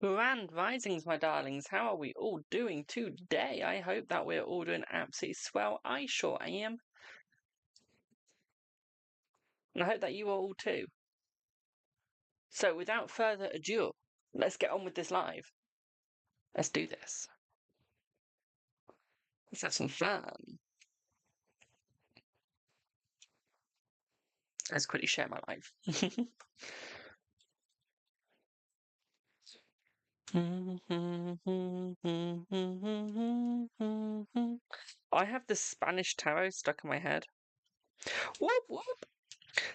Grand risings, my darlings. How are we all doing today? I hope that we're all doing absolutely swell. I sure am. And I hope that you are all too. So, without further ado, let's get on with this live. Let's do this. Let's have some fun. Let's quickly share my life. I have the Spanish tarot stuck in my head. Whoop, whoop.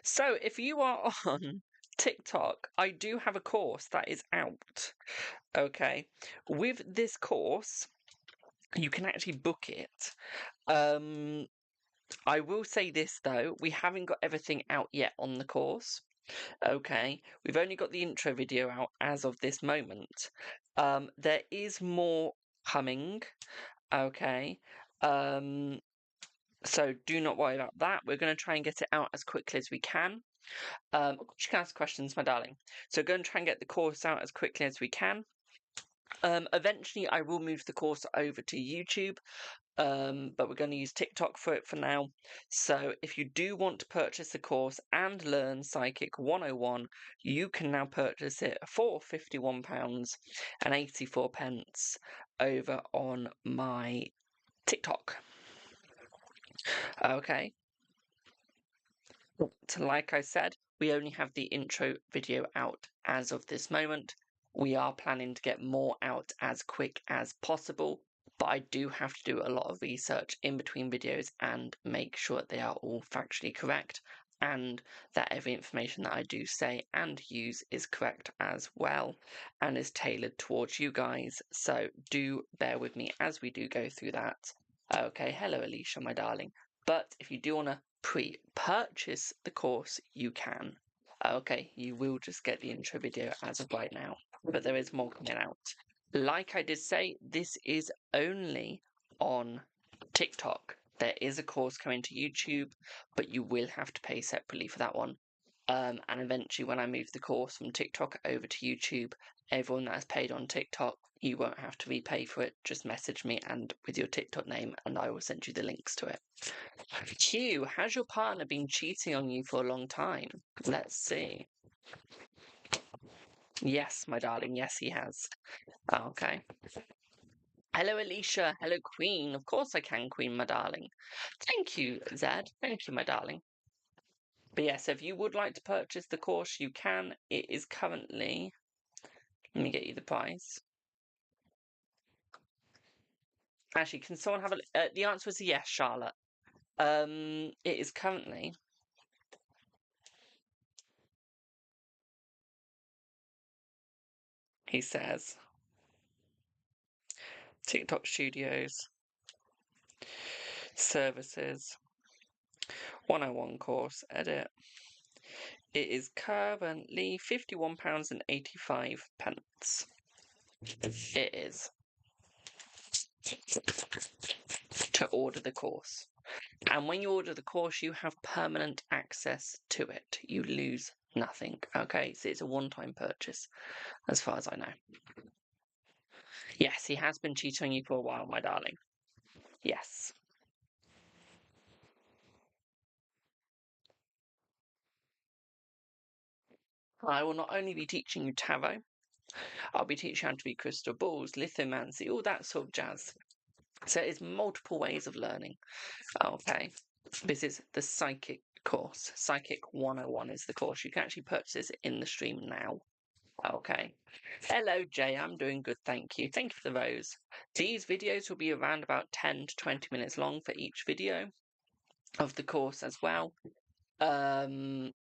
So, if you are on TikTok, I do have a course that is out. Okay. With this course, you can actually book it. I will say this though, we haven't got everything out yet on the course. Okay. We've only got the intro video out as of this moment. There is more coming. Okay. So do not worry about that. We're going to try and get it out as quickly as we can. You can ask questions, my darling. So we're going to try and get the course out as quickly as we can. Eventually, I will move the course over to YouTube, but we're going to use TikTok for it for now. So if you do want to purchase the course and learn Psychic 101, you can now purchase it for £51.84 over on my TikTok. Okay. So like I said, we only have the intro video out as of this moment. We are planning to get more out as quick as possible, but I do have to do a lot of research in between videos and make sure that they are all factually correct and that every information that I do say and use is correct as well and is tailored towards you guys. So do bear with me as we do go through that. Okay, hello Alicia, my darling. But if you do want to pre-purchase the course, you can. Okay, you will just get the intro video as of right now, but there is more coming out. Like I did say, this is only on TikTok. There is a course coming to YouTube, but you will have to pay separately for that one. And eventually, when I move the course from TikTok over to YouTube, everyone that has paid on TikTok, you won't have to repay for it. Just message me and with your TikTok name, and I will send you the links to it. Q, has your partner been cheating on you for a long time? Let's see. Yes, my darling. Yes, he has. Okay. Hello, Alicia. Hello, Queen. Of course I can, Queen, my darling. Thank you, Zed. Thank you, my darling. But yes, if you would like to purchase the course, you can. It is currently... Let me get you the price. Actually, can someone have a... the answer is yes, Charlotte. It is currently... He says... TikTok Studios. Services. 101 course. Edit. It is currently £51.85. It is. To order the course. And when you order the course, you have permanent access to it. You lose nothing. Okay, so it's a one-time purchase, as far as I know. Yes, he has been cheating on you for a while, my darling. Yes. I will not only be teaching you tarot, I'll be teaching you how to be crystal balls, lithomancy, all that sort of jazz. So it's multiple ways of learning. Okay. This is the Psychic course. Psychic 101 is the course. You can actually purchase it in the stream now. Okay. Hello, Jay. I'm doing good, thank you. Thank you for the rose. These videos will be around about 10 to 20 minutes long for each video of the course as well. And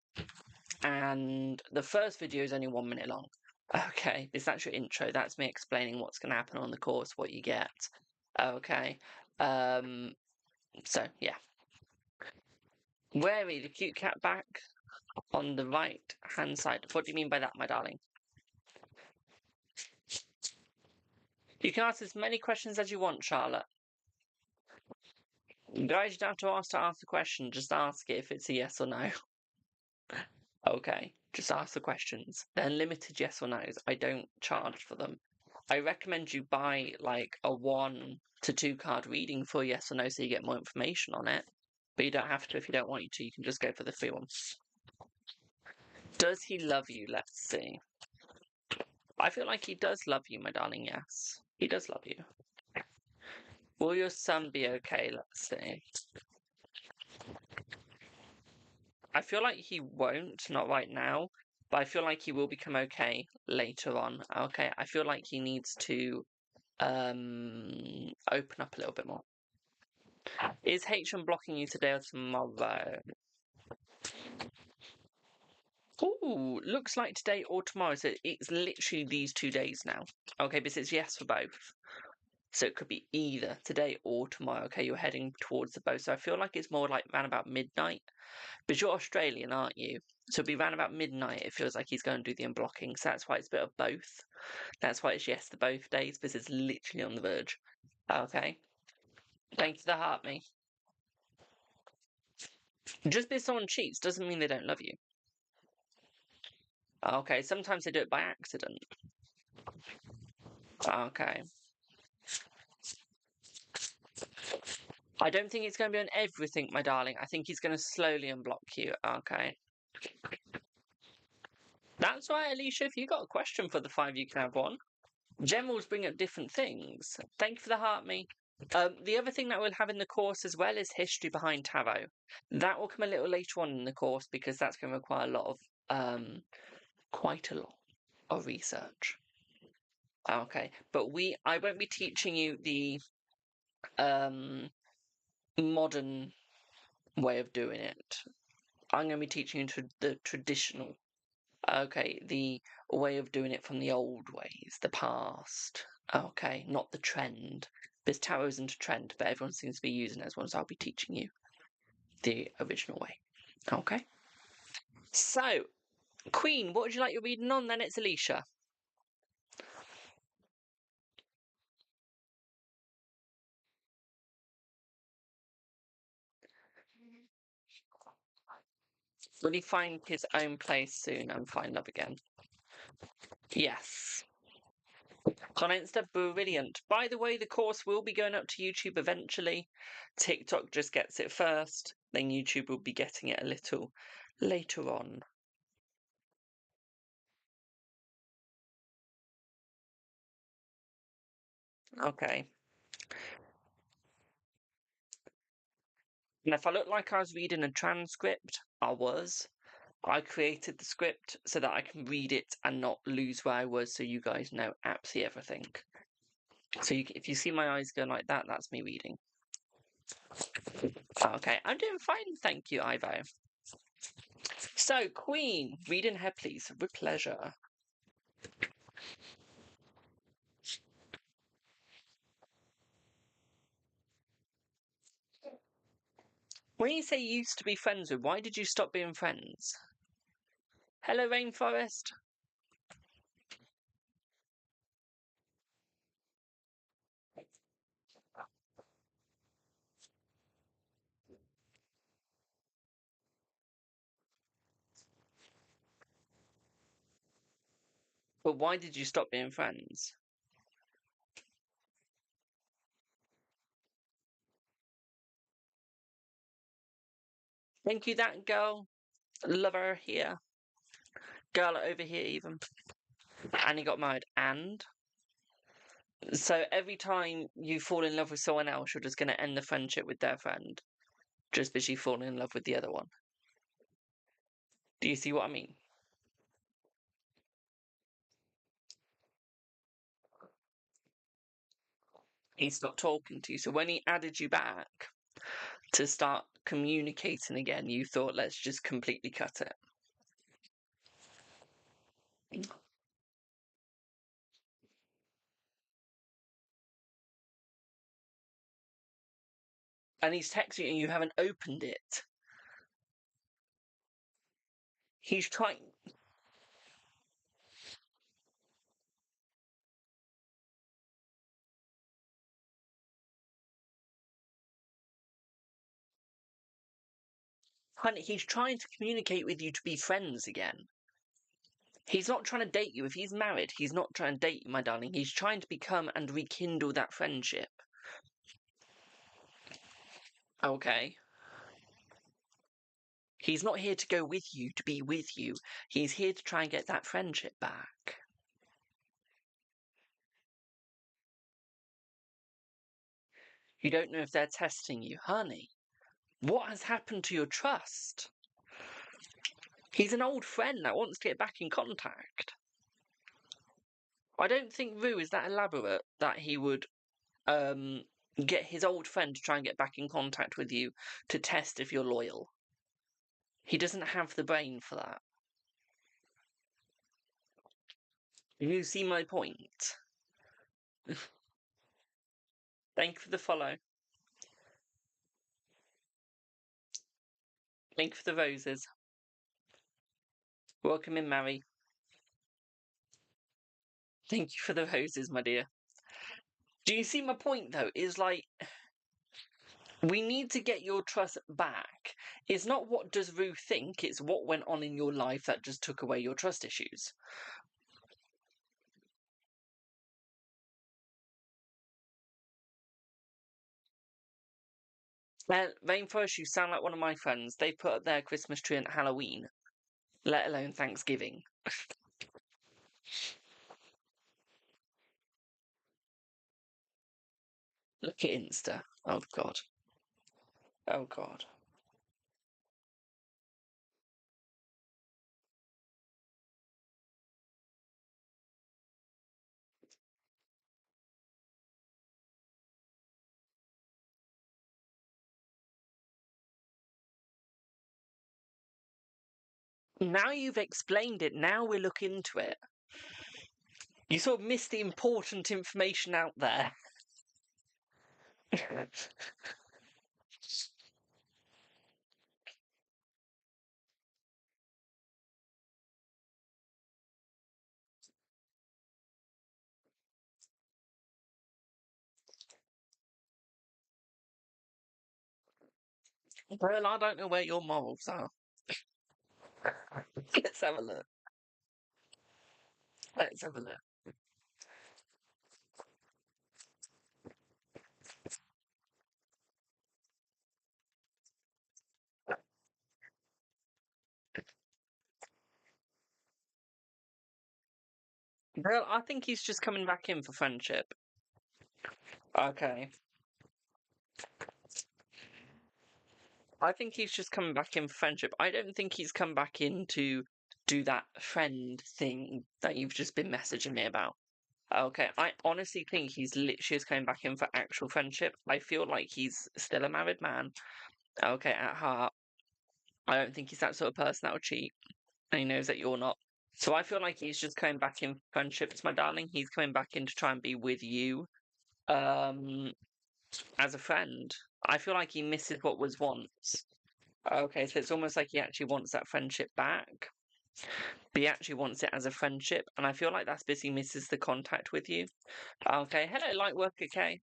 the first video is only 1 minute long. Okay, this is actually intro. That's me explaining what's going to happen on the course, what you get. Okay. So, yeah. Wary, the cute cat back on the right hand side. What do you mean by that, my darling? You can ask as many questions as you want, Charlotte. Guys, you don't have to ask the question. Just ask it if it's a yes or no. Okay. Just ask the questions. They're limited yes or no's. I don't charge for them. I recommend you buy like a 1 to 2 card reading for yes or no so you get more information on it. But you don't have to if you don't want you to. You can just go for the free one. Does he love you? Let's see. I feel like he does love you, my darling, yes. He does love you. Will your son be okay? Let's see. I feel like he won't, not right now, but I feel like he will become okay later on. Okay, I feel like he needs to open up a little bit more. Is H1 blocking you today or tomorrow? Ooh, looks like today or tomorrow. So it's literally these 2 days now. Okay, but it's yes for both. So it could be either today or tomorrow. Okay, you're heading towards the both. So I feel like it's more like around about midnight. But you're Australian, aren't you? So it'll be around about midnight. It feels like he's going to do the unblocking. So that's why it's a bit of both. That's why it's yes to both days, because it's literally on the verge. Okay. Thank you for the heart, me. Just because someone cheats doesn't mean they don't love you. Okay, sometimes they do it by accident. Okay. I don't think it's going to be on everything, my darling. I think he's going to slowly unblock you. Okay. That's right, Alicia. If you got a question for the 5, you can have one. Generals bring up different things. Thank you for the heart, me. The other thing that we'll have in the course as well is history behind tarot. That will come a little later on in the course because that's going to require a lot of, quite a lot of research. Okay, but I won't be teaching you the modern way of doing it. I'm going to be teaching you the traditional. Okay, the way of doing it from the old ways, the past. Okay, not the trend. Because tarot isn't a trend, but everyone seems to be using it as one, so I'll be teaching you the original way. Okay? So, Queen, what would you like your reading on? Then it's Alicia. Will he find his own place soon and find love again? Yes. Insta, brilliant. By the way, the course will be going up to YouTube eventually. TikTok just gets it first, then YouTube will be getting it a little later on. Okay. And if I look like I was reading a transcript, I was. I created the script so that I can read it and not lose where I was so you guys know absolutely everything. So if you see my eyes going like that, that's me reading. Okay, I'm doing fine, thank you, Ivo. So, Queen, reading her, please, with pleasure. When you say you used to be friends with, why did you stop being friends? Hello, Rainforest. But why did you stop being friends? Thank you, that girl. Lover here. Girl over here, even. And he got married. And? So every time you fall in love with someone else, you're just going to end the friendship with their friend. Just because you fall in love with the other one. Do you see what I mean? He stopped talking to you. So when he added you back to start communicating again, you thought, let's just completely cut it. And he's texting you and you haven't opened it. He's trying. Honey, he's trying to communicate with you to be friends again. He's not trying to date you. If he's married, he's not trying to date you, my darling. He's trying to become and rekindle that friendship. Okay. He's not here to go with you, to be with you. He's here to try and get that friendship back. You don't know if they're testing you, honey. What has happened to your trust? He's an old friend that wants to get back in contact. I don't think Rue is that elaborate that he would get his old friend to try and get back in contact with you to test if you're loyal. He doesn't have the brain for that. You see my point? Thank you for the follow. Thank you for the roses. Welcome in, Mary. Thank you for the roses, my dear. Do you see my point, though? Is like, we need to get your trust back. It's not what does Rue think, it's what went on in your life that just took away your trust issues. Rainforest, you sound like one of my friends. They put up their Christmas tree at Halloween, let alone Thanksgiving. Look at Insta. Oh, God. Oh, God. Now you've explained it, now we'll look into it. You sort of missed the important information out there. Well, I don't know where your morals are. Let's have a look. Let's have a look. Well, I think he's just coming back in for friendship. Okay. I think he's just coming back in for friendship. I don't think he's come back in to do that friend thing that you've just been messaging me about. Okay, I honestly think he's literally just coming back in for actual friendship. I feel like he's still a married man. Okay, at heart. I don't think he's that sort of person that will cheat. And he knows that you're not. So I feel like he's just coming back in for friendships, my darling. He's coming back in to try and be with you. As a friend. I feel like he misses what was once. Okay, so it's almost like he actually wants that friendship back. But he actually wants it as a friendship, and I feel like that's because he misses the contact with you. Okay, hello, Lightwork, okay.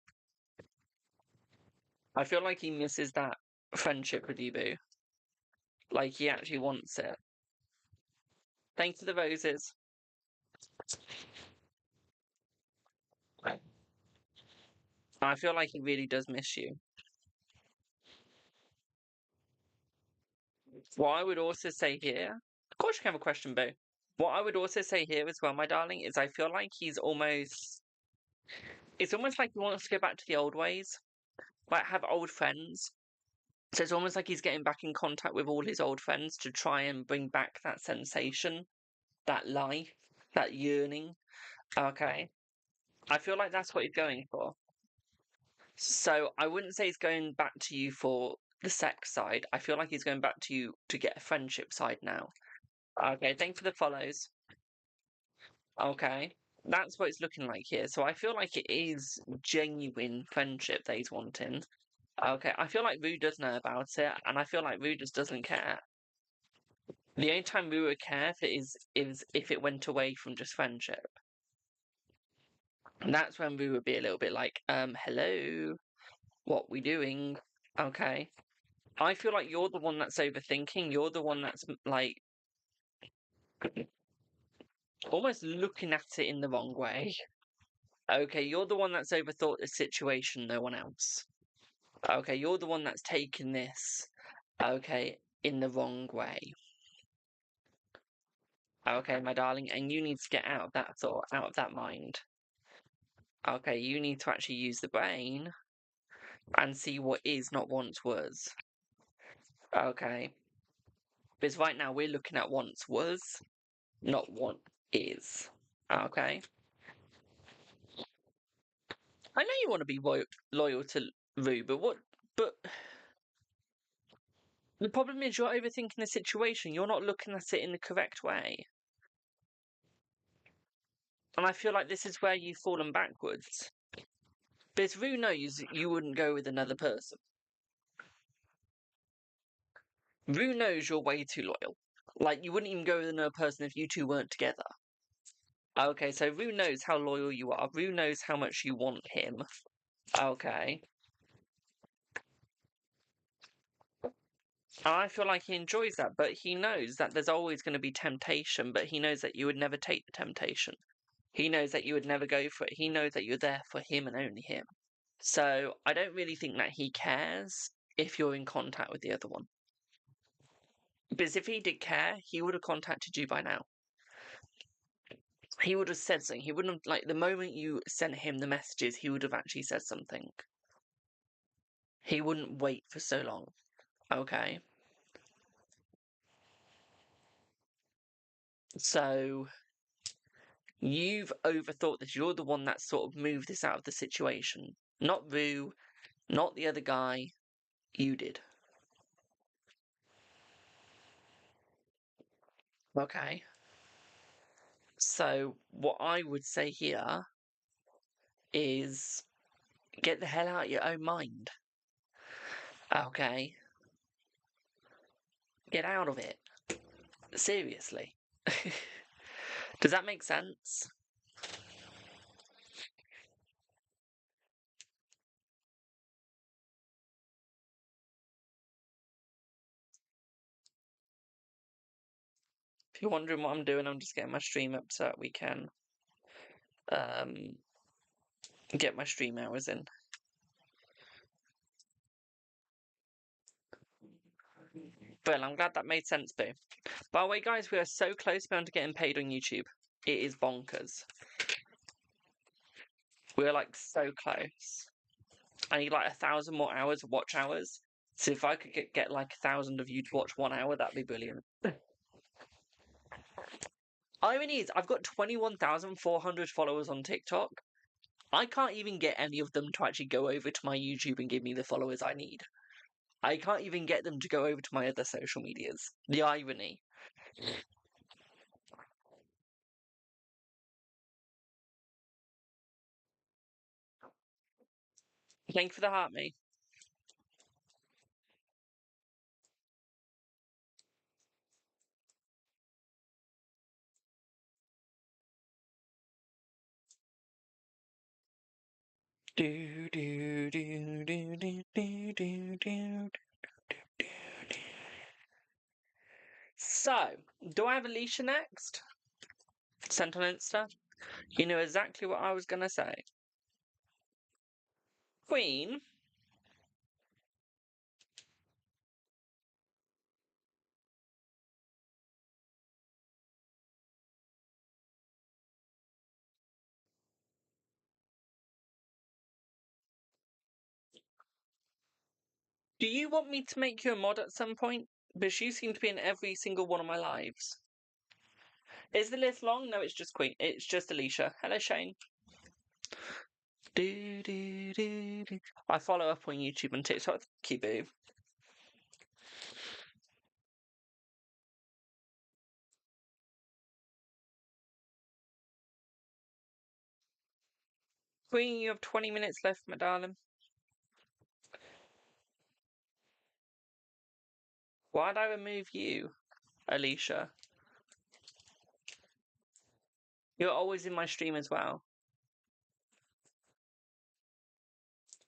I feel like he misses that friendship with you, boo. Like he actually wants it. Thanks for the roses. I feel like he really does miss you. What I would also say here, of course you can have a question, boo. What I would also say here as well, my darling, is I feel like it's almost like he wants to go back to the old ways, like have old friends. So it's almost like he's getting back in contact with all his old friends to try and bring back that sensation, that life, that yearning. Okay. I feel like that's what he's going for. So I wouldn't say he's going back to you for the sex side. I feel like he's going back to you to get a friendship side now. Okay, thanks for the follows. Okay. That's what it's looking like here. So I feel like it is genuine friendship that he's wanting. Okay, I feel like Rue does know about it, and I feel like Rue just doesn't care. The only time Rue would care is if it went away from just friendship. And that's when Rue would be a little bit like, hello, what we doing? Okay. I feel like you're the one that's overthinking. You're the one that's like almost looking at it in the wrong way. Okay, you're the one that's overthought the situation, no one else. Okay, you're the one that's taken this, okay, in the wrong way. Okay, my darling, and you need to get out of that thought, out of that mind. Okay, you need to actually use the brain and see what is, not once was. Okay. Because right now we're looking at once was, not what is. Okay. I know you want to be loyal to Rue, but the problem is you're overthinking the situation. You're not looking at it in the correct way. And I feel like this is where you've fallen backwards. Because Rue knows you wouldn't go with another person. Rue knows you're way too loyal. Like, you wouldn't even go with another person if you two weren't together. Okay, so Rue knows how loyal you are. Rue knows how much you want him. Okay. And I feel like he enjoys that, but he knows that there's always going to be temptation, but he knows that you would never take the temptation. He knows that you would never go for it. He knows that you're there for him and only him. So I don't really think that he cares if you're in contact with the other one. Because if he did care, he would have contacted you by now. He would have said something. He wouldn't have, like, the moment you sent him the messages, he would have actually said something. He wouldn't wait for so long. Okay. So you've overthought this. You're the one that sort of moved this out of the situation. Not Rue, not the other guy. You did. Okay. So what I would say here is get the hell out of your own mind. Okay. Get out of it. Seriously. Does that make sense? If you're wondering what I'm doing, I'm just getting my stream up so that we can get my stream hours in. Well, I'm glad that made sense, Boo. By the way, guys, we are so close to getting paid on YouTube. It is bonkers. We're like so close. I need like 1,000 more hours of watch hours. So if I could get like 1,000 of you to watch 1 hour, that'd be brilliant. Irony is, I've got 21,400 followers on TikTok. I can't even get any of them to actually go over to my YouTube and give me the followers I need. I can't even get them to go over to my other social medias. The irony. Thank you for the heart, mate. Do do do do do do do do. So, do I have Alicia next? Sent on Insta? You know exactly what I was gonna say. Queen, do you want me to make you a mod at some point? Because you seem to be in every single one of my lives. Is the list long? No, it's just Queen. It's just Alicia. Hello, Shane. Do, do, do, do. I follow up on YouTube and TikTok. Thank you, boo. Queen, you have 20 minutes left, my darling. Why'd I remove you, Alicia? You're always in my stream as well.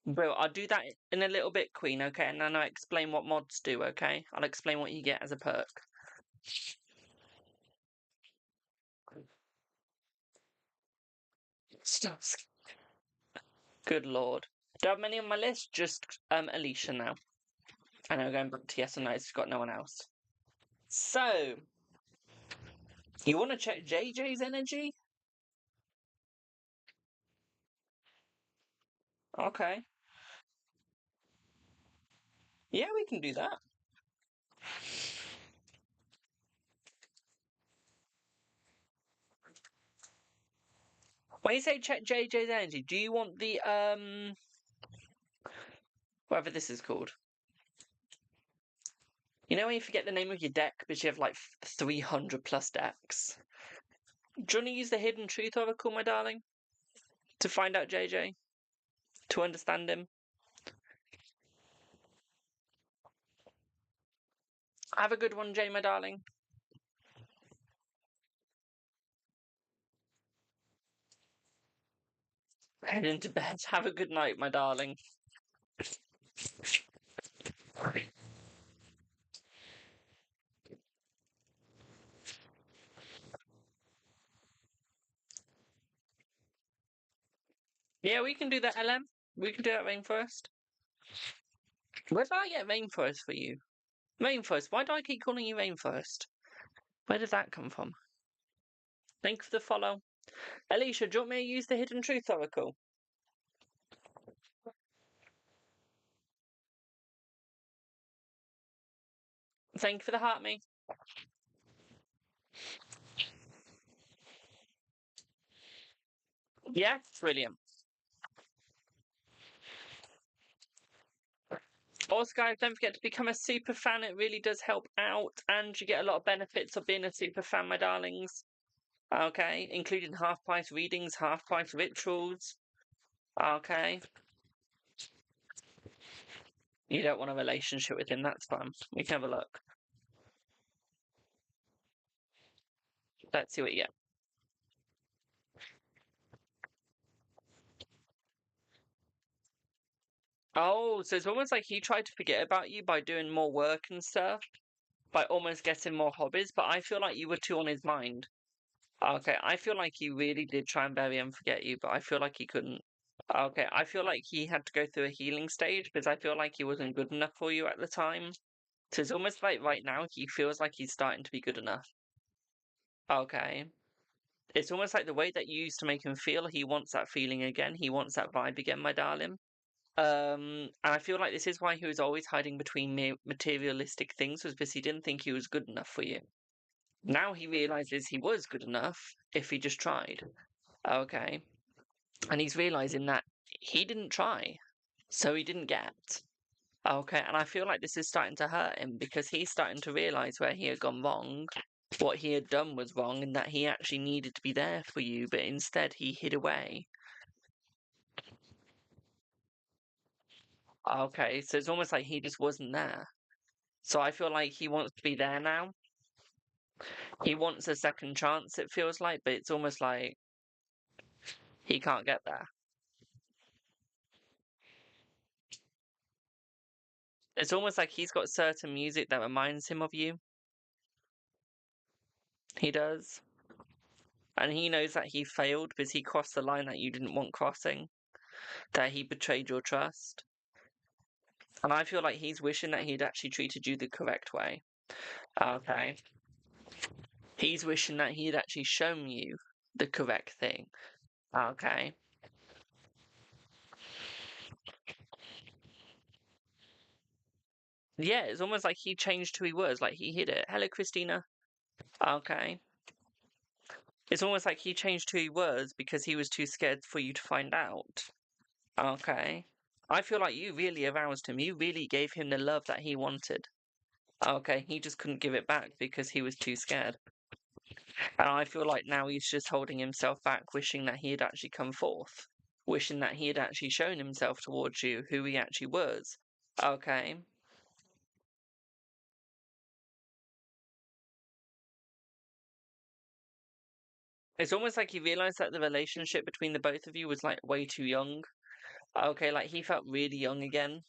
Bro, I'll do that in a little bit, Queen, okay? And then I'll explain what mods do, okay? I'll explain what you get as a perk. Good lord. Do I have many on my list? Just Alicia now. I know, going back to yes or no, it's got no one else. So, you want to check JJ's energy? Okay. Yeah, we can do that. When you say check JJ's energy, do you want the, whatever this is called? You know when you forget the name of your deck, but you have like 300 plus decks? Do you want to use the Hidden Truth Oracle, my darling? To find out JJ? To understand him? Have a good one, Jay, my darling. Head into bed. Have a good night, my darling. Yeah, we can do that, LM. We can do that rainforest. Where did I get rainforest for you? Rainforest? Why do I keep calling you rainforest? Where did that come from? Thank you for the follow. Alicia, do you want me to use the Hidden Truth Oracle? Thank you for the heart me. Yeah, brilliant. Also, guys, don't forget to become a super fan. It really does help out, and you get a lot of benefits of being a super fan, my darlings. Okay, including half price readings, half price rituals. Okay. You don't want a relationship with him, that's fine. We can have a look. Let's see what you get. Oh, so it's almost like he tried to forget about you by doing more work and stuff, by almost getting more hobbies, but I feel like you were too on his mind. Okay, I feel like he really did try and bury and forget you, but I feel like he couldn't. Okay, I feel like he had to go through a healing stage because I feel like he wasn't good enough for you at the time. So it's almost like right now he feels like he's starting to be good enough. Okay. It's almost like the way that you used to make him feel, he wants that feeling again. He wants that vibe again, my darling. And I feel like this is why he was always hiding between materialistic things, was because he didn't think he was good enough for you. Now he realizes he was good enough if he just tried. Okay. And he's realizing that he didn't try, so he didn't get. Okay, and I feel like this is starting to hurt him because he's starting to realize where he had gone wrong, what he had done was wrong, and that he actually needed to be there for you, but instead he hid away. Okay, so it's almost like he just wasn't there. So I feel like he wants to be there now. He wants a second chance, it feels like, but it's almost like he can't get there. It's almost like he's got certain music that reminds him of you. He does. And he knows that he failed because he crossed the line that you didn't want crossing, that he betrayed your trust. And I feel like he's wishing that he'd actually treated you the correct way. Okay. He's wishing that he'd actually shown you the correct thing. Okay. Yeah, it's almost like he changed who he was, like he hid it. Hello, Christina. Okay. It's almost like he changed who he was because he was too scared for you to find out. Okay. I feel like you really aroused him. You really gave him the love that he wanted. Okay, he just couldn't give it back because he was too scared. And I feel like now he's just holding himself back, wishing that he had actually come forth. Wishing that he had actually shown himself towards you, who he actually was. Okay. It's almost like he realized that the relationship between the both of you was like way too young. Okay, like he felt really young again.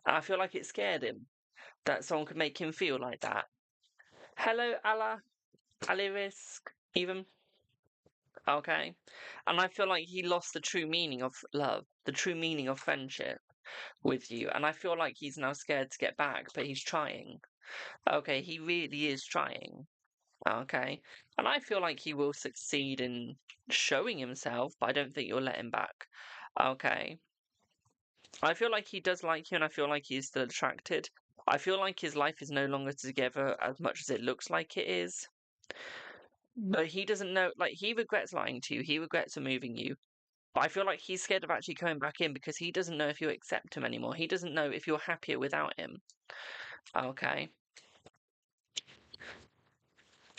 And I feel like it scared him that someone could make him feel like that. Hello, Allah. Alirisk, even. Okay? And I feel like he lost the true meaning of love, the true meaning of friendship with you. And I feel like he's now scared to get back, but he's trying. Okay, he really is trying. Okay. And I feel like he will succeed in showing himself, but I don't think you'll let him back. Okay. I feel like he does like you, and I feel like he is still attracted. I feel like his life is no longer together as much as it looks like it is. But he doesn't know, like, he regrets lying to you, he regrets removing you. But I feel like he's scared of actually coming back in because he doesn't know if you accept him anymore. He doesn't know if you're happier without him. Okay.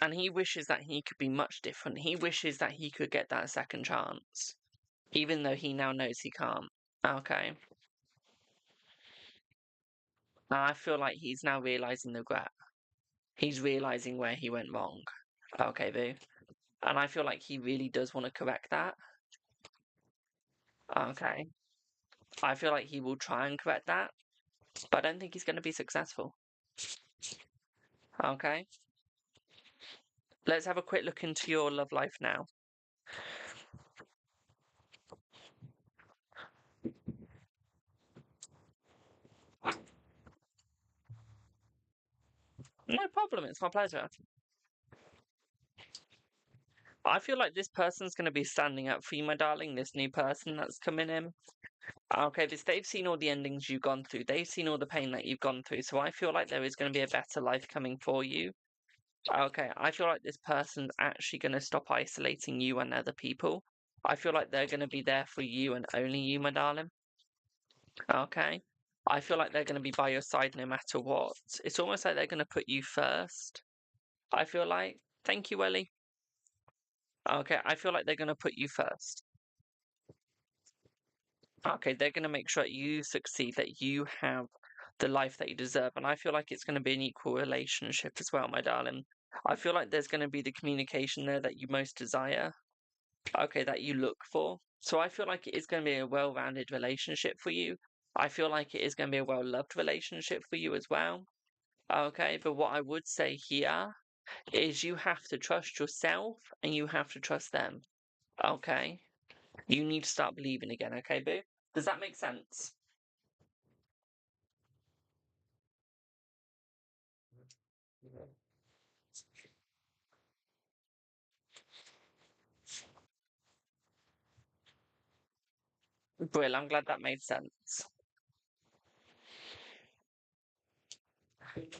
And he wishes that he could be much different. He wishes that he could get that second chance, even though he now knows he can't. Okay. I feel like he's now realizing the regret. He's realizing where he went wrong. Okay, boo. And I feel like he really does want to correct that. Okay. I feel like he will try and correct that, but I don't think he's going to be successful. Okay. Let's have a quick look into your love life now. No problem, it's my pleasure. I feel like this person's going to be standing up for you, my darling, this new person that's coming in. Okay, this they've seen all the endings you've gone through. They've seen all the pain that you've gone through. So I feel like there is going to be a better life coming for you. Okay, I feel like this person's actually going to stop isolating you and other people. I feel like they're going to be there for you and only you, my darling. Okay. I feel like they're going to be by your side no matter what. It's almost like they're going to put you first. I feel like. Thank you, Ellie. Okay, I feel like they're going to put you first. Okay, they're going to make sure that you succeed, that you have the life that you deserve. And I feel like it's going to be an equal relationship as well, my darling. I feel like there's going to be the communication there that you most desire. Okay, that you look for. So I feel like it is going to be a well rounded relationship for you. I feel like it is going to be a well loved relationship for you as well. Okay, but what I would say here is you have to trust yourself and you have to trust them. Okay? You need to start believing again, okay, boo? Does that make sense? Brill, I'm glad that made sense.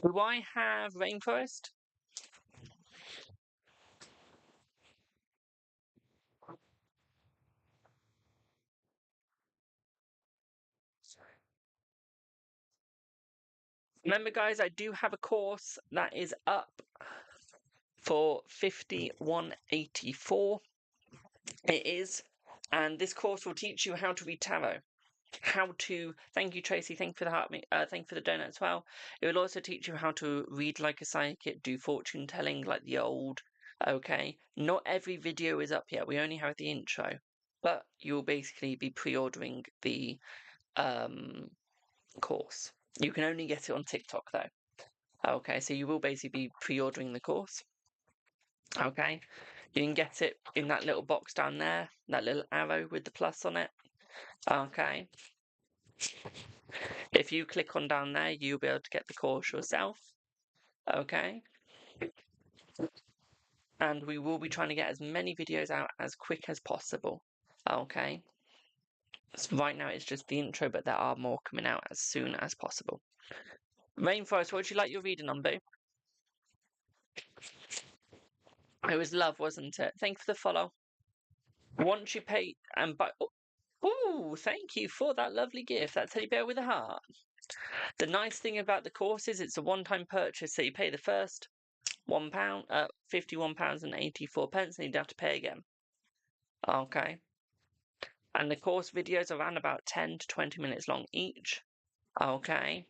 Do I have rainforest? Remember, guys, I do have a course that is up for 5184. It is, and this course will teach you how to read tarot. How to thank you, Tracy. Thank you for the heart. Thank you for the donut as well. It will also teach you how to read like a psychic, do fortune telling like the old. Okay, not every video is up yet. We only have the intro, but you'll basically be pre-ordering the course. You can only get it on TikTok though. Okay, so you will basically be pre-ordering the course. Okay, you can get it in that little box down there, that little arrow with the plus on it. Okay. If you click on down there, you'll be able to get the course yourself. Okay. And we will be trying to get as many videos out as quick as possible. Okay. So right now it's just the intro, but there are more coming out as soon as possible. Rainforest, what would you like your reading on, Boo? It was love, wasn't it? Thank you for the follow. Once you pay and buy. Oh, thank you for that lovely gift. That teddy bear with a heart. The nice thing about the course is it's a one-time purchase, so you pay the first £1, £51.84, and you'd have to pay again. Okay. And the course videos are around about 10 to 20 minutes long each. Okay.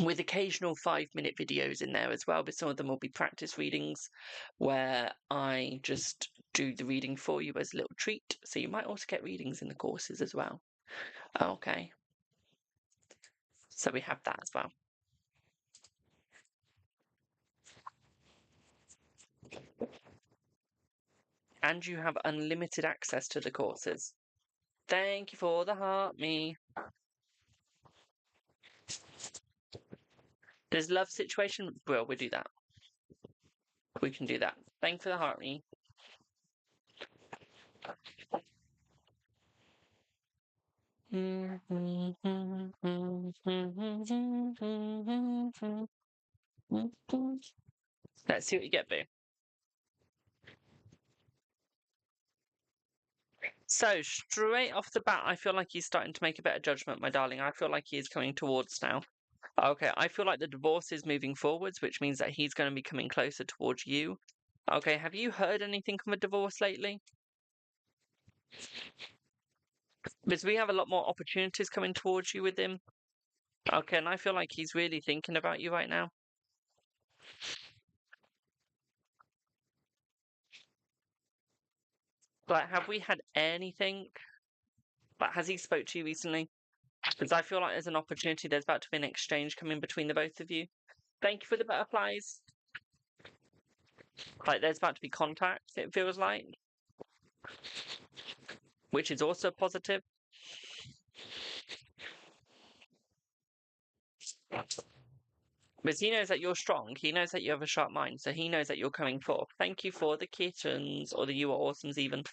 With occasional 5-minute videos in there as well, but some of them will be practice readings where I just do the reading for you as a little treat. So you might also get readings in the courses as well. Okay. So we have that as well. And you have unlimited access to the courses. Thank you for the heart, me. There's love situation. Well, we do that. We can do that. Thank you for the heart, me. Let's see what you get, boo. So, straight off the bat, I feel like he's starting to make a better judgment, my darling. I feel like he is coming towards now. Okay, I feel like the divorce is moving forwards, which means that he's going to be coming closer towards you. Okay, have you heard anything from a divorce lately? Because we have a lot more opportunities coming towards you with him. Okay, and I feel like he's really thinking about you right now. Like, have we had anything? Like, has he spoke to you recently? Because I feel like there's an opportunity, there's about to be an exchange coming between the both of you. Thank you for the butterflies. Like, there's about to be contact, it feels like. Which is also positive. Because he knows that you're strong, he knows that you have a sharp mind, so he knows that you're coming forth. Thank you for the kittens, or the you are awesomes even.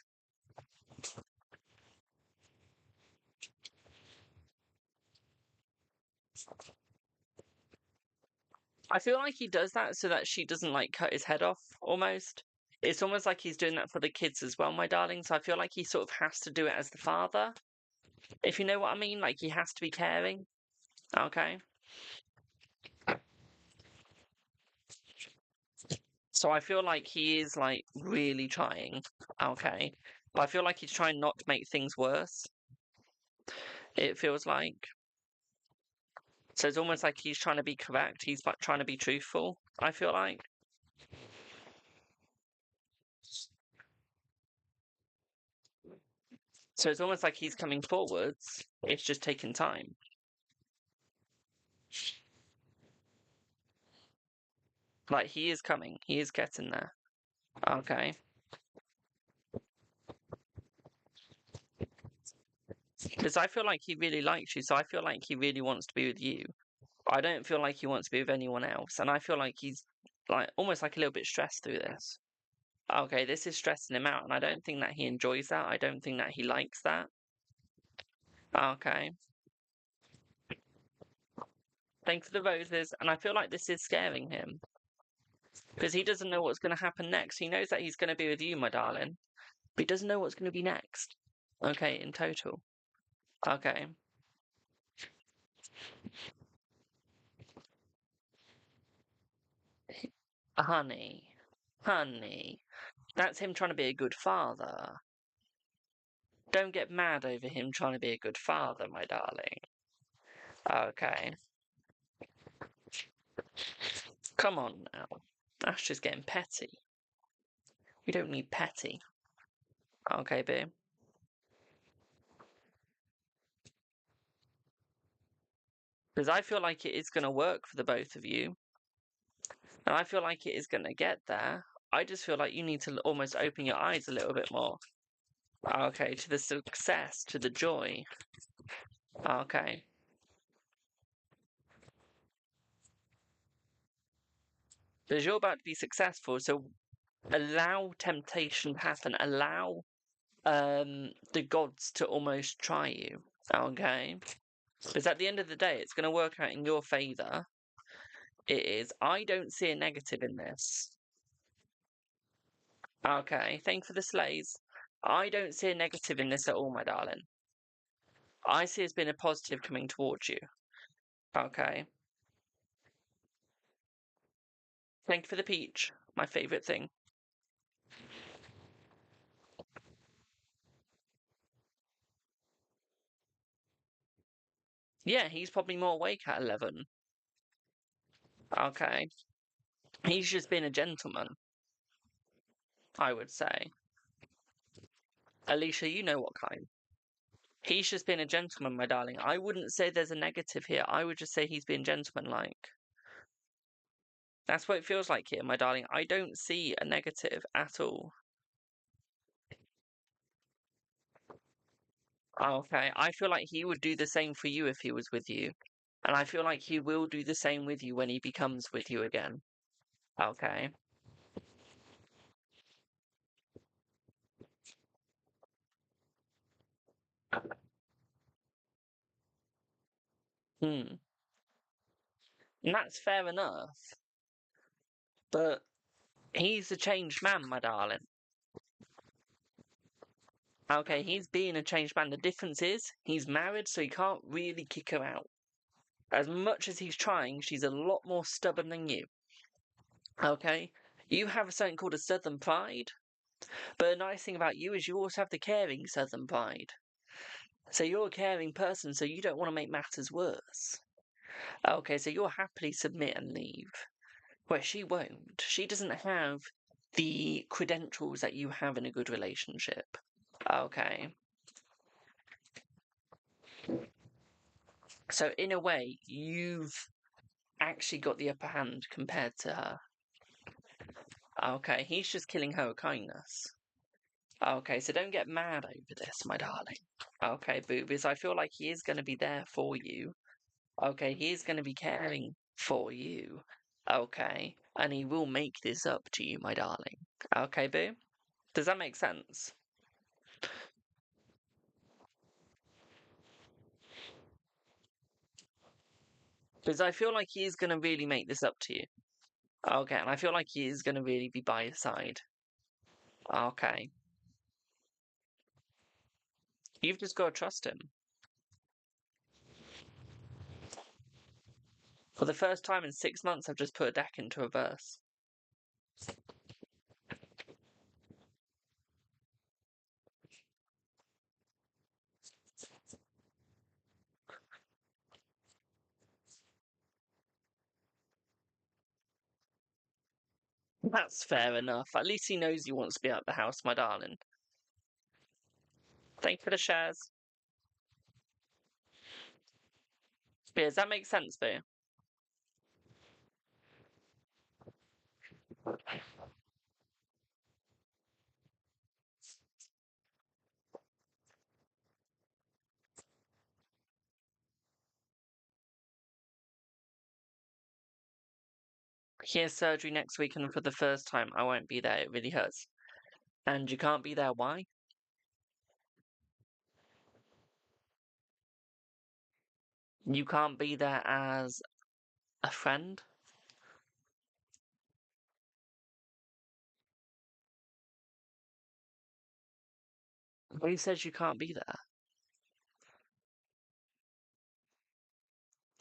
I feel like he does that so that she doesn't, like, cut his head off, almost. It's almost like he's doing that for the kids as well, my darling, so I feel like he sort of has to do it as the father. If you know what I mean, like, he has to be caring. Okay? So I feel like he is, like, really trying. Okay? But I feel like he's trying not to make things worse. It feels like. So it's almost like he's trying to be correct. He's like trying to be truthful, I feel like. So it's almost like he's coming forwards. It's just taking time. Like, he is coming. He is getting there. Okay. Because I feel like he really likes you, so I feel like he really wants to be with you. I don't feel like he wants to be with anyone else, and I feel like he's, like, almost like a little bit stressed through this. Okay, this is stressing him out, and I don't think that he enjoys that. I don't think that he likes that. Okay. Thanks for the roses, and I feel like this is scaring him. Because he doesn't know what's going to happen next. He knows that he's going to be with you, my darling, but he doesn't know what's going to be next. Okay, in total. Okay. Honey. Honey. That's him trying to be a good father. Don't get mad over him trying to be a good father, my darling. Okay. Come on now. That's just getting petty. We don't need petty. Okay, boo. Because I feel like it is going to work for the both of you. And I feel like it is going to get there. I just feel like you need to almost open your eyes a little bit more. Okay, to the success, to the joy. Okay. Because you're about to be successful, so allow temptation to happen. Allow the gods to almost try you. Okay? Because at the end of the day, it's going to work out in your favour. It is. I don't see a negative in this. Okay, thank you for the slays. I don't see a negative in this at all, my darling. I see it's been a positive coming towards you. Okay. Thank you for the peach. My favourite thing. Yeah, he's probably more awake at 11. Okay. He's just been a gentleman, I would say. Alicia, you know what kind. He's just been a gentleman, my darling. I wouldn't say there's a negative here. I would just say he's been gentleman-like. That's what it feels like here, my darling. I don't see a negative at all. Okay, I feel like he would do the same for you if he was with you. And I feel like he will do the same with you when he becomes with you again. Okay. Hmm. And that's fair enough. But he's a changed man, my darling. Okay, he's being a changed man. The difference is he's married, so he can't really kick her out. As much as he's trying, she's a lot more stubborn than you. Okay? You have something called a southern pride, but the nice thing about you is you also have the caring southern pride. So you're a caring person, so you don't want to make matters worse. Okay, so you'll happily submit and leave. Where she won't. She doesn't have the credentials that you have in a good relationship. Okay. So in a way, you've actually got the upper hand compared to her. Okay, he's just killing her with kindness. Okay, so don't get mad over this, my darling. Okay, boo, because I feel like he is going to be there for you. Okay, he is going to be caring for you. Okay, and he will make this up to you, my darling. Okay, boo? Does that make sense? Because I feel like he is going to really make this up to you. Okay, and I feel like he is going to really be by your side. Okay. You've just got to trust him. For the first time in 6 months, I've just put a deck into reverse. That's fair enough. At least he knows he wants to be out the house, my darling. Thank you for the shares. Yeah, does that make sense, Boo? He has surgery next week, and for the first time, I won't be there. It really hurts. And you can't be there. Why? You can't be there as a friend? Who says you can't be there?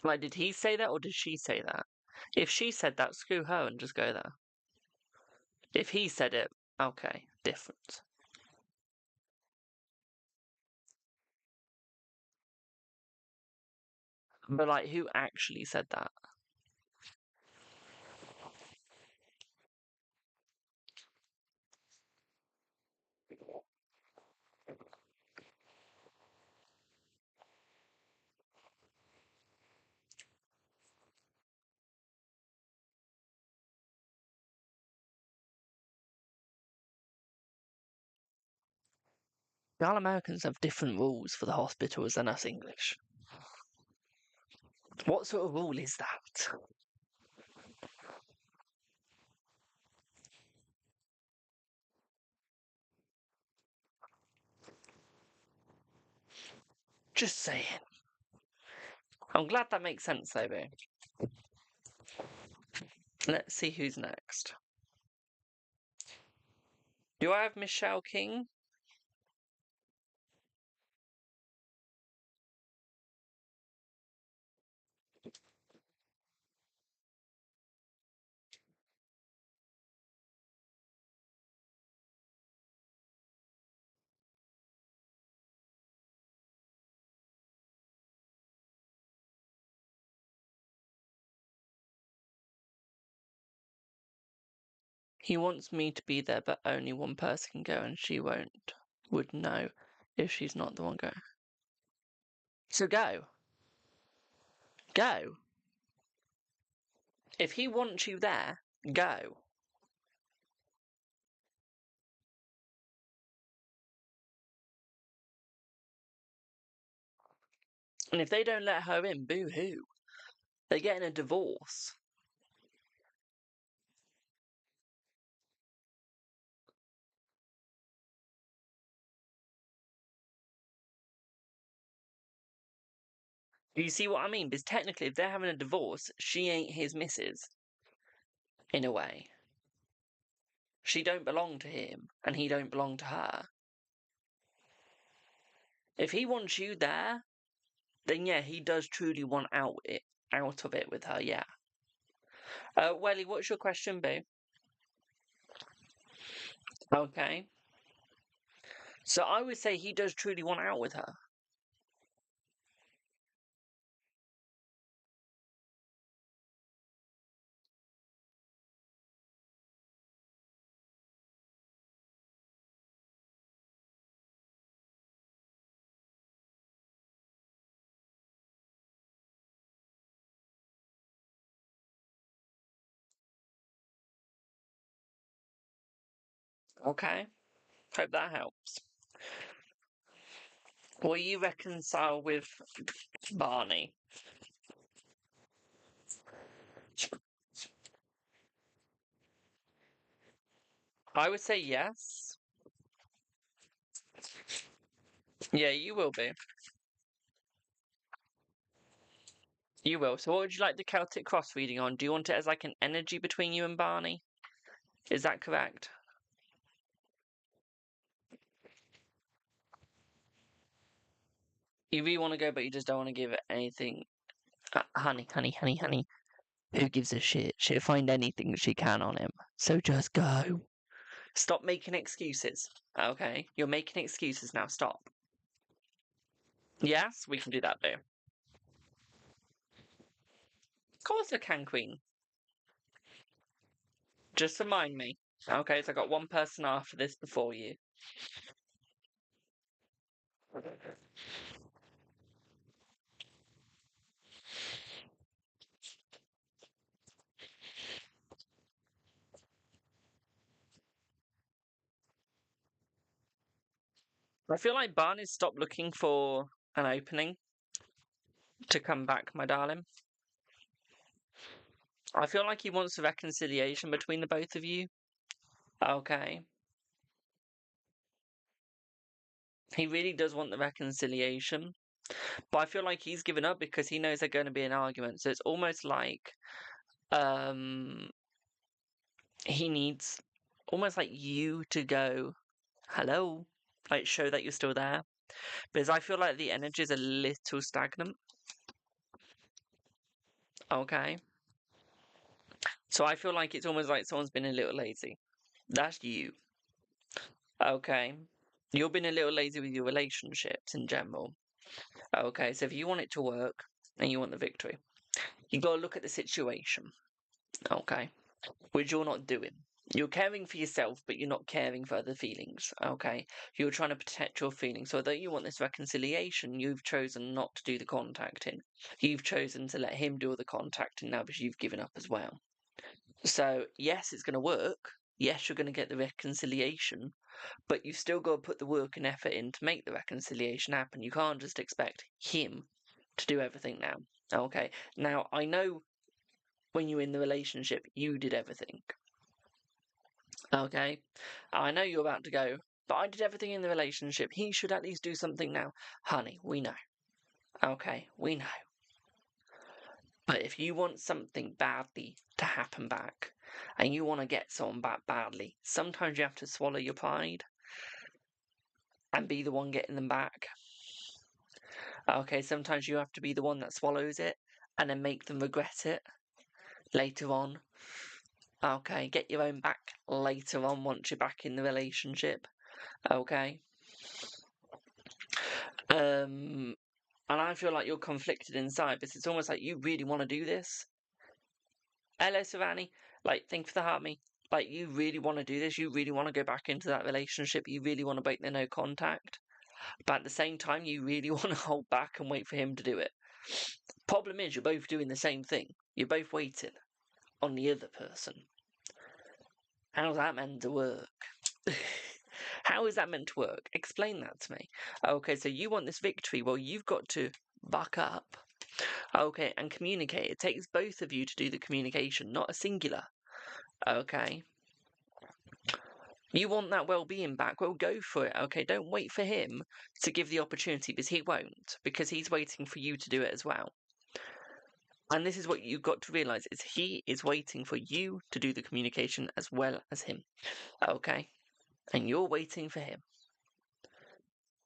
Like, did he say that or did she say that? If she said that, screw her and just go there. If he said it, okay, different. But, like, who actually said that? Y'all Americans have different rules for the hospitals than us English. What sort of rule is that? Just saying. I'm glad that makes sense, though, Boo. Let's see who's next. Do I have Michelle King? He wants me to be there, but only one person can go, and she would know if she's not the one going. So go. Go. If he wants you there, go. And if they don't let her in, boo-hoo. They're getting a divorce. Do you see what I mean? Because technically, if they're having a divorce, she ain't his missus. In a way. She don't belong to him, and he don't belong to her. If he wants you there, then yeah, he does truly want out of it with her, yeah. Welly, what's your question, boo? Okay. So I would say he does truly want out with her. Okay. Hope that helps. Will you reconcile with Barney? I would say yes. Yeah, you will be. You will. So what would you like the Celtic Cross reading on? Do you want it as like an energy between you and Barney? Is that correct? You really want to go, but you just don't want to give it anything. Honey, honey, honey, honey. Who gives a shit? She'll find anything she can on him. So just go. Stop making excuses. Okay? You're making excuses now. Stop. Yes, we can do that, boo. Of course I can, Queen. Just remind me. Okay, so I got one person after this before you. I feel like Barney's stopped looking for an opening to come back, my darling. I feel like he wants a reconciliation between the both of you. Okay. He really does want the reconciliation. But I feel like he's given up because he knows there's going to be an argument. So it's almost like he needs almost like you to go, hello, like show that you're still there. Because I feel like the energy is a little stagnant. Okay. So I feel like it's almost like someone's been a little lazy. That's you. Okay. You've been a little lazy with your relationships in general. Okay, so if you want it to work and you want the victory, you got to look at the situation. Okay. Which you're not doing. You're caring for yourself, but you're not caring for other feelings, okay? You're trying to protect your feelings. So although you want this reconciliation, you've chosen not to do the contacting. You've chosen to let him do all the contacting now because you've given up as well. So, yes, it's going to work. Yes, you're going to get the reconciliation, but you've still got to put the work and effort in to make the reconciliation happen. You can't just expect him to do everything now, okay? Now, I know when you're in the relationship, you did everything. Okay? I know you're about to go, but I did everything in the relationship. He should at least do something now. Honey, we know. Okay, we know. But if you want something badly to happen back, and you want to get someone back badly, sometimes you have to swallow your pride and be the one getting them back. Okay, sometimes you have to be the one that swallows it and then make them regret it later on. Okay, get your own back later on once you're back in the relationship. Okay. And I feel like you're conflicted inside because it's almost like you really want to do this. Hello, Savani. Like, think for the heart me. Like, you really want to do this. You really want to go back into that relationship. You really want to break the no contact. But at the same time, you really want to hold back and wait for him to do it. Problem is, you're both doing the same thing. You're both waiting on the other person. How's that meant to work? How is that meant to work? Explain that to me. Okay, so you want this victory. Well, you've got to buck up. Okay, and communicate. It takes both of you to do the communication, not a singular. Okay. You want that well-being back, well, go for it, okay? Don't wait for him to give the opportunity, because he won't, because he's waiting for you to do it as well. And this is what you've got to realise, is he is waiting for you to do the communication as well as him, okay? And you're waiting for him.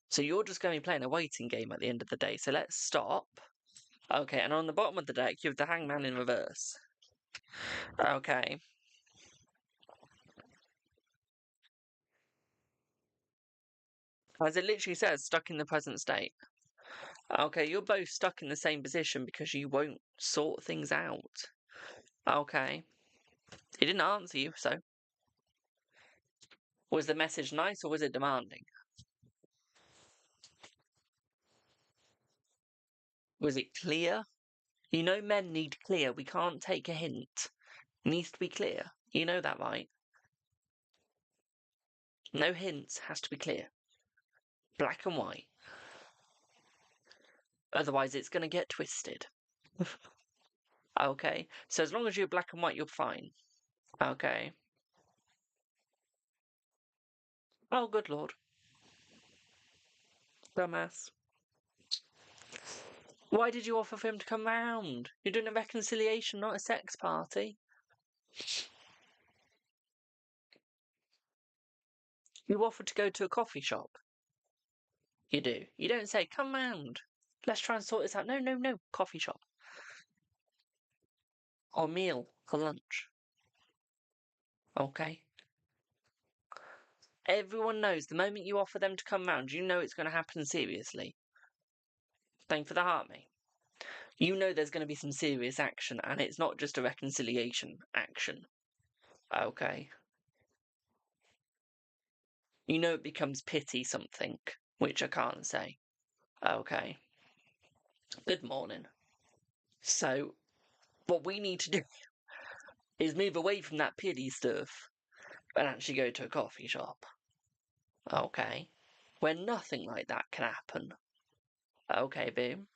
So you're just going to be playing a waiting game at the end of the day, so let's stop. Okay, and on the bottom of the deck, you have the hangman in reverse. Okay. As it literally says, stuck in the present state. Okay, you're both stuck in the same position because you won't sort things out. Okay. He didn't answer you, so. Was the message nice or was it demanding? Was it clear? You know men need clear. We can't take a hint. It needs to be clear. You know that, right? No hints. Has to be clear. Black and white. Otherwise, it's going to get twisted. Okay. So as long as you're black and white, you're fine. Okay. Oh, good lord. Dumbass. Why did you offer for him to come round? You're doing a reconciliation, not a sex party. You offered to go to a coffee shop. You do. You don't say, come round. Let's try and sort this out. No, no, no. Coffee shop. Or meal for lunch. Okay. Everyone knows the moment you offer them to come round, you know it's going to happen seriously. Same for the heart mate. You know there's going to be some serious action, and it's not just a reconciliation action. Okay. You know it becomes pity something, which I can't say. Okay. Good morning. So, what we need to do is move away from that pity stuff and actually go to a coffee shop. Okay. Where nothing like that can happen. Okay, boom.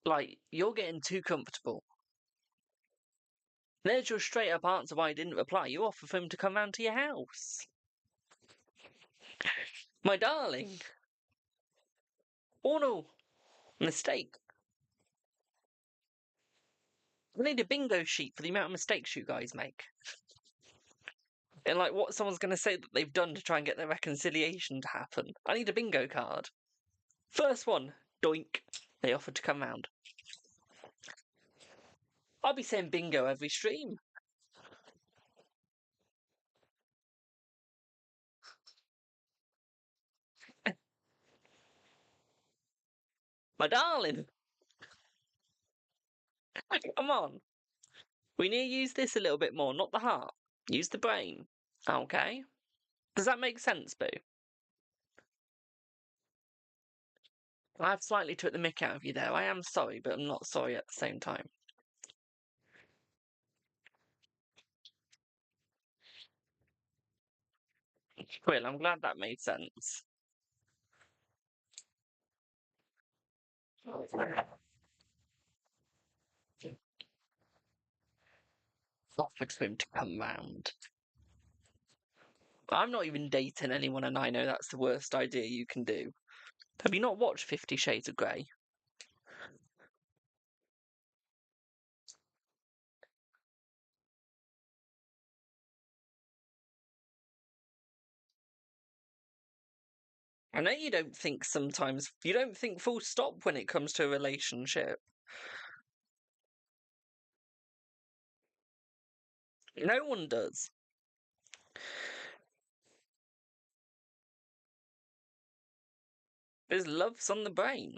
Like, you're getting too comfortable. There's your straight up answer why I didn't reply. You offered for him to come round to your house. My darling. Oh no. Mistake. I need a bingo sheet for the amount of mistakes you guys make. And like what someone's going to say that they've done to try and get their reconciliation to happen. I need a bingo card. First one. Doink. They offered to come round. I'll be saying bingo every stream. My darling. Come on. We need to use this a little bit more, not the heart. Use the brain. Okay. Does that make sense, Boo? I've slightly took the mick out of you there. I am sorry, but I'm not sorry at the same time. Quill, I'm glad that made sense. Offered for him to come round. I'm not even dating anyone, and I know that's the worst idea you can do. Have you not watched 50 Shades of Grey? I know you don't think sometimes. You don't think full stop when it comes to a relationship. No one does. There's love's on the brain.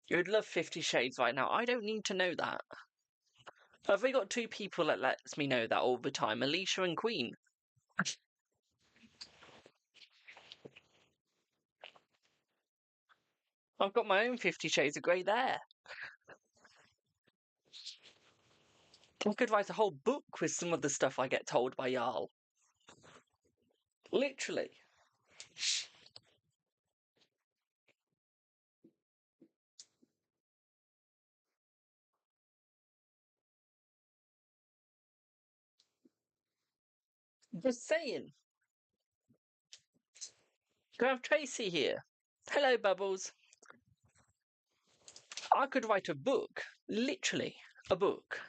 You would love 50 Shades right now. I don't need to know that. Have we got two people that lets me know that all the time? Alicia and Queen. I've got my own 50 Shades of Grey there. I could write a whole book with some of the stuff I get told by Jarl. Literally. Just saying. We have Tracy here. Hello, Bubbles. I could write a book. Literally, a book.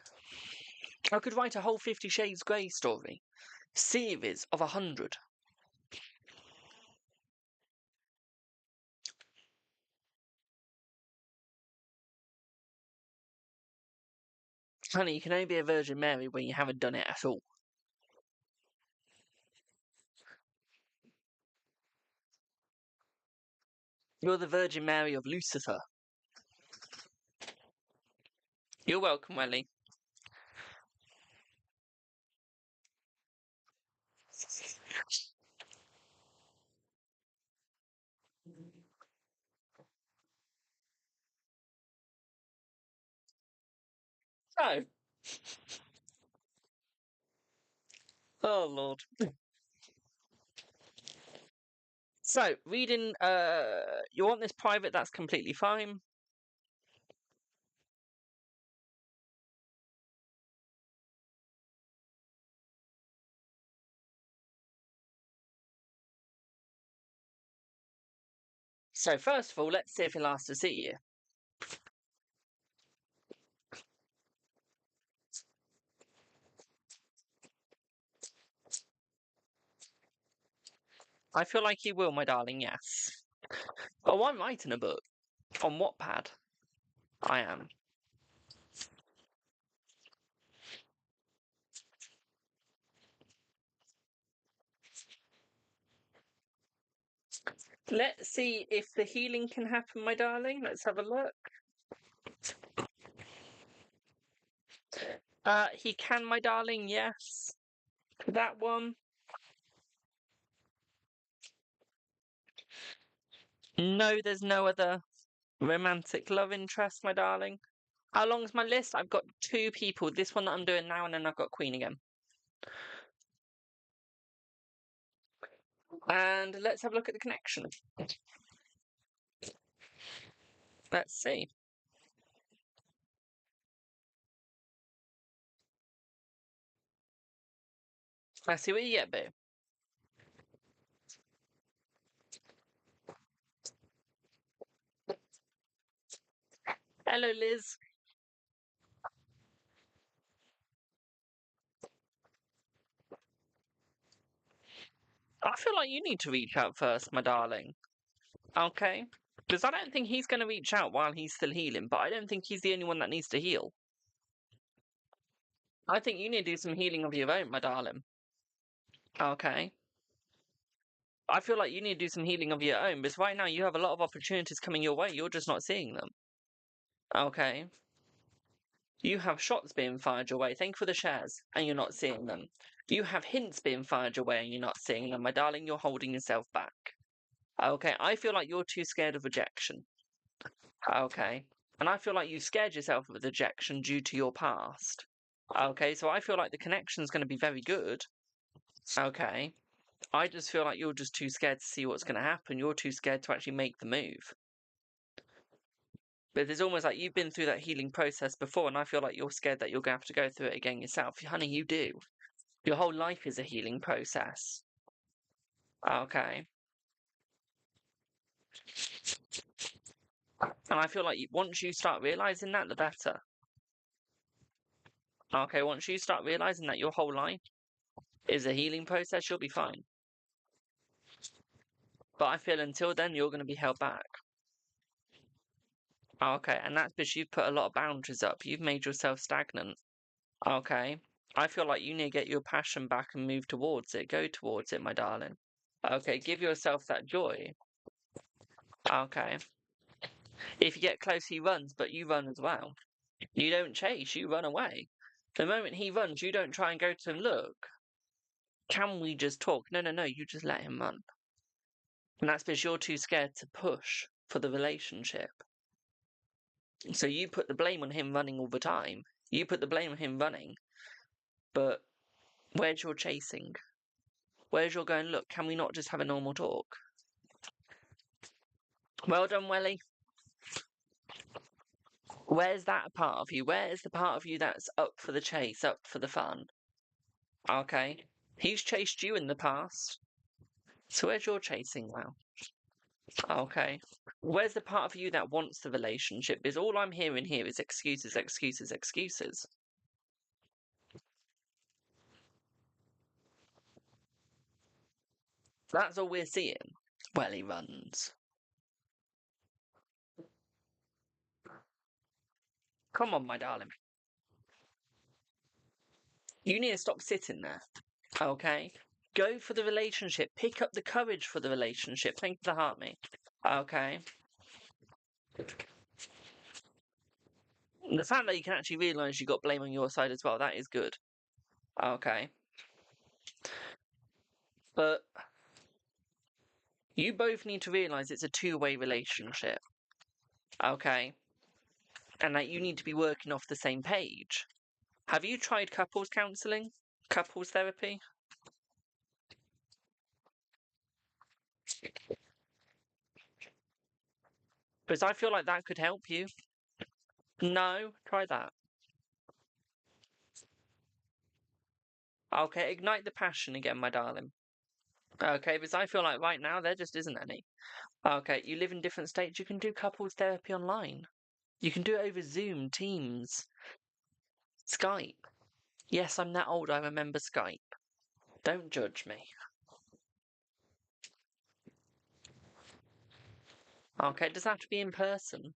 I could write a whole 50 Shades Grey story. Series of 100. Honey, you can only be a Virgin Mary when you haven't done it at all. You're the Virgin Mary of Lucifer. You're welcome, Welly. So. Oh, Lord. So, reading, you want this private, that's completely fine. So, first of all, let's see if he'll ask to see you. I feel like he will, my darling, yes. Oh, I'm writing a book. On Wattpad. I am. Let's see if the healing can happen, my darling. Let's have a look. He can, my darling, yes. That one. No, there's no other romantic love interest, my darling. How long's my list? I've got 2 people. This one that I'm doing now, and then I've got Queen again. And let's have a look at the connection. Let's see. Let's see what you get, boo. Hello, Liz. I feel like you need to reach out first, my darling. Okay? Because I don't think he's going to reach out while he's still healing, but I don't think he's the only one that needs to heal. I think you need to do some healing of your own, my darling. Okay? I feel like you need to do some healing of your own, because right now you have a lot of opportunities coming your way, you're just not seeing them. Okay? You have shots being fired your way, thank you for the shares, and you're not seeing them. You have hints being fired your way and you're not seeing them. My darling, you're holding yourself back. Okay, I feel like you're too scared of rejection. Okay. And I feel like you scared yourself of rejection due to your past. Okay, so I feel like the connection's going to be very good. Okay. I just feel like you're just too scared to see what's going to happen. You're too scared to actually make the move. But it's almost like you've been through that healing process before, and I feel like you're scared that you're going to have to go through it again yourself. Honey, you do. Your whole life is a healing process. Okay. And I feel like once you start realizing that, the better. Okay, once you start realizing that your whole life is a healing process, you'll be fine. But I feel until then, you're going to be held back. Okay, and that's because you've put a lot of boundaries up. You've made yourself stagnant. Okay. I feel like you need to get your passion back and move towards it. Go towards it, my darling. Okay, give yourself that joy. Okay. If you get close, he runs, but you run as well. You don't chase, you run away. The moment he runs, you don't try and go to him, look. Can we just talk? No, no, no, you just let him run. And that's because you're too scared to push for the relationship. So you put the blame on him running all the time. You put the blame on him running. But where's your chasing? Where's your going, look, can we not just have a normal talk? Well done, Welly. Where's that part of you? Where's the part of you that's up for the chase, up for the fun? Okay. He's chased you in the past. So where's your chasing now? Okay. Where's the part of you that wants the relationship? Because all I'm hearing here is excuses, excuses, excuses. That's all we're seeing. Well, he runs. Come on, my darling. You need to stop sitting there. Okay? Go for the relationship. Pick up the courage for the relationship. Thank you for the heart, mate. Okay? The fact that you can actually realise you got blame on your side as well, that is good. Okay? But you both need to realise it's a two-way relationship. Okay? And that you need to be working off the same page. Have you tried couples counselling? Couples therapy? Because I feel like that could help you. No? Try that. Okay, ignite the passion again, my darling. Okay, because I feel like right now there just isn't any. Okay, you live in different states, you can do couples therapy online. You can do it over Zoom, Teams, Skype. Yes, I'm that old, I remember Skype. Don't judge me. Okay, does that have to be in person?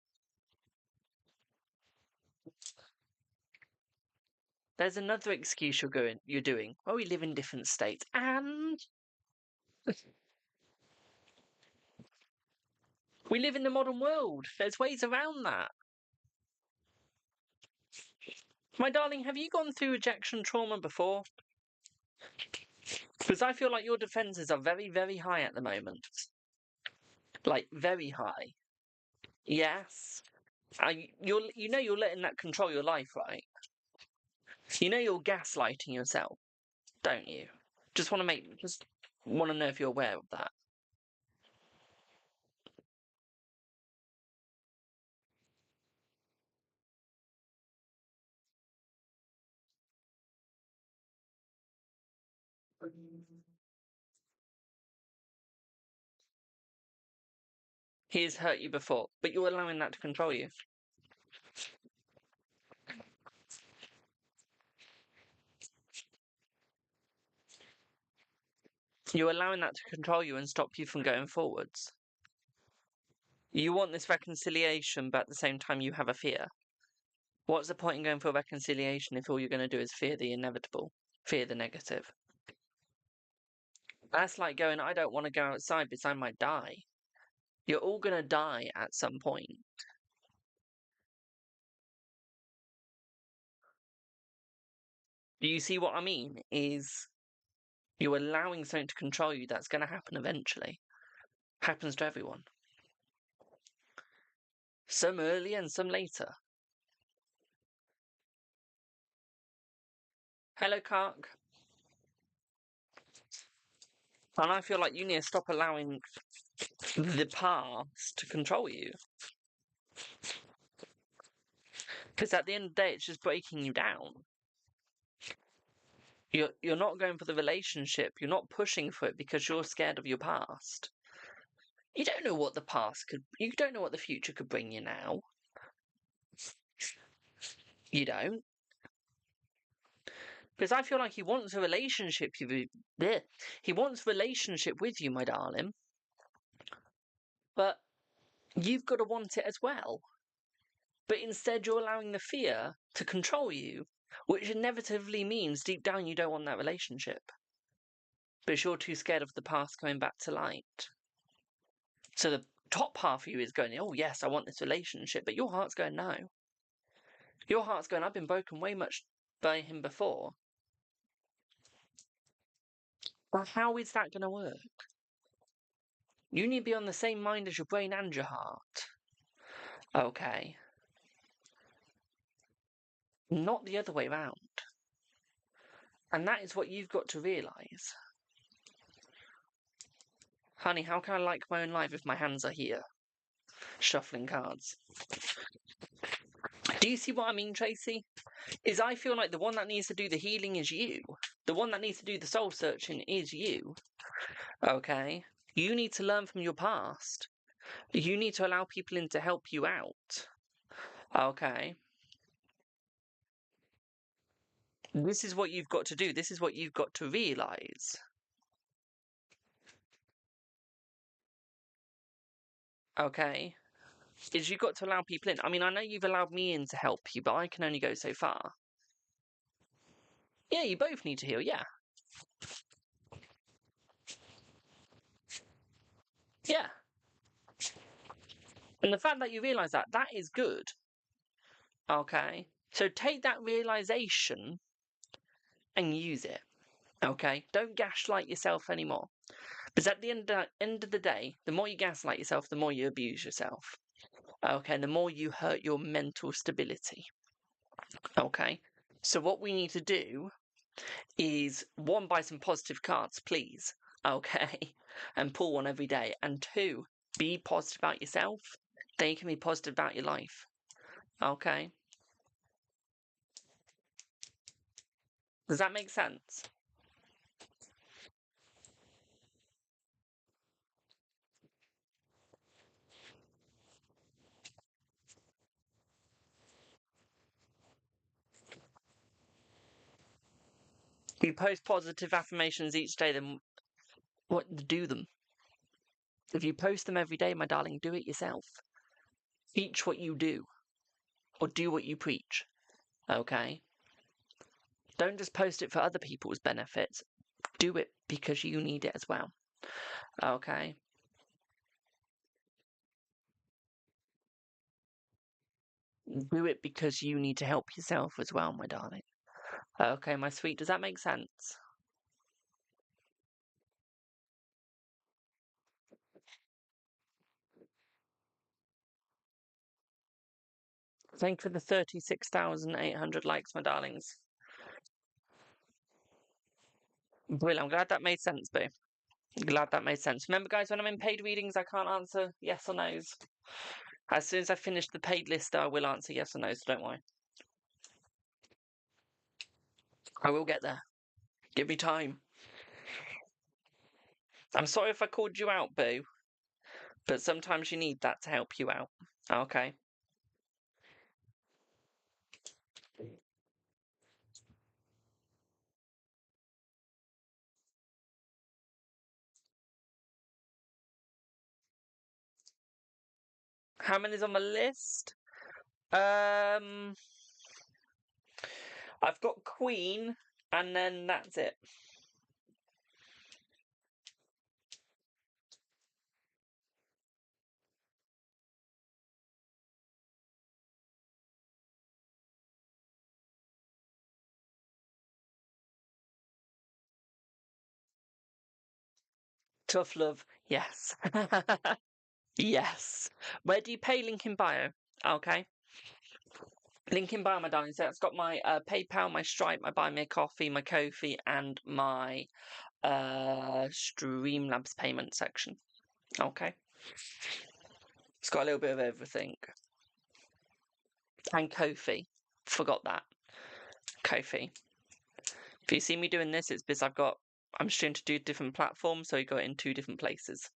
There's another excuse you're doing. Well, we live in different states, and we live in the modern world. There's ways around that. My darling, have you gone through rejection trauma before? Because I feel like your defenses are very, very high at the moment. Like, very high. Yes. You're letting that control your life, right? You know you're gaslighting yourself, don't you? Just want to know if you're aware of that. He has hurt you before, but you're allowing that to control you. You're allowing that to control you and stop you from going forwards. You want this reconciliation, but at the same time you have a fear. What's the point in going for reconciliation if all you're going to do is fear the inevitable, fear the negative? That's like going, I don't want to go outside because I might die. You're all going to die at some point. Do you see what I mean? Is you're allowing something to control you that's going to happen eventually. Happens to everyone. Some early and some later. Hello, Kark. And I feel like you need to stop allowing the past to control you. Because at the end of the day, it's just breaking you down. You're not going for the relationship. You're not pushing for it because you're scared of your past. You don't know what the past could. You don't know what the future could bring you now. You don't. Because I feel like he wants a relationship he wants a relationship with you, my darling. But you've got to want it as well. But instead you're allowing the fear to control you, which inevitably means deep down you don't want that relationship. Because you're too scared of the past coming back to light. So the top half of you is going, oh yes, I want this relationship, but your heart's going, no. Your heart's going, I've been broken way much by him before. Well, how is that going to work? You need to be on the same mind as your brain and your heart. Okay. not the other way round. And that is what you've got to realise. Honey, how can I like my own life if my hands are here? Shuffling cards. Do you see what I mean, Tracy? Is I feel like the one that needs to do the healing is you. The one that needs to do the soul searching is you. Okay? You need to learn from your past. You need to allow people in to help you out. Okay? This is what you've got to do. This is what you've got to realise. Okay? Is you've got to allow people in. I mean, I know you've allowed me in to help you, but I can only go so far. Yeah, you both need to heal, yeah. Yeah. And the fact that you realise that, that is good. Okay? So take that realisation and use it. Okay? Don't gaslight yourself anymore. Because at the end of the day, the more you gaslight yourself, the more you abuse yourself. Okay? And the more you hurt your mental stability. Okay? So what we need to do is, one, buy some positive cards, please. Okay? And pull one every day. And two, be positive about yourself. Then you can be positive about your life. Okay? Does that make sense? If you post positive affirmations each day, then what do them? If you post them every day, my darling, do it yourself. Teach what you do, or do what you preach. Okay? Don't just post it for other people's benefits. Do it because you need it as well. Okay? Do it because you need to help yourself as well, my darling. Okay, my sweet, does that make sense? Thank you for the 36,800 likes, my darlings. Brilliant. I'm glad that made sense, boo. Glad that made sense. Remember, guys, when I'm in paid readings, I can't answer yes or no's. As soon as I finish the paid list, I will answer yes or no, so don't worry. I will get there. Give me time. I'm sorry if I called you out, boo, but sometimes you need that to help you out. Okay. How many's on the list? I've got Queen, and then that's it. Tough love. Yes. Yes. Where do you pay? Link in bio. Okay. Link in bio, my darling. So it's got my PayPal, my Stripe, my Buy Me a Coffee, my Ko-fi, and my Streamlabs payment section. Okay. It's got a little bit of everything. And Ko-fi. Forgot that. Ko-fi. If you see me doing this, it's because I'm streaming to 2 different platforms, so you got it in 2 different places.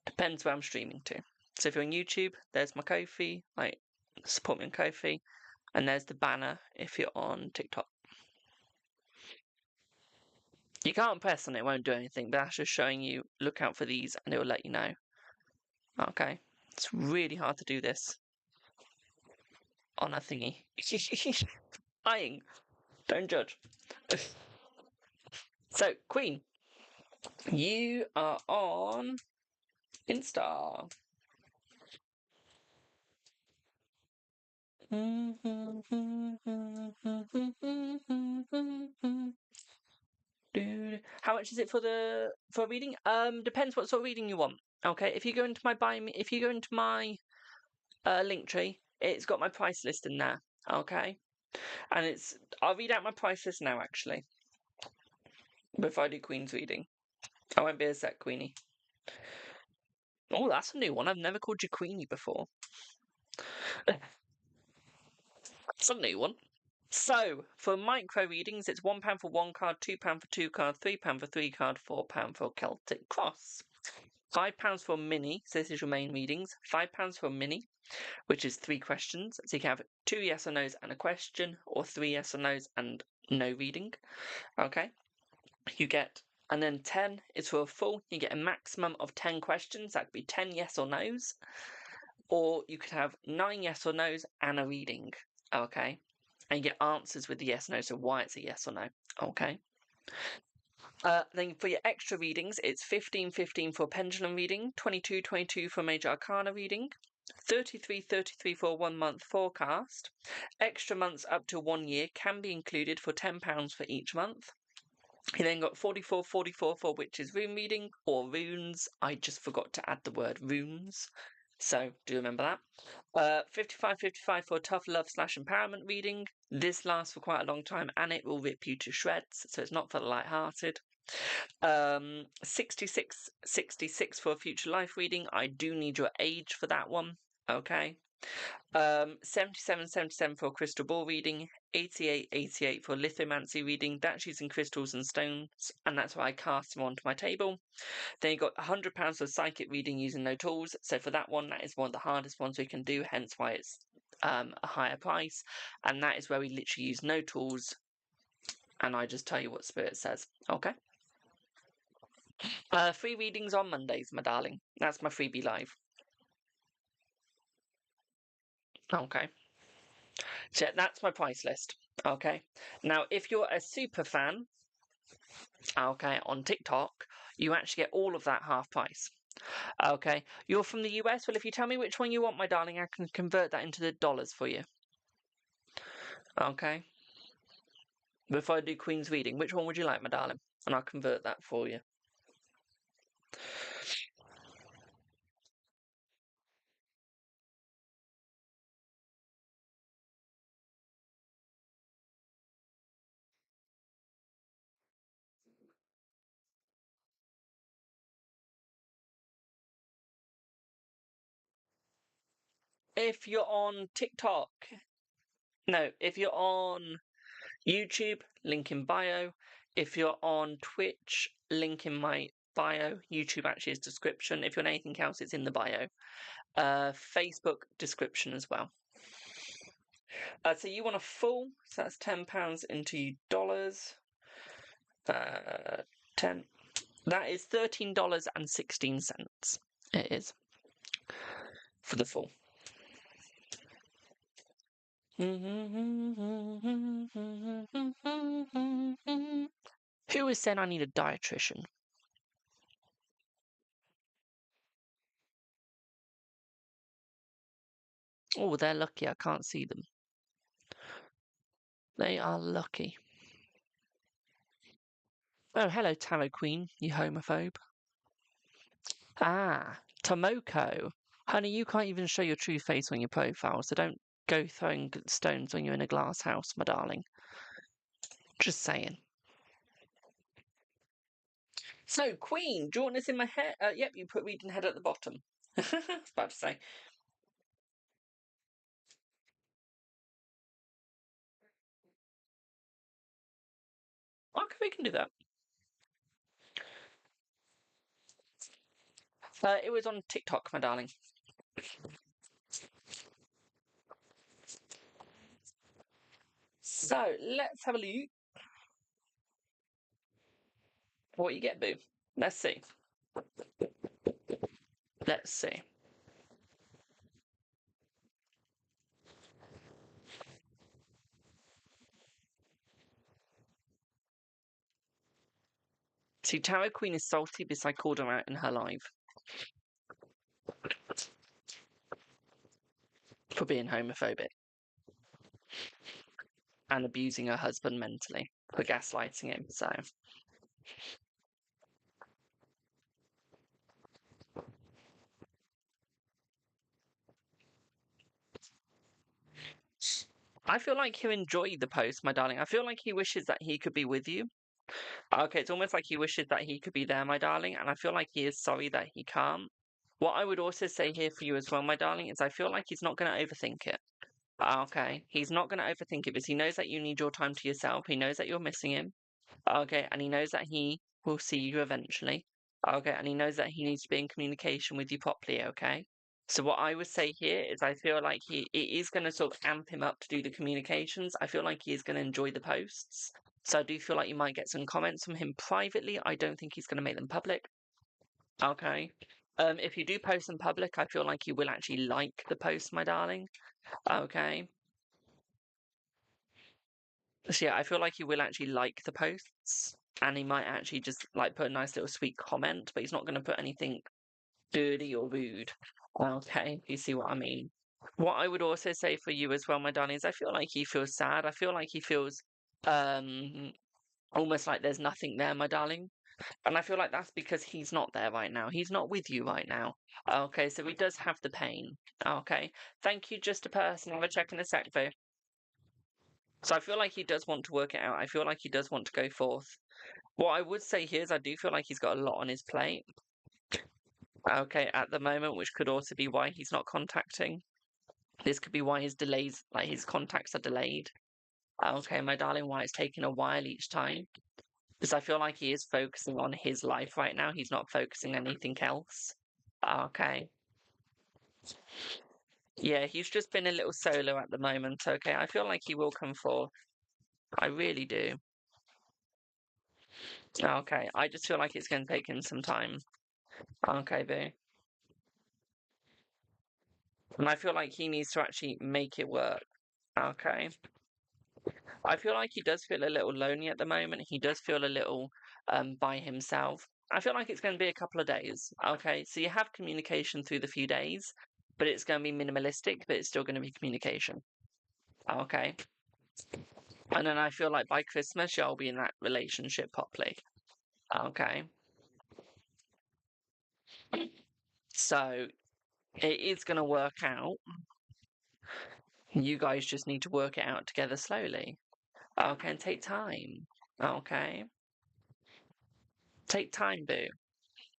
Depends where I'm streaming to. So if you're on YouTube, there's my Ko-fi, like support me on Ko-fi, and there's the banner if you're on TikTok. You can't press on it, it won't do anything, but that's just showing you, look out for these, and it will let you know. Okay. It's really hard to do this on a thingy. Lying. Don't judge. So, Queen, you are on Insta. How much is it for a reading? Depends what sort of reading you want. Okay, if you go into my link tree, it's got my price list in there. Okay. And I'll read out my price list now, actually, before I do Queen's reading. I won't be a sec, Queenie. Oh, that's a new one. I've never called you Queenie before. That's a new one. So, for micro readings, it's £1 for 1 card, £2 for 2 cards, £3 for 3 cards, £4 for Celtic Cross. £5 for mini, so this is your main readings. £5 for mini, which is 3 questions. So you can have 2 yes or no's and a question, or 3 yes or no's and no reading. Okay. You get, and then 10 is for a full. You get a maximum of 10 questions. That could be 10 yes or no's, or you could have 9 yes or no's and a reading. Okay. And you get answers with the yes or no, so why it's a yes or no. Okay. Then for your extra readings, it's 15 for pendulum reading, 22 for major arcana reading, 33 for a 1 month forecast. Extra months up to 1 year can be included for £10 for each month. You then got 44 for witches rune reading, or runes. I just forgot to add the word runes, so do remember that. 55 for tough love / empowerment reading. This lasts for quite a long time and it will rip you to shreds, so it's not for the light-hearted. 66 for a future life reading. I do need your age for that one. Okay. 77 for a crystal ball reading, 88 for lithomancy reading. That's using crystals and stones, and that's why I cast them onto my table. Then you got £100 for psychic reading using no tools. So for that one, that is one of the hardest ones we can do, hence why it's a higher price. And that is where we literally use no tools, and I just tell you what Spirit says. Okay. 3 readings on Mondays, my darling. That's my freebie live. Okay. So that's my price list. Okay. Now, if you're a super fan, okay, on TikTok, you actually get all of that half price. Okay. You're from the US? Well, if you tell me which one you want, my darling, I can convert that into the dollars for you. Okay. Before I do Queen's reading, which one would you like, my darling? And I'll convert that for you. If you're on TikTok, no, if you're on YouTube, link in bio. If you're on Twitch, link in my bio. YouTube actually is description. If you're on anything else, it's in the bio. Facebook description as well. So you want a full, so that's £10 into dollars. 10. That is $13.16. It is for the full. Who is saying I need a dietitian? Oh, they're lucky I can't see them. They are lucky. Oh, hello, Tarot Queen, you homophobe. Ah, Tomoko. Honey, you can't even show your true face on your profile, so don't go throwing stones when you're in a glass house, my darling. Just saying. So, Queen, do you want this in my hair? Yep, you put reading head at the bottom. I was about to say. Okay, we can do that. It was on TikTok, my darling. So, let's have a look. What you get, boo? Let's see. Let's see. See, Tarot Queen is salty because I called her out in her live for being homophobic and abusing her husband mentally for gaslighting him. So, I feel like he'll enjoy the post, my darling. I feel like he wishes that he could be with you. Okay, it's almost like he wishes that he could be there, my darling, and I feel like he is sorry that he can't. What I would also say here for you as well, my darling, is I feel like he's not going to overthink it. Okay, he's not going to overthink it because he knows that you need your time to yourself. He knows that you're missing him. Okay, and he knows that he will see you eventually. Okay, and he knows that he needs to be in communication with you properly. Okay, so what I would say here is I feel like it is going to sort of amp him up to do the communications. I feel like he is going to enjoy the posts. So I do feel like you might get some comments from him privately. I don't think he's going to make them public. Okay. If you do post in public, I feel like you will actually like the post, my darling. Okay. So yeah, I feel like he will actually like the posts, and he might actually just like put a nice little sweet comment, but he's not going to put anything dirty or rude. Okay, if you see what I mean. What I would also say for you as well, my darling, is I feel like he feels sad. I feel like he feels um almost like there's nothing there, my darling. And I feel like that's because he's not there right now. He's not with you right now. Okay, so he does have the pain. Okay. Thank you, just a person. Have a check in a sec, though. So I feel like he does want to work it out. I feel like he does want to go forth. What I would say here is I do feel like he's got a lot on his plate. Okay, at the moment, which could also be why he's not contacting. This could be why his delays, like his contacts are delayed. Okay, my darling, why it's taking a while each time. Because I feel like he is focusing on his life right now. He's not focusing on anything else. Okay. Yeah, he's just been a little solo at the moment, okay? I feel like he will come forth. I really do. Okay, I just feel like it's going to take him some time. Okay, boo. And I feel like he needs to actually make it work. Okay. I feel like he does feel a little lonely at the moment. He does feel a little by himself. I feel like it's going to be a couple of days. Okay, so you have communication through the few days, but it's going to be minimalistic, but it's still going to be communication. Okay. And then I feel like by Christmas, you'll be in that relationship properly. Okay. So it is going to work out. You guys just need to work it out together slowly. Okay, and take time. Okay. Take time, boo.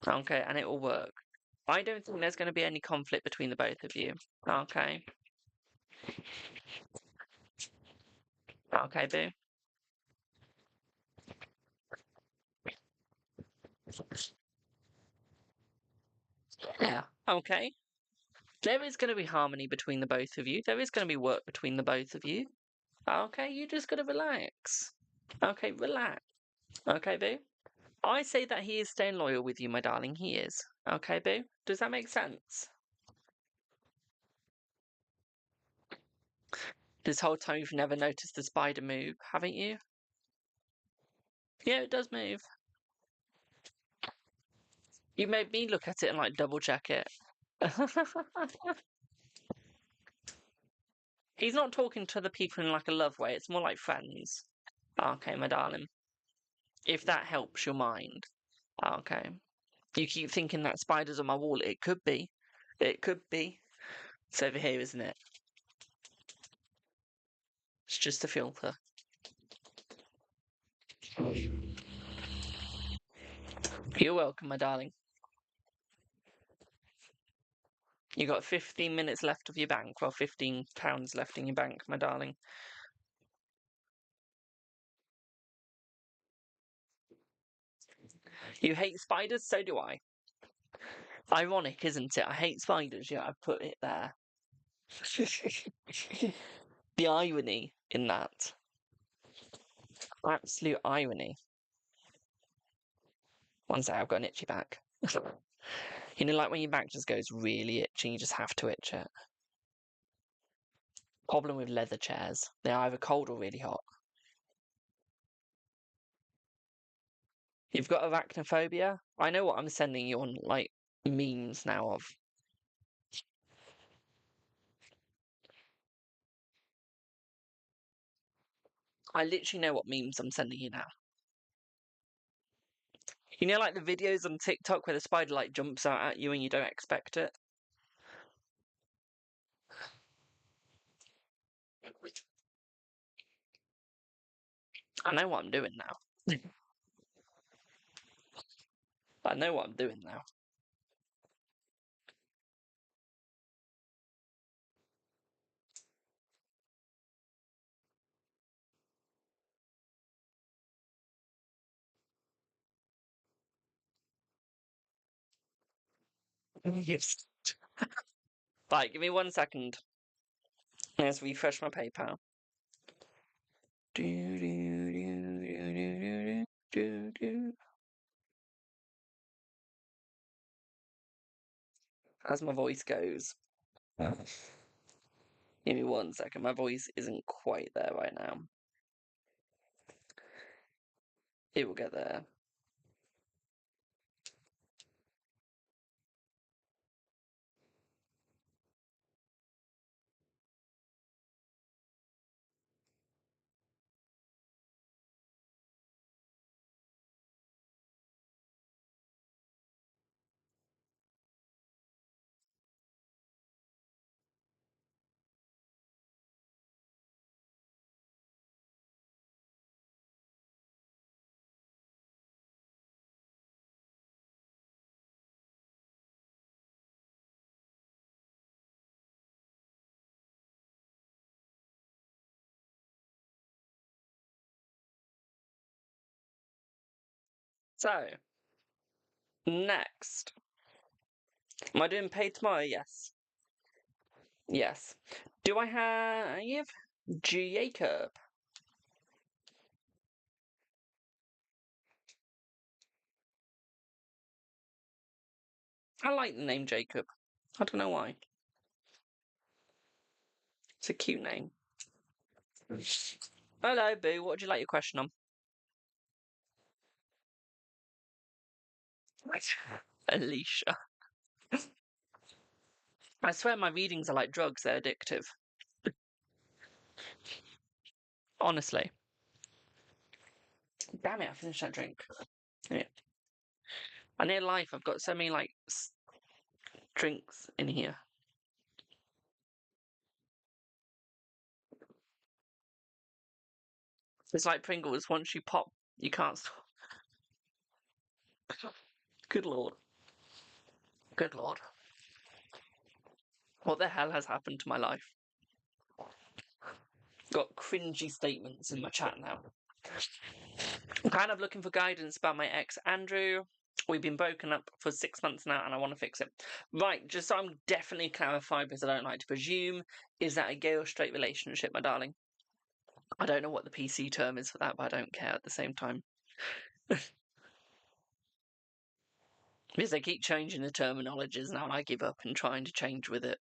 Okay, and it will work. I don't think there's going to be any conflict between the both of you. Okay. Okay, boo. Yeah. Okay. There is going to be harmony between the both of you. There is going to be work between the both of you. Okay, you just got to relax. Okay, relax. Okay, boo. I say that he is staying loyal with you, my darling. He is. Okay, boo? Does that make sense? This whole time you've never noticed the spider move, haven't you? Yeah, it does move. You made me look at it and like double check it. He's not talking to the people in like a love way, it's more like friends. Okay, my darling. If that helps your mind. Okay. You keep thinking that spider's on my wall. It could be. It could be. It's over here, isn't it? It's just a filter. You're welcome, my darling. You got 15 minutes left of your bank, well, £15 left in your bank, my darling. You hate spiders? So do I. Ironic, isn't it? I hate spiders, yet I put it there. The irony in that. Absolute irony. One sec, I've got an itchy back. You know, like when your back just goes really itchy, you just have to itch it. Problem with leather chairs. They're either cold or really hot. You've got arachnophobia? I know what I'm sending you on, like, memes now of. I literally know what memes I'm sending you now. You know, like the videos on TikTok where the spider, like, jumps out at you and you don't expect it? I know what I'm doing now. I know what I'm doing now. Yes. Right, give me 1 second. Let's refresh my PayPal. As my voice goes. Give me 1 second. My voice isn't quite there right now. It will get there. So, next. Am I doing paid tomorrow? Yes. Yes. Do I have Jacob? I like the name Jacob. I don't know why. It's a cute name. Hello, Boo. What would you like your question on? Alicia. I swear my readings are like drugs, they're addictive. Honestly. Damn it, I finished that drink. Yeah. I need life. I've got so many, like, drinks in here. It's like Pringles. Once you pop, you can't stop. Good lord. Good lord. What the hell has happened to my life? Got cringy statements in my chat now. I'm kind of looking for guidance about my ex, Andrew. We've been broken up for 6 months now and I want to fix it. Right, just so I'm definitely clarified because I don't like to presume, is that a gay or straight relationship, my darling? I don't know what the PC term is for that, but I don't care at the same time. Because they keep changing the terminologies now and I give up and trying to change with it.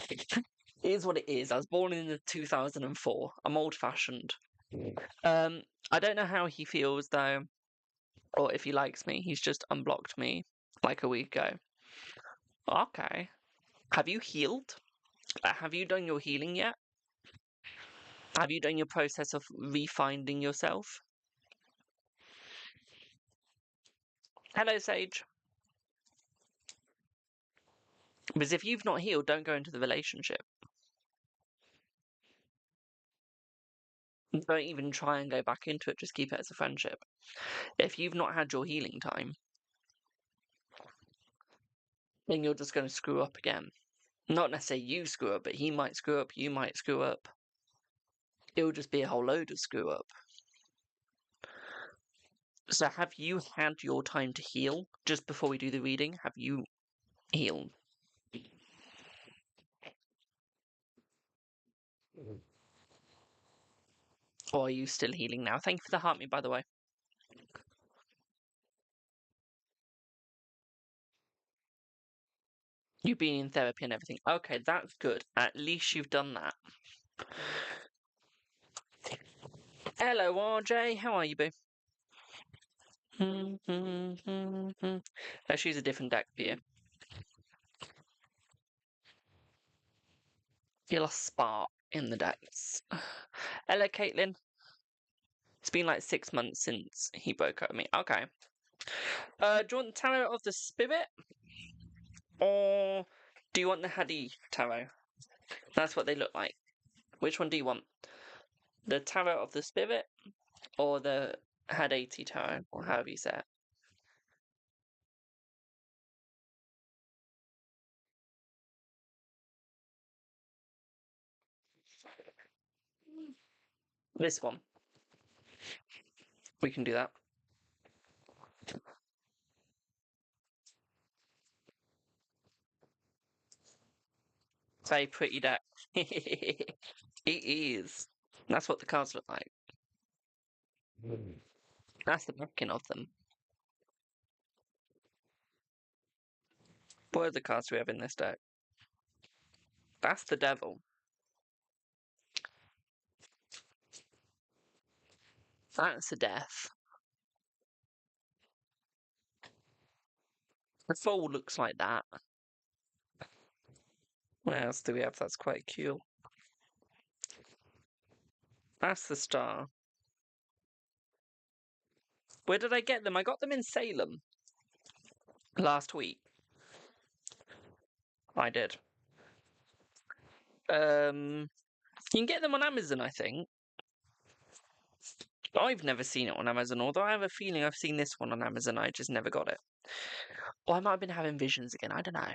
It is what it is. I was born in 2004. I'm old-fashioned. I don't know how he feels though, or if he likes me. He's just unblocked me like a week ago. Okay. Have you healed? Have you done your healing yet? Have you done your process of refinding yourself? Hello, Sage. Because if you've not healed, don't go into the relationship. Don't even try and go back into it. Just keep it as a friendship. If you've not had your healing time, then you're just going to screw up again. Not necessarily you screw up, but he might screw up, you might screw up. It'll just be a whole load of screw up. So have you had your time to heal? Just before we do the reading, have you healed? Or are you still healing now? Thank you for the heart me, by the way. You've been in therapy and everything. Okay, that's good. At least you've done that. Hello, RJ. How are you, boo? Let's use a different deck for you. Feel a spark in the decks. Hello, Caitlin. It's been like 6 months since he broke up with me. Okay. Do you want the Tarot of the Spirit? Or do you want the Hadi Tarot? That's what they look like. Which one do you want? The Tarot of the Spirit Or the had 80 tarot, or however you say it. This one. We can do that. Very pretty deck. It is. That's what the cards look like. That's the backing of them. What other cards do we have in this deck? That's the devil. That's the death. The fool looks like that. What else do we have that's quite cute? That's the star. Where did I get them? I got them in Salem last week. I did. You can get them on Amazon, I think. I've never seen it on Amazon, although I have a feeling I've seen this one on Amazon. I just never got it. Or I might have been having visions again. I don't know.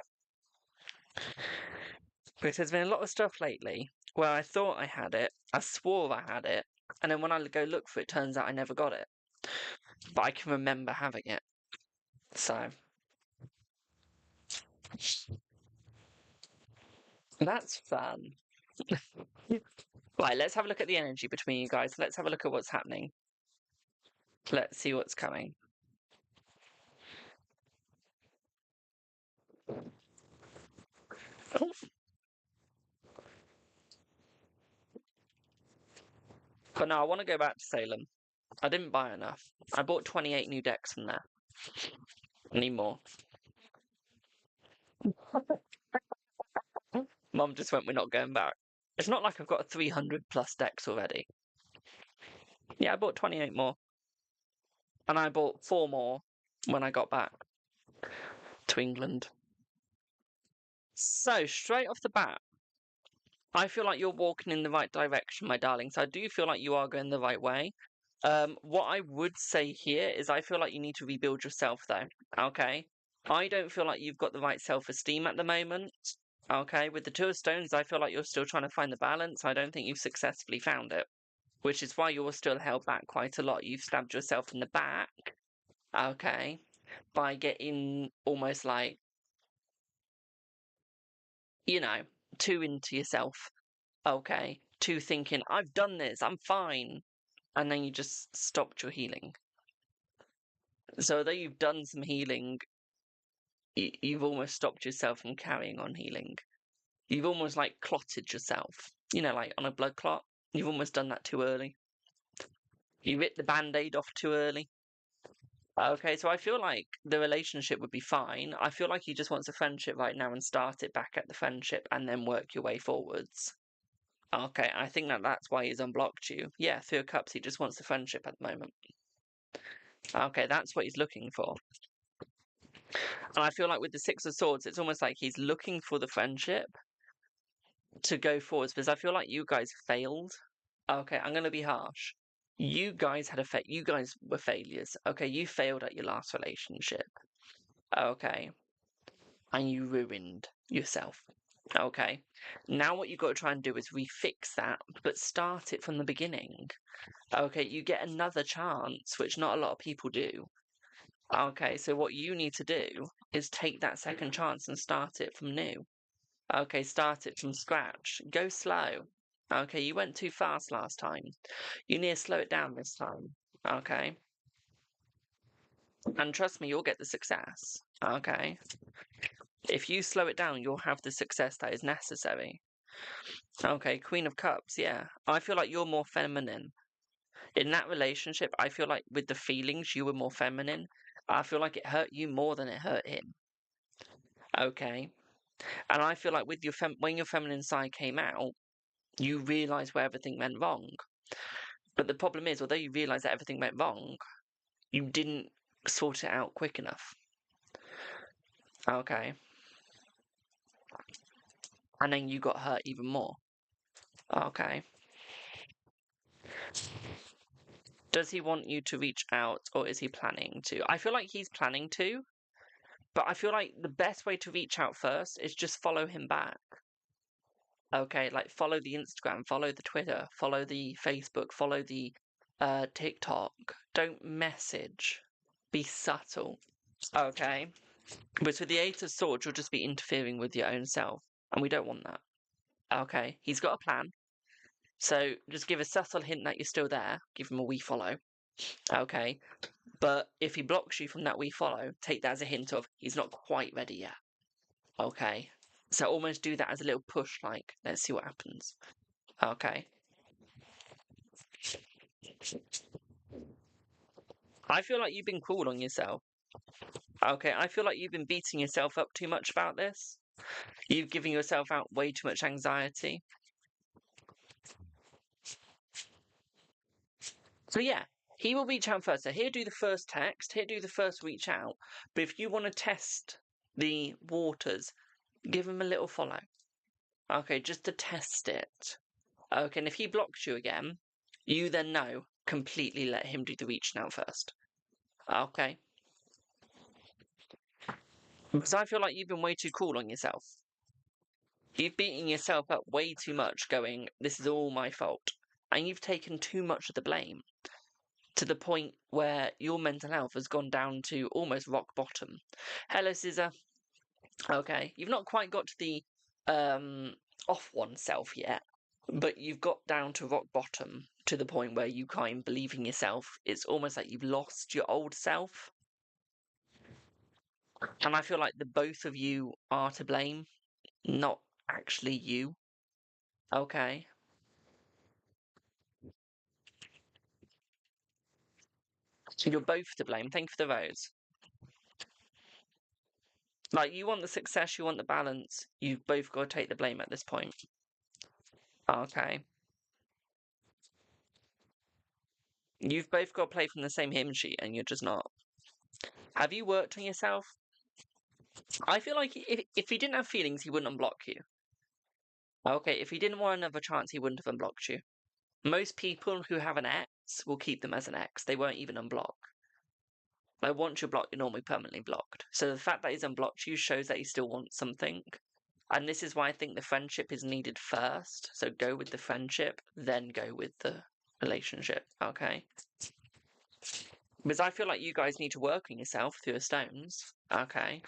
But there's been a lot of stuff lately where I thought I had it, I swore I had it, and then when I go look for it, turns out I never got it. But I can remember having it. So. That's fun. Right, let's have a look at the energy between you guys. Let's have a look at what's happening. Let's see what's coming. Oh. But no, I want to go back to Salem. I didn't buy enough. I bought 28 new decks from there. I need more. Mum just went, we're not going back. It's not like I've got 300 plus decks already. Yeah, I bought 28 more. And I bought 4 more when I got back to England. So, straight off the bat, I feel like you're walking in the right direction, my darling. So I do feel like you are going the right way. What I would say here is I feel like you need to rebuild yourself, though. Okay? I don't feel like you've got the right self-esteem at the moment. Okay? With the Two of Stones, I feel like you're still trying to find the balance. I don't think you've successfully found it, which is why you're still held back quite a lot. You've stabbed yourself in the back, okay, by getting almost like, you know, too into yourself, okay, too thinking, I've done this, I'm fine, and then you just stopped your healing. So although you've done some healing, you've almost stopped yourself from carrying on healing. You've almost like clotted yourself, you know, like on a blood clot. You've almost done that too early. You ripped the band-aid off too early. Okay, so I feel like the relationship would be fine. I feel like he just wants a friendship right now and start it back at the friendship and then work your way forwards. Okay, I think that's why he's unblocked you. Yeah, Three of Cups, he just wants the friendship at the moment. Okay, that's what he's looking for. And I feel like with the Six of Swords, it's almost like he's looking for the friendship to go forwards because I feel like you guys failed. Okay, I'm going to be harsh. You guys you guys were failures. Okay, you failed at your last relationship. Okay. And you ruined yourself. Okay. Now what you've got to try and do is refix that, but start it from the beginning. Okay, you get another chance, which not a lot of people do. Okay, so what you need to do is take that second chance and start it from new. Okay, start it from scratch. Go slow. Okay, you went too fast last time. You need to slow it down this time. Okay. And trust me, you'll get the success. Okay. If you slow it down, you'll have the success that is necessary. Okay, Queen of Cups, yeah. I feel like you're more feminine. In that relationship, I feel like with the feelings, you were more feminine. I feel like it hurt you more than it hurt him. Okay. And I feel like with when your feminine side came out, you realised where everything went wrong. But the problem is, although you realised that everything went wrong, you didn't sort it out quick enough. Okay. And then you got hurt even more. Okay. Does he want you to reach out, or is he planning to? I feel like he's planning to, but I feel like the best way to reach out first is just follow him back. Okay, like follow the Instagram, follow the Twitter, follow the Facebook, follow the TikTok. Don't message. Be subtle. Okay? But with the Eight of Swords, you'll just be interfering with your own self. And we don't want that. Okay? He's got a plan. So just give a subtle hint that you're still there. Give him a wee follow. Okay? But if he blocks you from that wee follow, take that as a hint of he's not quite ready yet. Okay? So almost do that as a little push, like, let's see what happens. Okay? I feel like you've been cruel on yourself. Okay, I feel like you've been beating yourself up too much about this. You've given yourself out way too much anxiety. So yeah, he will reach out first. So he'll do the first text, he'll do the first reach out. But if you want to test the waters, give him a little follow. Okay, just to test it. Okay, and if he blocks you again, you then know, completely let him do the reaching out first. Okay. Because I feel like you've been way too cool on yourself. You've beaten yourself up way too much, going, this is all my fault. And you've taken too much of the blame, to the point where your mental health has gone down to almost rock bottom. Hello, Scissor. Okay, you've not quite got to the off oneself yet, but you've got down to rock bottom, to the point where you can't believe in yourself. It's almost like you've lost your old self. And I feel like the both of you are to blame, not actually you. Okay. So you're both to blame. Thank you for the rose. Like, you want the success, you want the balance. You've both got to take the blame at this point. Okay. You've both got to play from the same hymn sheet, and you're just not. Have you worked on yourself? I feel like if he didn't have feelings, he wouldn't unblock you. Okay, if he didn't want another chance, he wouldn't have unblocked you. Most people who have an ex will keep them as an ex. They won't even unblock. Like, once you're blocked, you're normally permanently blocked. So the fact that he's unblocked you shows that he still wants something. And this is why I think the friendship is needed first. So go with the friendship, then go with the relationship, okay? Because I feel like you guys need to work on yourself through the stones, okay?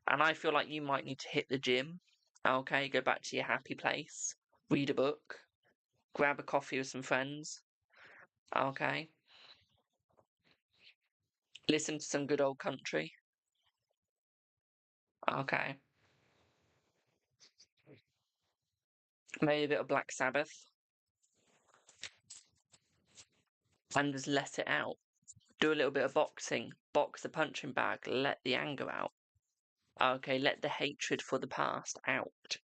And I feel like you might need to hit the gym, okay? Go back to your happy place, read a book, grab a coffee with some friends, okay? Listen to some good old country, okay? Maybe a bit of Black Sabbath, and just let it out. Do a little bit of boxing, box the punching bag, let the anger out. Okay, let the hatred for the past out.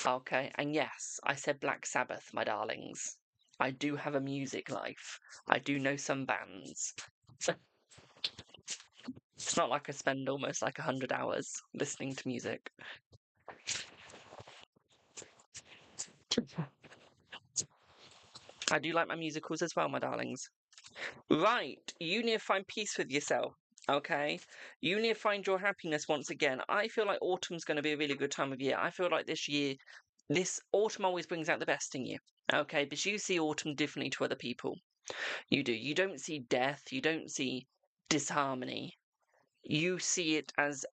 Okay, and yes, I said Black Sabbath, my darlings. I do have a music life. I do know some bands. It's not like I spend almost like 100 hours listening to music. I do like my musicals as well, my darlings. Right, you need to find peace with yourself, okay? You need to find your happiness once again. I feel like autumn's going to be a really good time of year. I feel like this autumn always brings out the best in you, okay? But you see autumn differently to other people. You do. You don't see death. You don't see disharmony. You see it as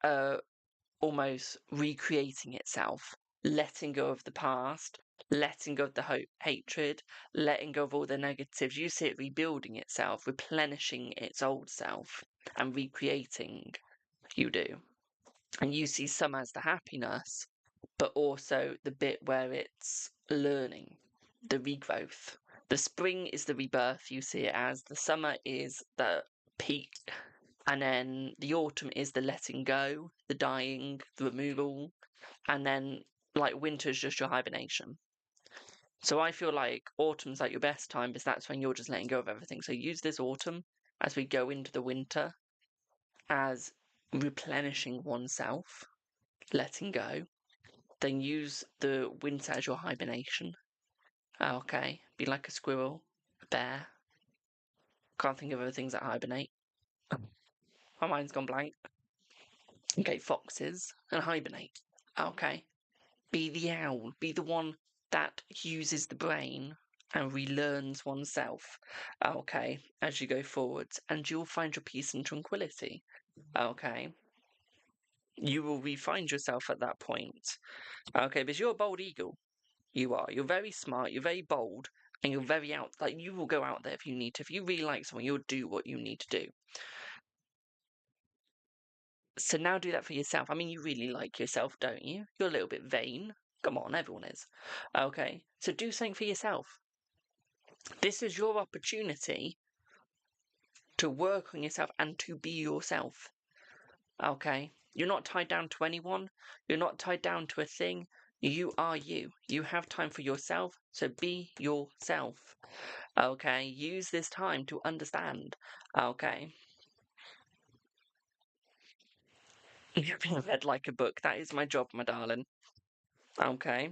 almost recreating itself, letting go of the past, letting go of the hatred, letting go of all the negatives. You see it rebuilding itself, replenishing its old self, and recreating. You do. And you see some as the happiness, but also the bit where it's learning, the regrowth. The spring is the rebirth, you see it as. The summer is the peak. And then the autumn is the letting go, the dying, the removal. And then, like, winter's just your hibernation. So I feel like autumn's like your best time because that's when you're just letting go of everything. So use this autumn as we go into the winter as replenishing oneself, letting go. Then use the winter as your hibernation. Okay, be like a squirrel, a bear. Can't think of other things that hibernate. My mind's gone blank. Okay, foxes and hibernate. Okay. Be the owl. Be the one that uses the brain and relearns oneself. Okay, as you go forwards, and you'll find your peace and tranquility. Okay. You will re-find yourself at that point. Okay, because you're a bold eagle. You are. You're very smart, you're very bold, and you're very out. Like, you will go out there if you need to. If you really like someone, you'll do what you need to do. So now do that for yourself. I mean, you really like yourself, don't you? You're a little bit vain. Come on, everyone is. Okay, so do something for yourself. This is your opportunity to work on yourself and to be yourself. Okay? You're not tied down to anyone. You're not tied down to a thing. You are you. You have time for yourself, so be yourself. Okay? Use this time to understand. Okay? You're being read like a book. That is my job, my darling. Okay?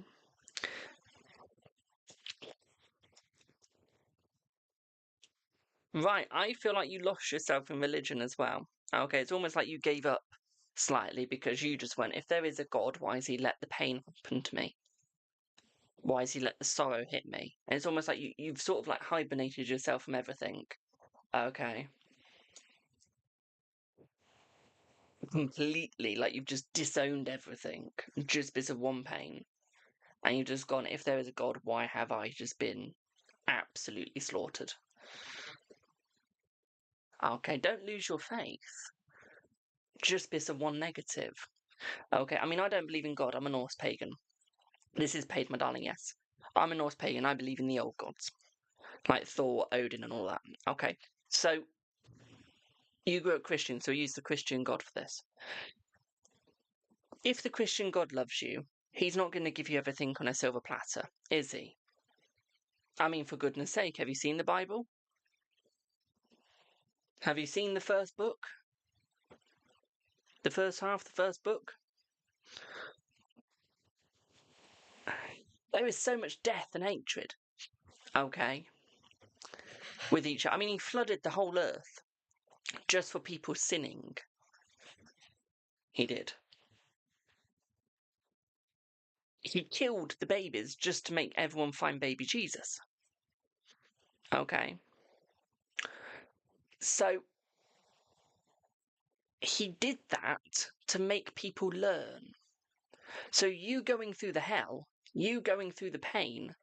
Right, I feel like you lost yourself in religion as well. Okay, it's almost like you gave up slightly because you just went, if there is a God, why has he let the pain happen to me? Why has he let the sorrow hit me? And it's almost like you've sort of like hibernated yourself from everything. Okay. Completely, like you've just disowned everything just because of one pain. And you've just gone, if there is a God, why have I just been absolutely slaughtered? Okay, don't lose your faith just because of one negative. Okay, I mean, I don't believe in God, I'm a Norse pagan. This is paid, my darling, yes. I'm a Norse pagan, I believe in the old gods, like Thor, Odin, and all that. Okay, so you grew up Christian, so use the Christian God for this. If the Christian God loves you, he's not going to give you everything on a silver platter, is he? I mean, for goodness sake, have you seen the Bible? Have you seen the first book? The first half, the first book? There is so much death and hatred. Okay. With each other. I mean, he flooded the whole earth just for people sinning. He did. He killed the babies just to make everyone find baby Jesus. Okay. So, he did that to make people learn. So you going through the hell, you going through the pain,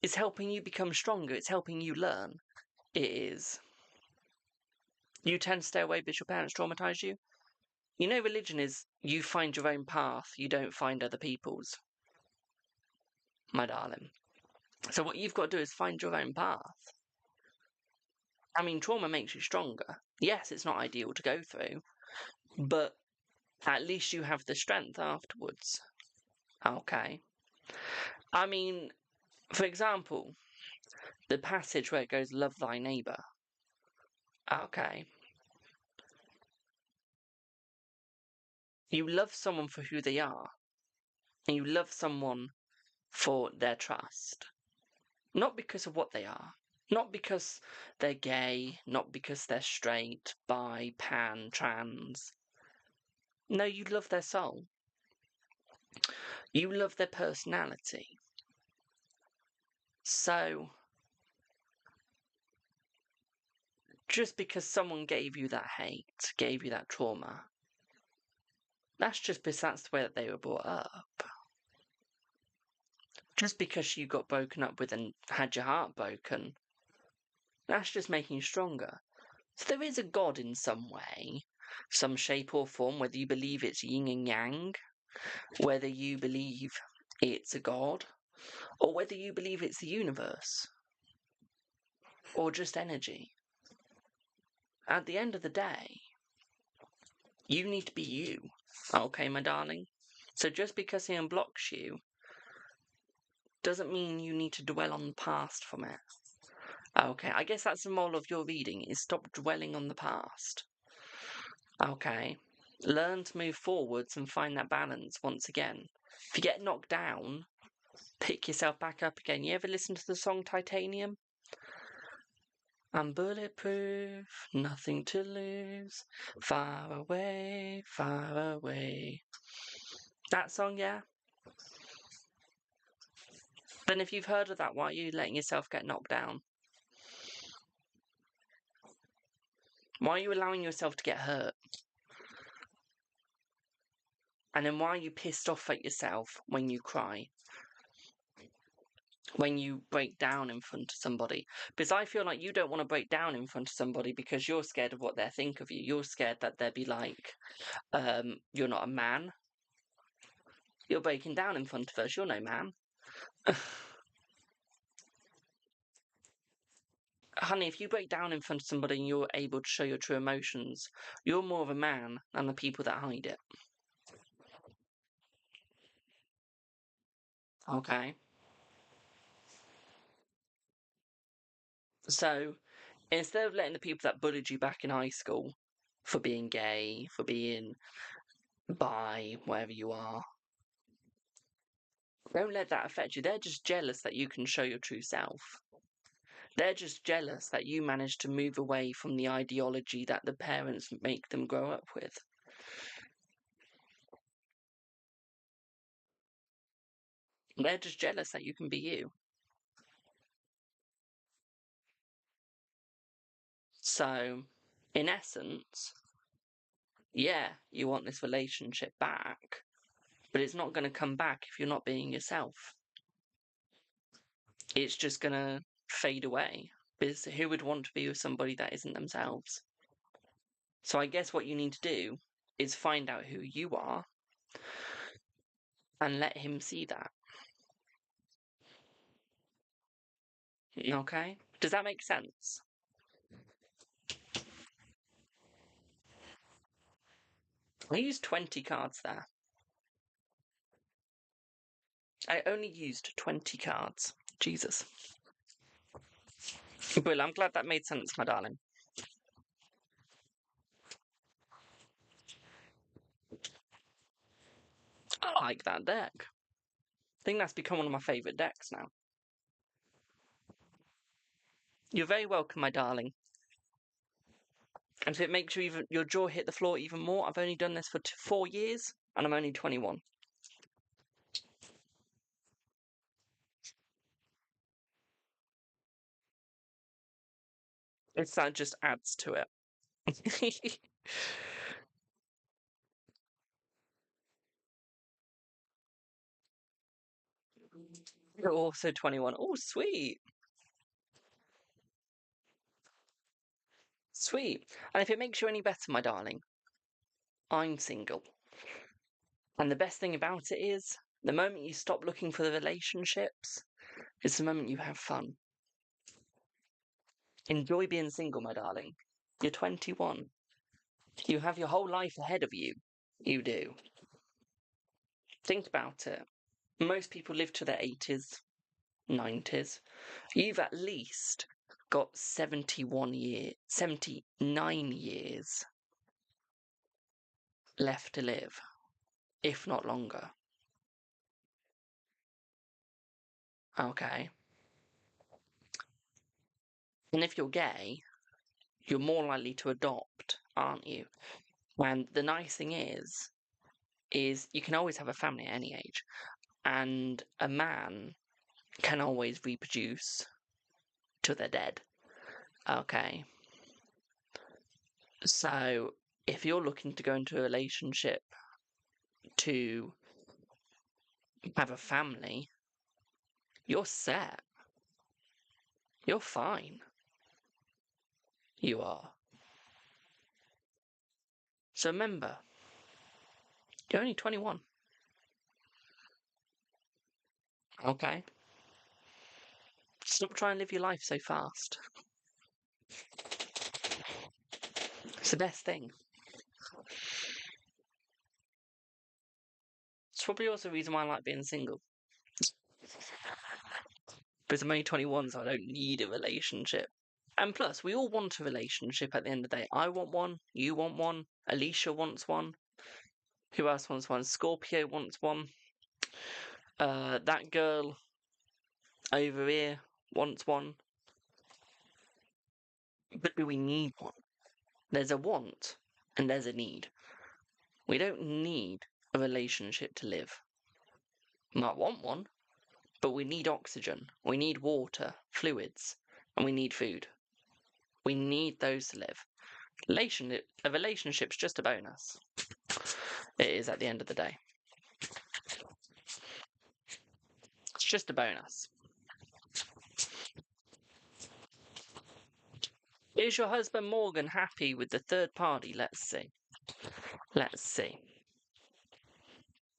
is helping you become stronger. It's helping you learn. It is. You tend to stay away because your parents traumatise you. You know, religion is you find your own path. You don't find other people's. My darling. So what you've got to do is find your own path. I mean, trauma makes you stronger. Yes, it's not ideal to go through, but at least you have the strength afterwards. Okay. I mean, for example, the passage where it goes, love thy neighbour. Okay. You love someone for who they are, and you love someone for their trust. Not because of what they are. Not because they're gay, not because they're straight, bi, pan, trans. No, you love their soul. You love their personality. So, just because someone gave you that hate, gave you that trauma, that's just because that's the way that they were brought up. Just because you got broken up with and had your heart broken, that's just making you stronger. So there is a God in some way, some shape or form, whether you believe it's yin and yang, whether you believe it's a God, or whether you believe it's the universe, or just energy. At the end of the day, you need to be you. Okay, my darling? So just because he unblocks you doesn't mean you need to dwell on the past from it. Okay, I guess that's the moral of your reading, is stop dwelling on the past. Okay. Learn to move forwards and find that balance once again. If you get knocked down, pick yourself back up again. You ever listen to the song Titanium? I'm bulletproof, nothing to lose. Far away, far away. That song, yeah? Then if you've heard of that, why are you letting yourself get knocked down? Why are you allowing yourself to get hurt? And then why are you pissed off at yourself when you cry? When you break down in front of somebody? Because I feel like you don't want to break down in front of somebody because you're scared of what they'll think of you. You're scared that they'll be like, you're not a man. You're breaking down in front of us. You're no man. Honey, if you break down in front of somebody and you're able to show your true emotions, you're more of a man than the people that hide it. Okay? So, instead of letting the people that bullied you back in high school for being gay, for being bi, wherever you are, don't let that affect you. They're just jealous that you can show your true self. They're just jealous that you managed to move away from the ideology that the parents make them grow up with. They're just jealous that you can be you. So, in essence, yeah, you want this relationship back, but it's not going to come back if you're not being yourself. It's just going to fade away. Because who would want to be with somebody that isn't themselves? So I guess what you need to do is find out who you are and let him see that. Okay? Does that make sense? I used 20 cards there. I only used 20 cards. Jesus. Well, I'm glad that made sense, my darling. I like that deck. I think that's become one of my favourite decks now. You're very welcome, my darling. And if it makes you your jaw hit the floor even more, I've only done this for 4 years, and I'm only 21. That just adds to it. You're also 21. Oh, sweet. Sweet. And if it makes you any better, my darling, I'm single. And the best thing about it is, the moment you stop looking for the relationships, is the moment you have fun. Enjoy being single, my darling. You're 21. You have your whole life ahead of you. You do. Think about it. Most people live to their 80s, 90s. You've at least got 79 years left to live, if not longer. Okay. And if you're gay, you're more likely to adopt, aren't you? And the nice thing is you can always have a family at any age. And a man can always reproduce till they're dead. Okay. So if you're looking to go into a relationship to have a family, you're set. You're fine. You are. So remember, you're only 21. Okay? Stop trying to live your life so fast. It's the best thing. It's probably also the reason why I like being single. Because I'm only 21, so I don't need a relationship. And plus, we all want a relationship at the end of the day. I want one, you want one, Alicia wants one. Who else wants one? Scorpio wants one. That girl over here wants one. But do we need one? There's a want and there's a need. We don't need a relationship to live. Might want one, but we need oxygen, we need water, fluids, and we need food. We need those to live. A relationship's just a bonus. It is at the end of the day. It's just a bonus. Is your husband Morgan happy with the third party? Let's see. Let's see.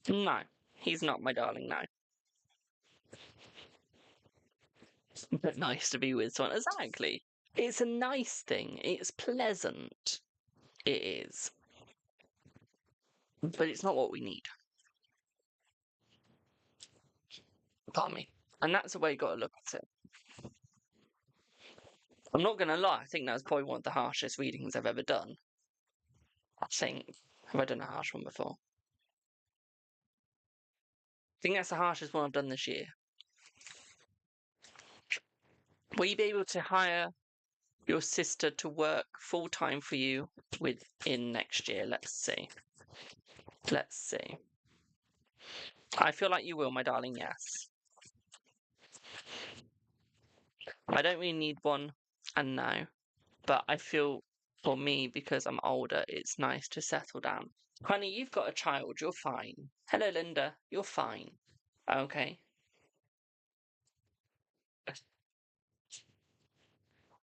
No, he's not, my darling, no. But nice to be with someone. Exactly. It's a nice thing. It's pleasant. It is. But it's not what we need. Pardon me. And that's the way you got to look at it. I'm not going to lie, I think that was probably one of the harshest readings I've ever done. I think. Have I done a harsh one before? I think that's the harshest one I've done this year. Will you be able to hire your sister to work full-time for you within next year? Let's see. Let's see. I feel like you will, my darling, yes. I don't really need one, and no. But I feel, for me, because I'm older, it's nice to settle down. Honey, you've got a child, you're fine. Hello, Linda, you're fine. Okay.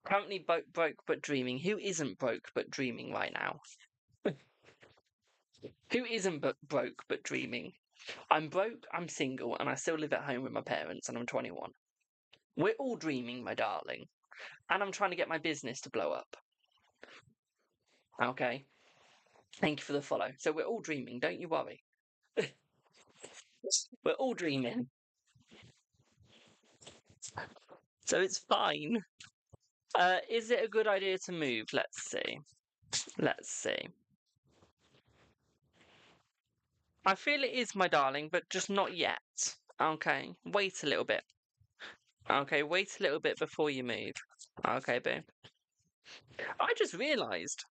Currently broke but dreaming. Who isn't broke but dreaming right now? Who isn't broke but dreaming? I'm broke, I'm single, and I still live at home with my parents, and I'm 21. We're all dreaming, my darling. And I'm trying to get my business to blow up. Okay? Thank you for the follow. So we're all dreaming, don't you worry. We're all dreaming. So it's fine. Is it a good idea to move? Let's see. Let's see. I feel it is, my darling, but just not yet. Okay, wait a little bit. Okay, wait a little bit before you move. Okay, boo. I just realised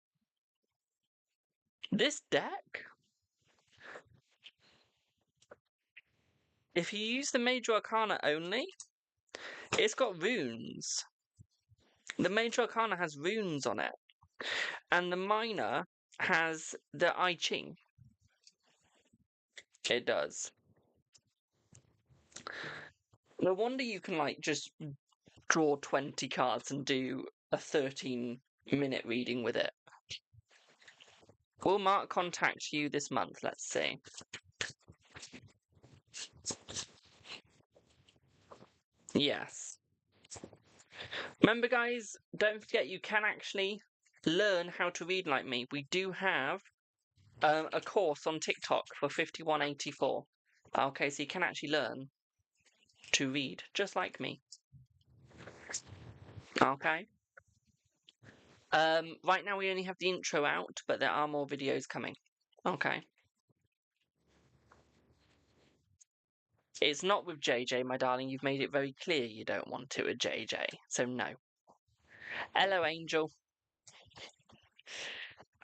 this deck, if you use the Major Arcana only, it's got runes. The Major Arcana has runes on it, and the Minor has the I Ching. It does. No wonder you can, like, just draw 20 cards and do a 13-minute reading with it. Will Mark contact you this month? Let's see. Yes. Remember, guys, don't forget you can actually learn how to read like me. We do have a course on TikTok for 5184. Okay, so you can actually learn to read just like me. Okay. Right now we only have the intro out, but there are more videos coming. Okay. It's not with JJ, my darling. You've made it very clear you don't want it with JJ, so no. Hello, Angel.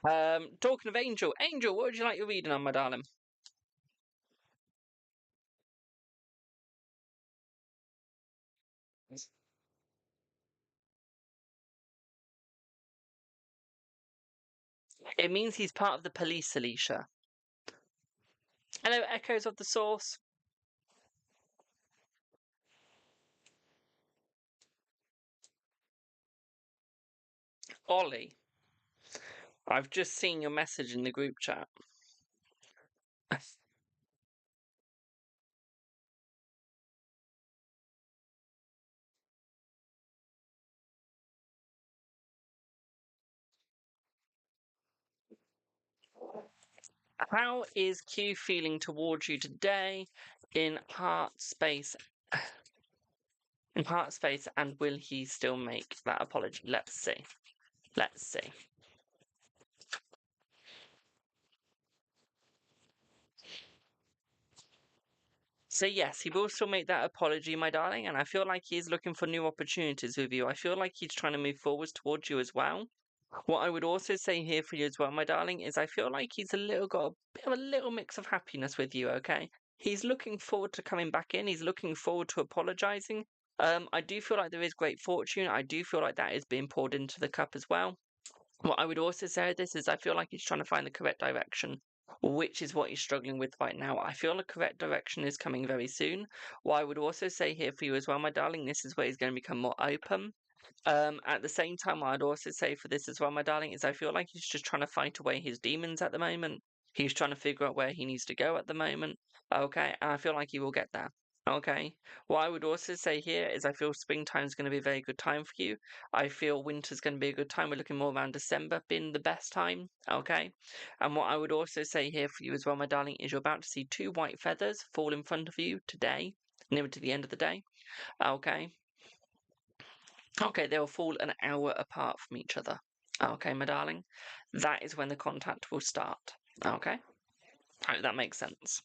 Talking of Angel, what would you like your reading on, my darling? It means he's part of the police, Alicia. Hello, Echoes of the Source. Ollie, I've just seen your message in the group chat. How is Q feeling towards you today in heart space? In heart space, and will he still make that apology? Let's see. Let's see. So yes, he will still make that apology, my darling, and I feel like he's looking for new opportunities with you. I feel like he's trying to move forwards towards you as well. What I would also say here for you as well, my darling, is I feel like he's got a bit of a little mix of happiness with you, okay? He's looking forward to coming back in. He's looking forward to apologizing. I do feel like there is great fortune. I do feel like that is being poured into the cup as well. What I would also say with this is I feel like he's trying to find the correct direction, which is what he's struggling with right now. I feel the correct direction is coming very soon. What I would also say here for you as well, my darling, this is where he's going to become more open. At the same time, what I'd also say for this as well, my darling, is I feel like he's just trying to fight away his demons at the moment. He's trying to figure out where he needs to go at the moment. Okay, and I feel like he will get there. Okay. What I would also say here is I feel springtime is going to be a very good time for you. I feel winter's going to be a good time. We're looking more around December being the best time. Okay. And what I would also say here for you as well, my darling, is you're about to see 2 white feathers fall in front of you today, near to the end of the day. Okay. Okay, they'll fall an hour apart from each other. Okay, my darling. That is when the contact will start. Okay. I hope that makes sense.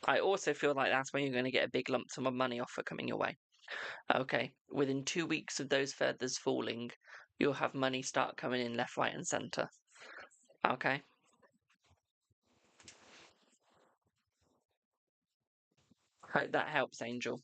I also feel like that's when you're going to get a big lump sum of money offer coming your way. Okay, within 2 weeks of those feathers falling, you'll have money start coming in left, right, and centre. Okay. Hope that helps, Angel.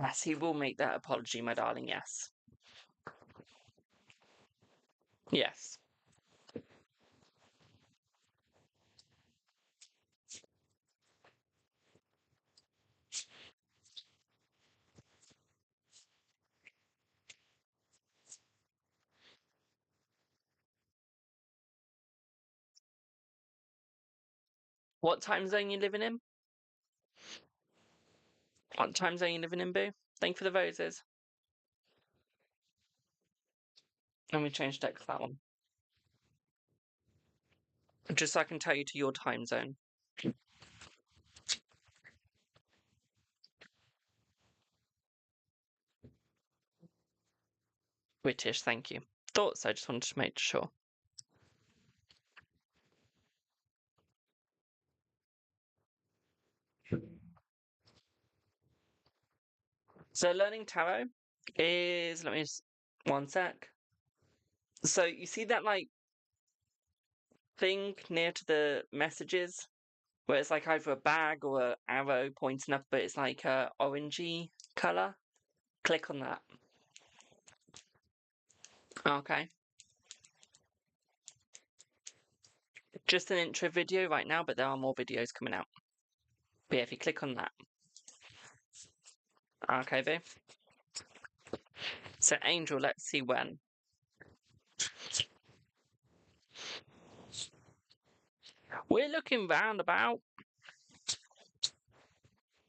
Yes, he will make that apology, my darling, yes. Yes. What time zone you living in? What time zone you living in, Boo? Thank you for the roses. Let me change text that one. Just so I can tell you to your time zone. British, thank you. Thought so, just wanted to make sure. So learning tarot is, let me just, one sec. So you see that like thing near to the messages where it's like either a bag or an arrow pointing up, but it's like a orangey colour? Click on that. Okay. Just an intro video right now, but there are more videos coming out. But yeah, if you click on that. Okay, babe. So Angel, let's see when. We're looking round about,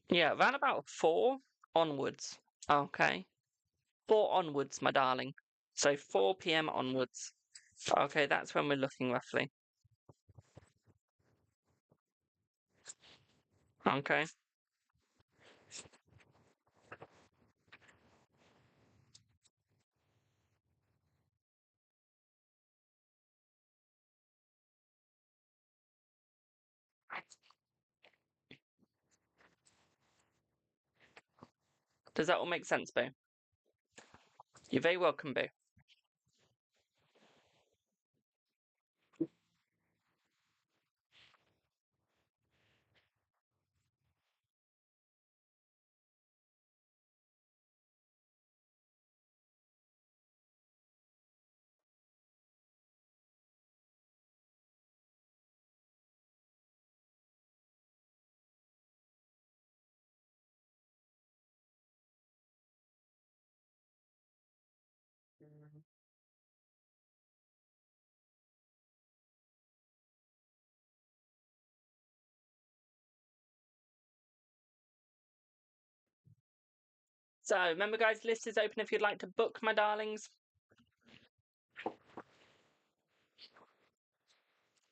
yeah, round about 4 onwards. Okay. 4 onwards, my darling. So 4 p.m. onwards. Okay, that's when we're looking roughly. Okay. Does that all make sense, Boo? You're very welcome, Boo. So remember, guys, list is open if you'd like to book, my darlings.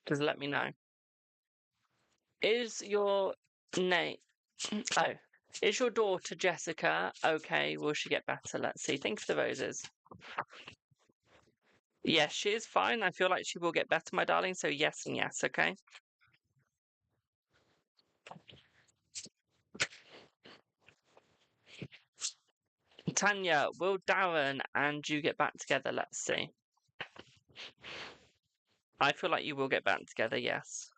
Just let me know. Is your name... Oh. Is your daughter Jessica okay? Will she get better? Let's see. Thank you for the roses. Yes, she is fine. I feel like she will get better, my darling. So yes and yes, okay? Tanya, will Darren and you get back together? Let's see. I feel like you will get back together, yes.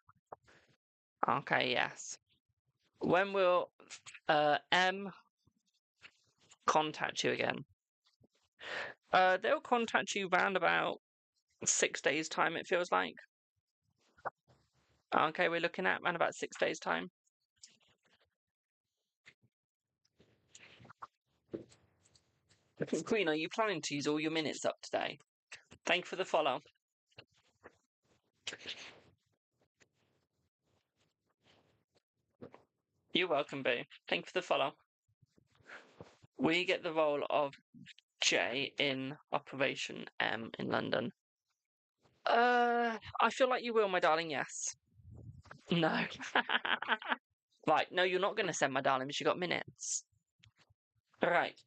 Okay, yes. When will M contact you again? They'll contact you round about 6 days' time, it feels like. Okay, we're looking at around about 6 days' time. Queen, are you planning to use all your minutes up today? Thank you for the follow. You're welcome, Boo. Thank you for the follow. We get the role of J in Operation M in London. I feel like you will, my darling, yes. No. Right, no, you're not going to send my darling because you got minutes. Right.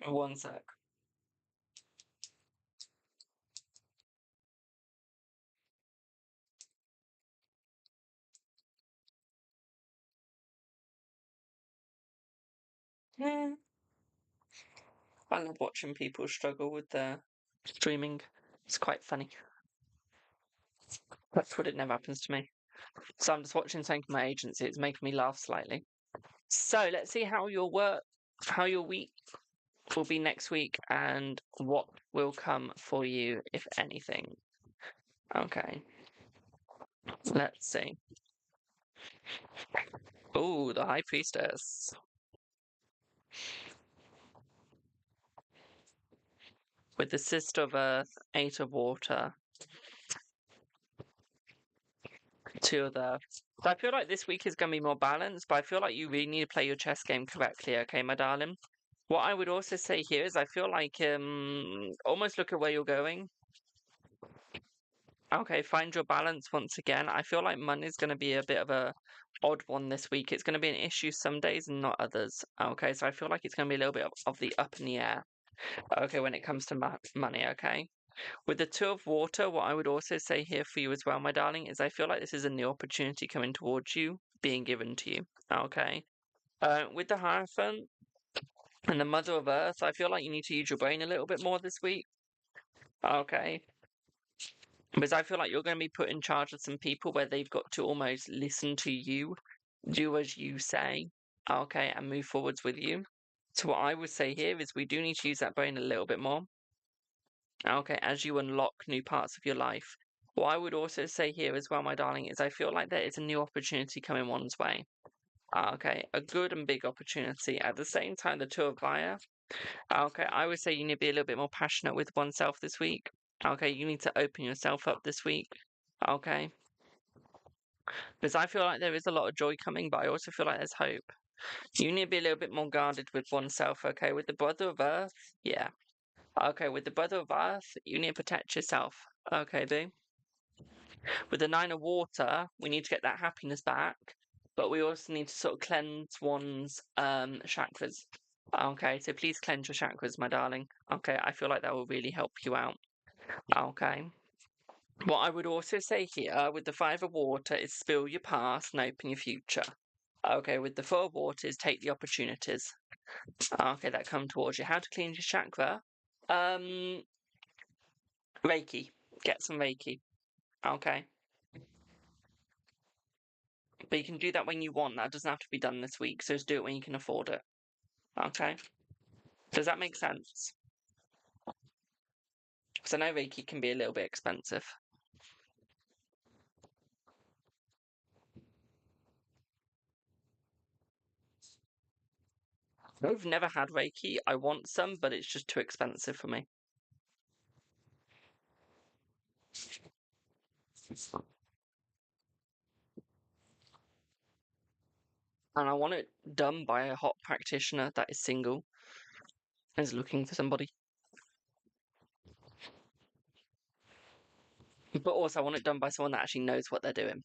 One sec. Yeah. I love watching people struggle with their streaming. It's quite funny. That's what it never happens to me. So I'm just watching something from my agency. It's making me laugh slightly. So let's see how your week will be next week and what will come for you, if anything. Okay. Let's see. Oh, the High Priestess. With the Sister of Earth, 8 of Water, 2 of Earth. So I feel like this week is going to be more balanced, but I feel like you really need to play your chess game correctly, okay, my darling? What I would also say here is I feel like almost look at where you're going. Okay, find your balance once again. I feel like money's going to be a bit of a odd one this week. It's going to be an issue some days and not others. Okay, so I feel like it's going to be a little bit of the up in the air. Okay, when it comes to money, okay? With the 2 of Water, what I would also say here for you as well, my darling, is I feel like this is a new opportunity coming towards you, being given to you. Okay? With the Hierophant and the Mother of Earth, I feel like you need to use your brain a little bit more this week. Okay? Because I feel like you're going to be put in charge of some people where they've got to almost listen to you, do as you say, okay, and move forwards with you. So what I would say here is we do need to use that brain a little bit more, okay, as you unlock new parts of your life. What I would also say here as well, my darling, is I feel like there is a new opportunity coming one's way. Okay, a good and big opportunity. At the same time, the 2 of Fire. Okay, I would say you need to be a little bit more passionate with oneself this week. Okay, you need to open yourself up this week. Okay. Because I feel like there is a lot of joy coming, but I also feel like there's hope. You need to be a little bit more guarded with oneself, okay? With the Brother of Earth, yeah. Okay, with the Brother of Earth, you need to protect yourself. Okay, boo. With the 9 of Water, we need to get that happiness back, but we also need to sort of cleanse one's chakras. Okay, so please cleanse your chakras, my darling. Okay, I feel like that will really help you out. Okay. What I would also say here with the 5 of Water is spill your past and open your future. Okay, with the 4 of Waters, take the opportunities. Okay, that come towards you. How to clean your chakra? Reiki. Get some Reiki. Okay. But you can do that when you want. That doesn't have to be done this week. So just do it when you can afford it. Okay. Does that make sense? Because I know Reiki can be a little bit expensive. I've never had Reiki. I want some, but it's just too expensive for me. And I want it done by a hot practitioner that is single, is looking for somebody. But also, I want it done by someone that actually knows what they're doing.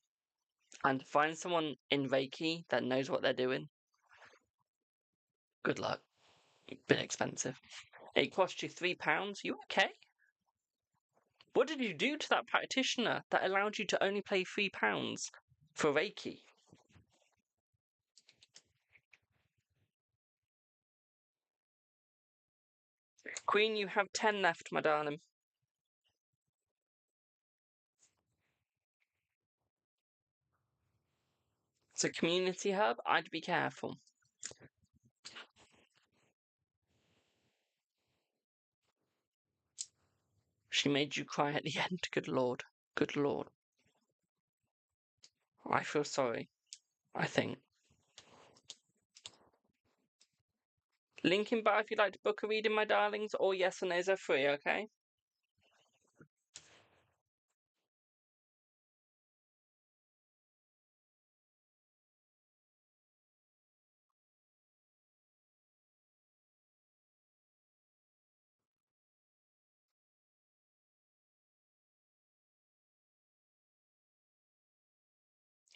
And to find someone in Reiki that knows what they're doing, good luck. Bit expensive. It cost you £3. You okay? What did you do to that practitioner that allowed you to only pay £3 for Reiki? Queen, you have 10 left, my darling. It's a community hub. I'd be careful. She made you cry at the end. Good lord. Good lord. I feel sorry. I think. Link in bio if you'd like to book a reading, my darlings. All yes and no's are free, okay?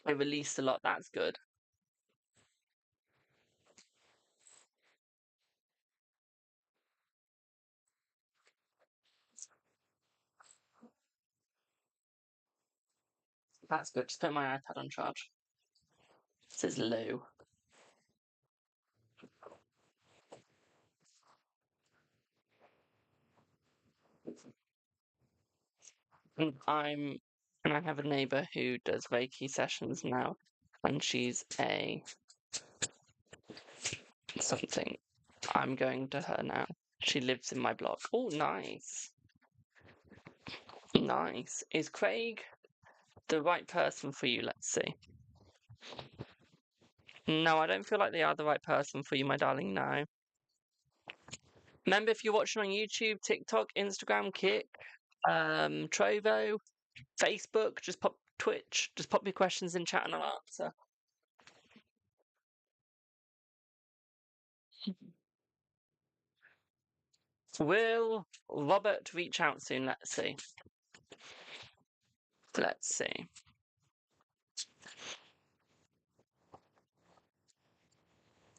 I released a lot. That's good. That's good. Just put my iPad on charge. This is low. And I have a neighbour who does Reiki sessions now, and she's a something. I'm going to her now. She lives in my block. Oh, nice. Nice. Is Craig the right person for you? Let's see. No, I don't feel like they are the right person for you, my darling. No. Remember, if you're watching on YouTube, TikTok, Instagram, Kick, Trovo, Facebook, just pop Twitch, just pop your questions in chat and I'll answer. Will Robert reach out soon? Let's see. Let's see.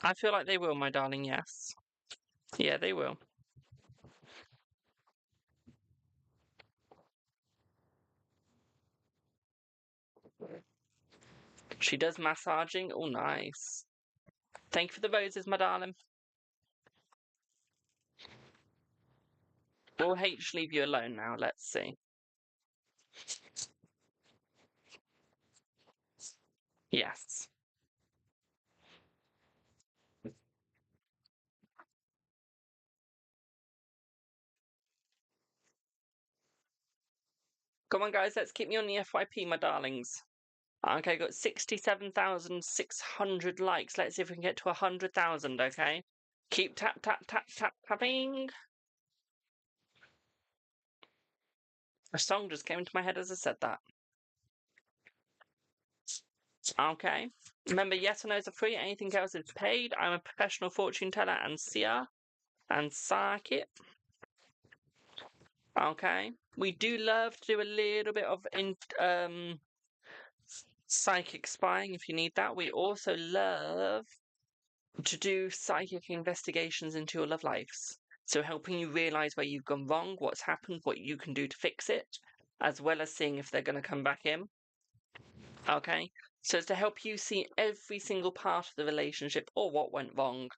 I feel like they will, my darling, yes. Yeah, they will. She does massaging. Oh, nice. Thank you for the roses, my darling. Will H leave you alone now? Let's see. Yes. Come on, guys, let's keep me on the FYP, my darlings. Okay, got 67,600 likes. Let's see if we can get to 100,000, okay? Keep tap, tap, tap, tap, tapping. A song just came into my head as I said that. Okay. Remember, yes or no's are free. Anything else is paid. I'm a professional fortune teller and seer and psychic. Okay. We do love to do a little bit of psychic spying if you need that. We also love to do psychic investigations into your love lives. So helping you realize where you've gone wrong, what's happened, what you can do to fix it, as well as seeing if they're going to come back in. Okay? So it's to help you see every single part of the relationship or what went wrong,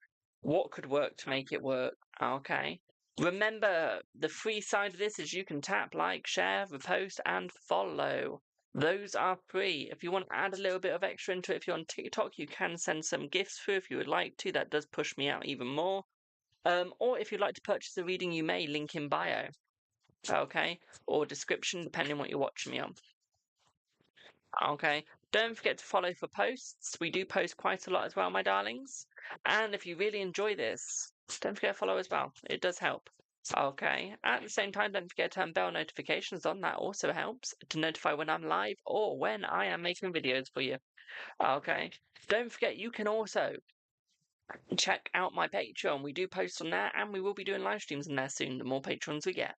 what could work to make it work. Okay? Remember, the free side of this is you can tap, like, share, repost, and follow. Those are free. If you want to add a little bit of extra into it, if you're on TikTok, you can send some gifts through if you would like to. That does push me out even more. Or if you'd like to purchase a reading, you may. Link in bio. Okay? Or description, depending on what you're watching me on. Okay? Don't forget to follow for posts. We do post quite a lot as well, my darlings. And if you really enjoy this, don't forget to follow as well. It does help. Okay. At the same time, don't forget to turn bell notifications on. That also helps to notify when I'm live or when I am making videos for you. Okay. Don't forget, you can also check out my Patreon. We do post on there, and we will be doing live streams on there soon, the more patrons we get.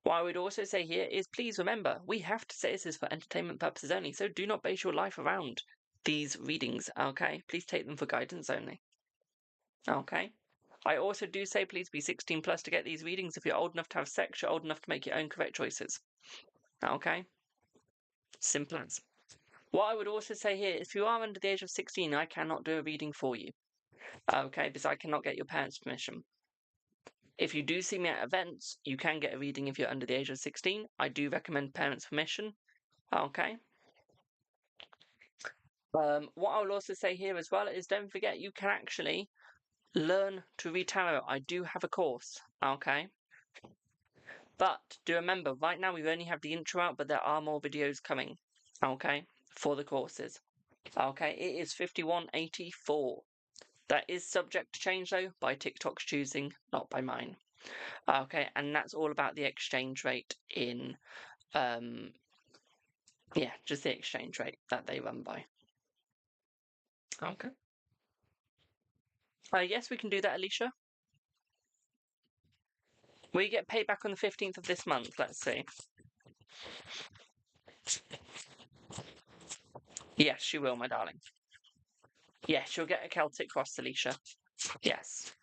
What I would also say here is please remember, we have to say this is for entertainment purposes only, so do not base your life around these readings, okay? Please take them for guidance only. Okay? I also do say please be 16 plus to get these readings. If you're old enough to have sex, you're old enough to make your own correct choices. Okay? Simple as. What I would also say here, if you are under the age of 16, I cannot do a reading for you. Okay, because I cannot get your parents' permission. If you do see me at events, you can get a reading if you're under the age of 16. I do recommend parents' permission. Okay. What I will also say here as well is don't forget you can actually learn to read tarot. I do have a course. Okay. But do remember, right now we only have the intro out, but there are more videos coming. Okay. For the courses. Okay. It is 51.84. That is subject to change though by TikTok's choosing, not by mine. Okay, and that's all about the exchange rate in, yeah, just the exchange rate that they run by. Okay. Yes, we can do that, Alicia. We get paid back on the 15th of this month, let's see. Yes, she will, my darling. Yes, she'll get a Celtic Cross, Alicia. Yes.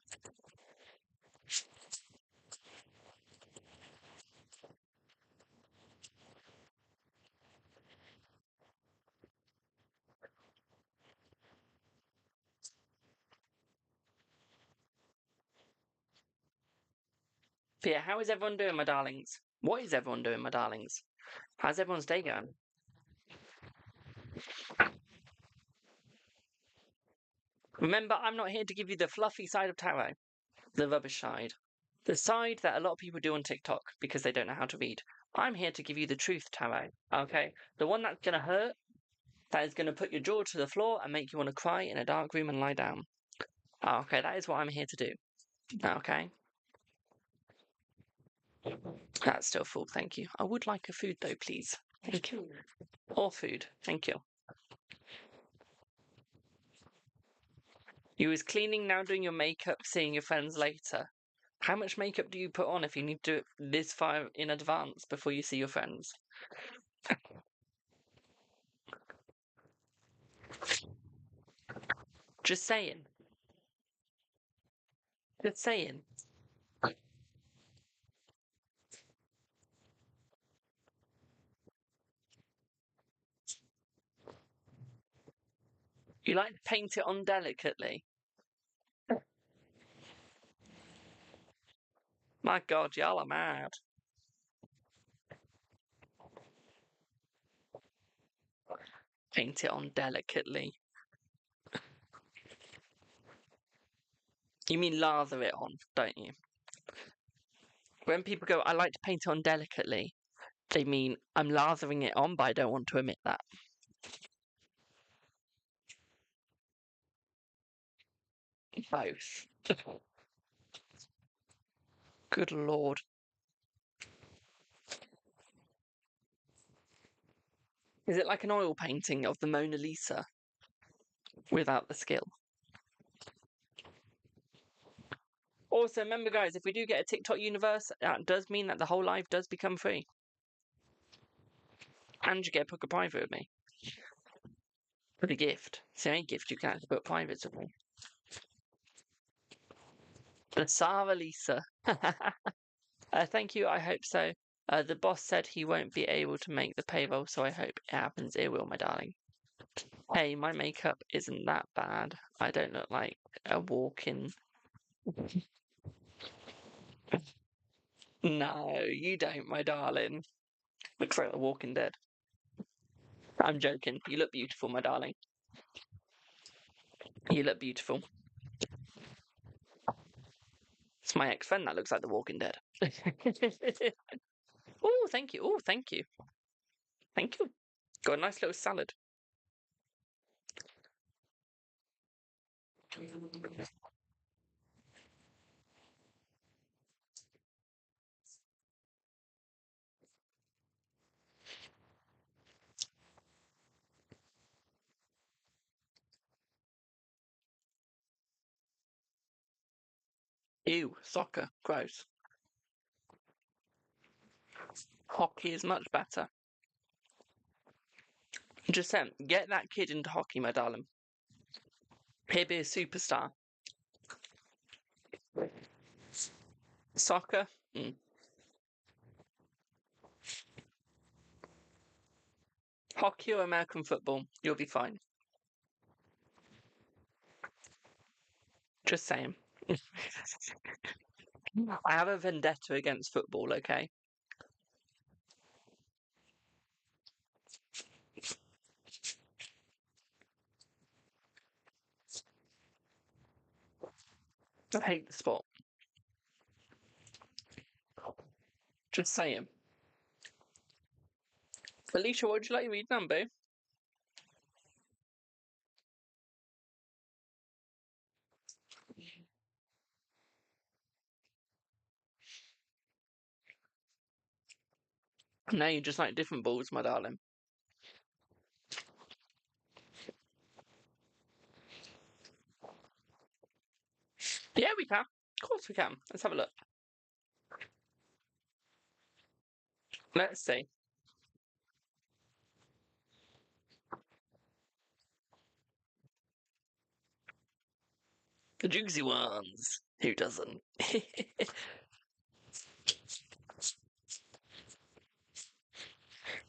But yeah, how is everyone doing, my darlings? What is everyone doing, my darlings? How's everyone's day going? Remember, I'm not here to give you the fluffy side of tarot, the rubbish side. The side that a lot of people do on TikTok because they don't know how to read. I'm here to give you the truth tarot, okay? The one that's going to hurt, that is going to put your jaw to the floor and make you want to cry in a dark room and lie down. Okay, that is what I'm here to do. Okay? That's still full, thank you. I would like a food though, please. Thank you. Or food, thank you. You was cleaning, now doing your makeup, seeing your friends later. How much makeup do you put on if you need to do it this far in advance before you see your friends? Just saying. Just saying. You like to paint it on delicately. My God, y'all are mad. Paint it on delicately. You mean lather it on, don't you? When people go, I like to paint it on delicately, they mean I'm lathering it on, but I don't want to admit that. Both. Good Lord. Is it like an oil painting of the Mona Lisa without the skill? Also, remember, guys, if we do get a TikTok universe, that does mean that the whole live does become free. And you get a book private with me. For the gift. See, any gift you can actually put private with me. The Sarah Lisa. Thank you, I hope so. The boss said he won't be able to make the payroll, so I hope it happens. It will, my darling. Hey, my makeup isn't that bad. I don't look like a walk-in. No, you don't, my darling. Looks like The Walking Dead. I'm joking. You look beautiful, my darling. You look beautiful. It's my ex-friend that looks like The Walking Dead. Oh, thank you. Oh, thank you. Thank you. Got a nice little salad. Ew, soccer, gross. Hockey is much better. Just saying, get that kid into hockey, my darling. He'll be a superstar. Soccer? Hockey or American football, you'll be fine. Just saying. I have a vendetta against football, okay? I hate the sport. Just saying. Felicia, what would you like to read now, boo? No, you just like different balls, my darling. Yeah, we can. Of course we can. Let's have a look. Let's see. The juicy ones. Who doesn't?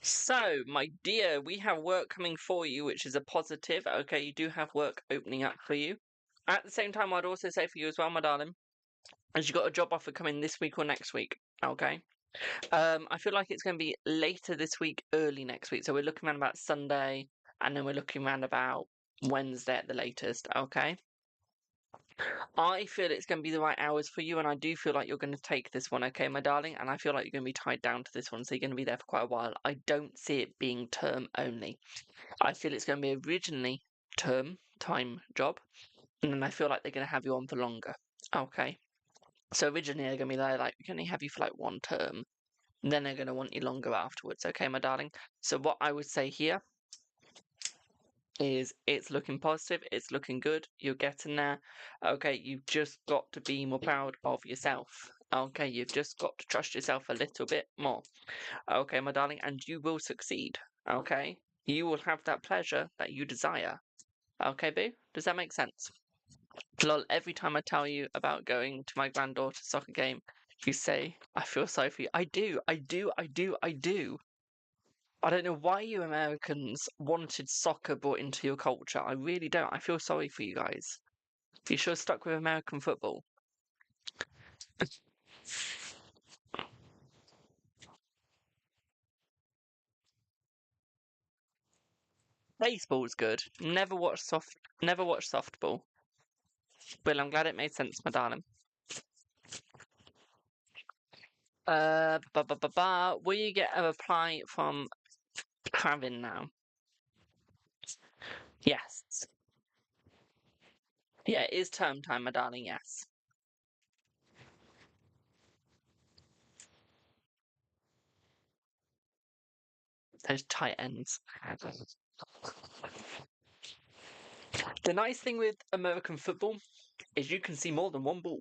So, my dear, we have work coming for you, which is a positive. Okay, you do have work opening up for you. At the same time, I'd also say for you as well, my darling, as you got a job offer coming this week or next week. Okay. I feel like it's going to be later this week, early next week. So we're looking around about Sunday, and then we're looking around about Wednesday at the latest. Okay. I feel it's going to be the right hours for you, and I do feel like you're going to take this one, okay, my darling? And I feel like you're going to be tied down to this one, so you're going to be there for quite a while. I don't see it being term only. I feel it's going to be originally term time job, and then I feel like they're going to have you on for longer. Okay. So originally they're going to be there, like, we can only have you for like one term. Then they're going to want you longer afterwards, okay, my darling? So what I would say here is it's looking positive, it's looking good, you're getting there. Okay, you've just got to be more proud of yourself. Okay, you've just got to trust yourself a little bit more. Okay, my darling, and you will succeed. Okay, you will have that pleasure that you desire. Okay, boo? Does that make sense? Lol, every time I tell you about going to my granddaughter's soccer game, you say, I feel sorry for you. I do, I do, I do, I do. I don't know why you Americans wanted soccer brought into your culture. I really don't. I feel sorry for you guys. You should have stuck with American football. Baseball's good. Never watched softball. Well, I'm glad it made sense, my darling. Will you get a reply from Kravin now? Yes. Yeah, it is term time, my darling, yes. Those tight ends. The nice thing with American football is you can see more than one ball.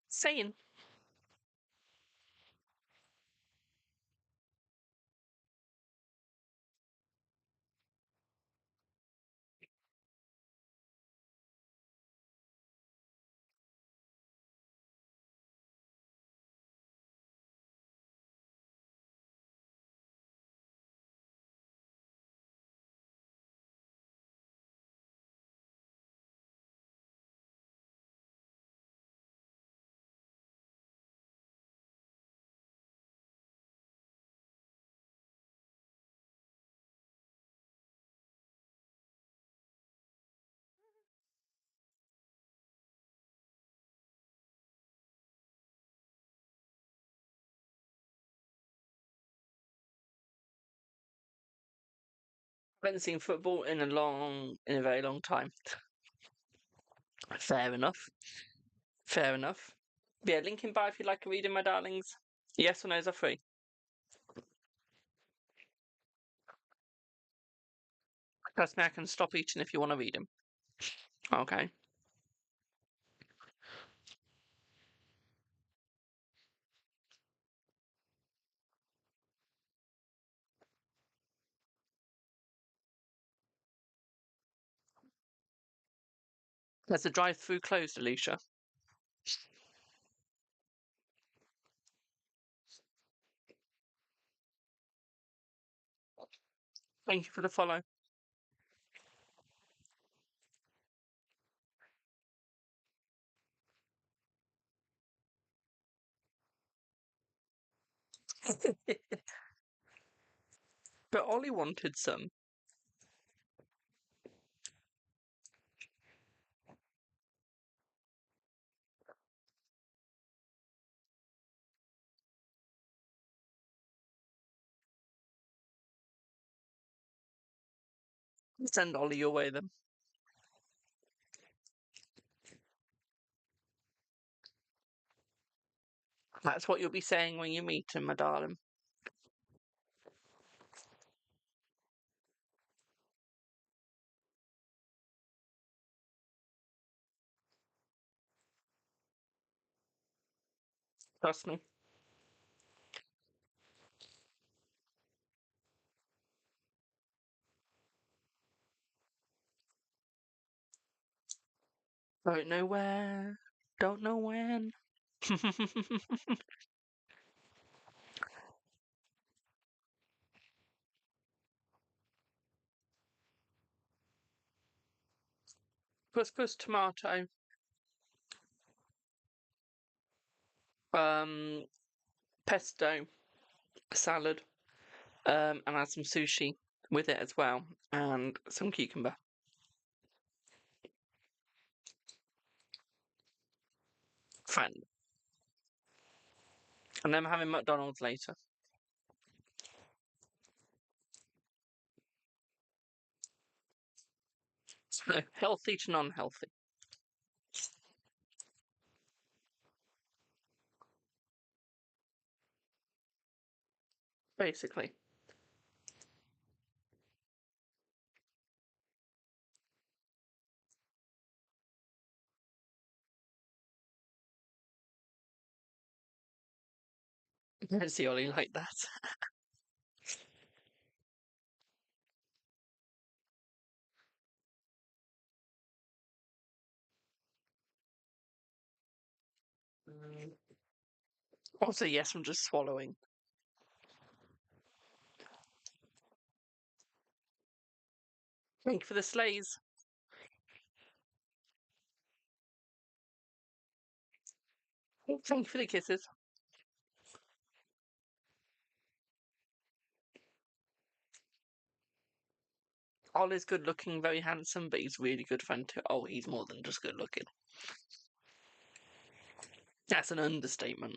Saying. haven't seen football in a very long time. Fair enough. Fair enough. Yeah, link in bio if you'd like a reading, my darlings. Yes or no's are free. Trust me, I can stop eating if you want to read them. Okay. Has the drive-through closed, Alicia? Thank you for the follow. But Ollie wanted some. Send Ollie your way then. That's what you'll be saying when you meet him, my darling. Trust me. Don't know where, don't know when. Couscous, tomato, pesto, salad, and add some sushi with it as well, and some cucumber. Fun. And then having McDonald's later. So healthy to non-healthy, basically. I don't see Ollie like that. Also, yes, I'm just swallowing. Thank you for the slays. Thank you for the kisses. Ollie's good looking, very handsome, but he's really good fun too. Oh, he's more than just good looking. That's an understatement.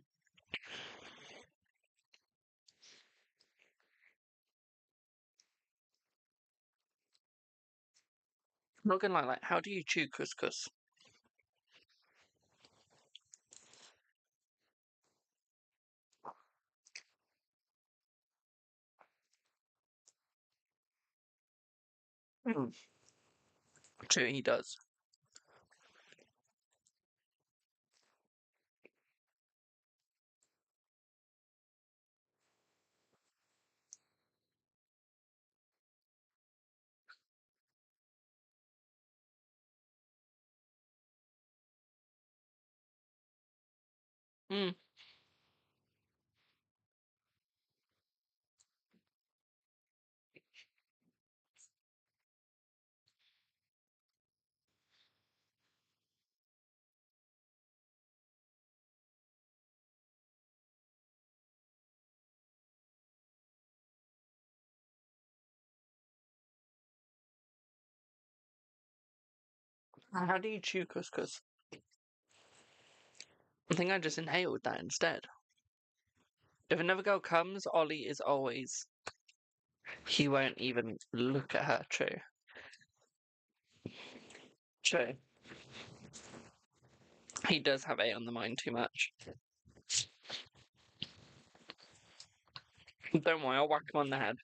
I'm not gonna lie, like, how do you chew couscous? Mm. True, he does. Mm. How do you chew couscous? I think I just inhaled that instead. If another girl comes, Ollie is always He won't even look at her. True. True. He does have A on the mind too much. Don't worry, I'll whack him on the head.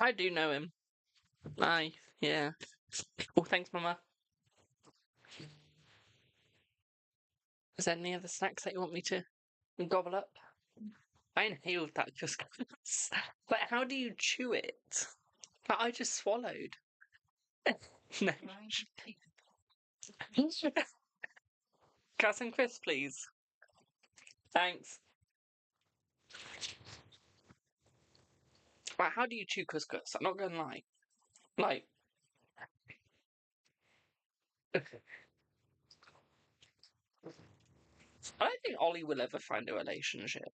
I do know him. Aye, yeah. Oh, thanks, Mama. Is there any other snacks that you want me to gobble up? I inhaled that just. But how do you chew it? Like, I just swallowed. No. Got some crisps, please. Thanks. Right, how do you chew couscous? I'm not gonna lie. Like, I don't think Ollie will ever find a relationship.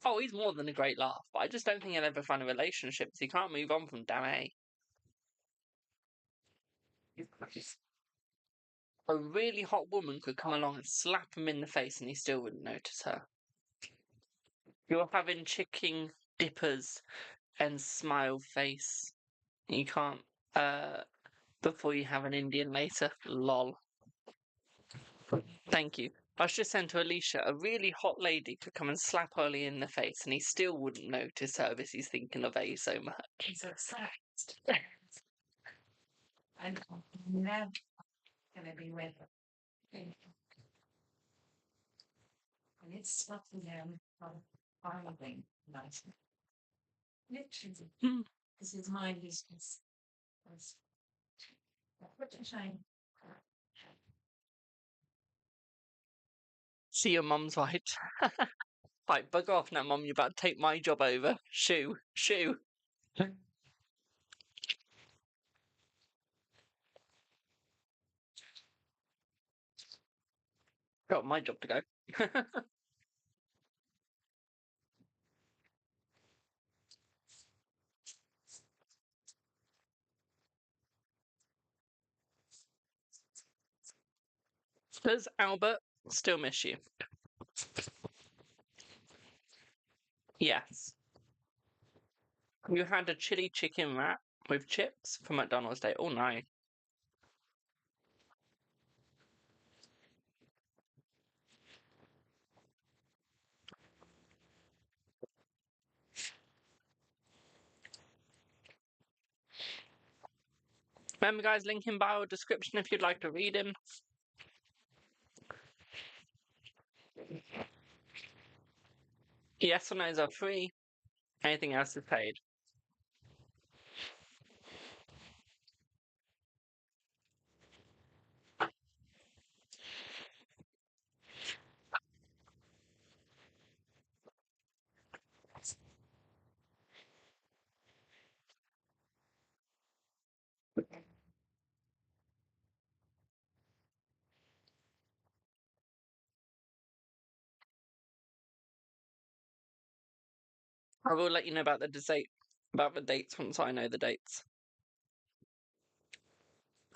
Oh, he's more than a great laugh, but I just don't think he'll ever find a relationship because he can't move on from damn A. A really hot woman could come along and slap him in the face and he still wouldn't notice her. You're having chicken dippers and smile face. You can't, before you have an Indian later. Lol. Thank you. I was just saying to Alicia, a really hot lady could come and slap Ollie in the face and he still wouldn't notice her because he's thinking of A so much. He's obsessed. I'm never going to be with her. And it's stopping him from finding nice. Literally. Because his mind is just. What a shame. See, your mum's right. Right, bug off now, Mum. You're about to take my job over. Shoo, shoo. Got my job to go. Does Albert still miss you? Yes. You had a chili chicken wrap with chips for McDonald's Day. Oh, no. Remember, guys, link in bio description if you'd like to read him. Yes or no's are free. Anything else is paid. I will let you know about the dates once I know the dates.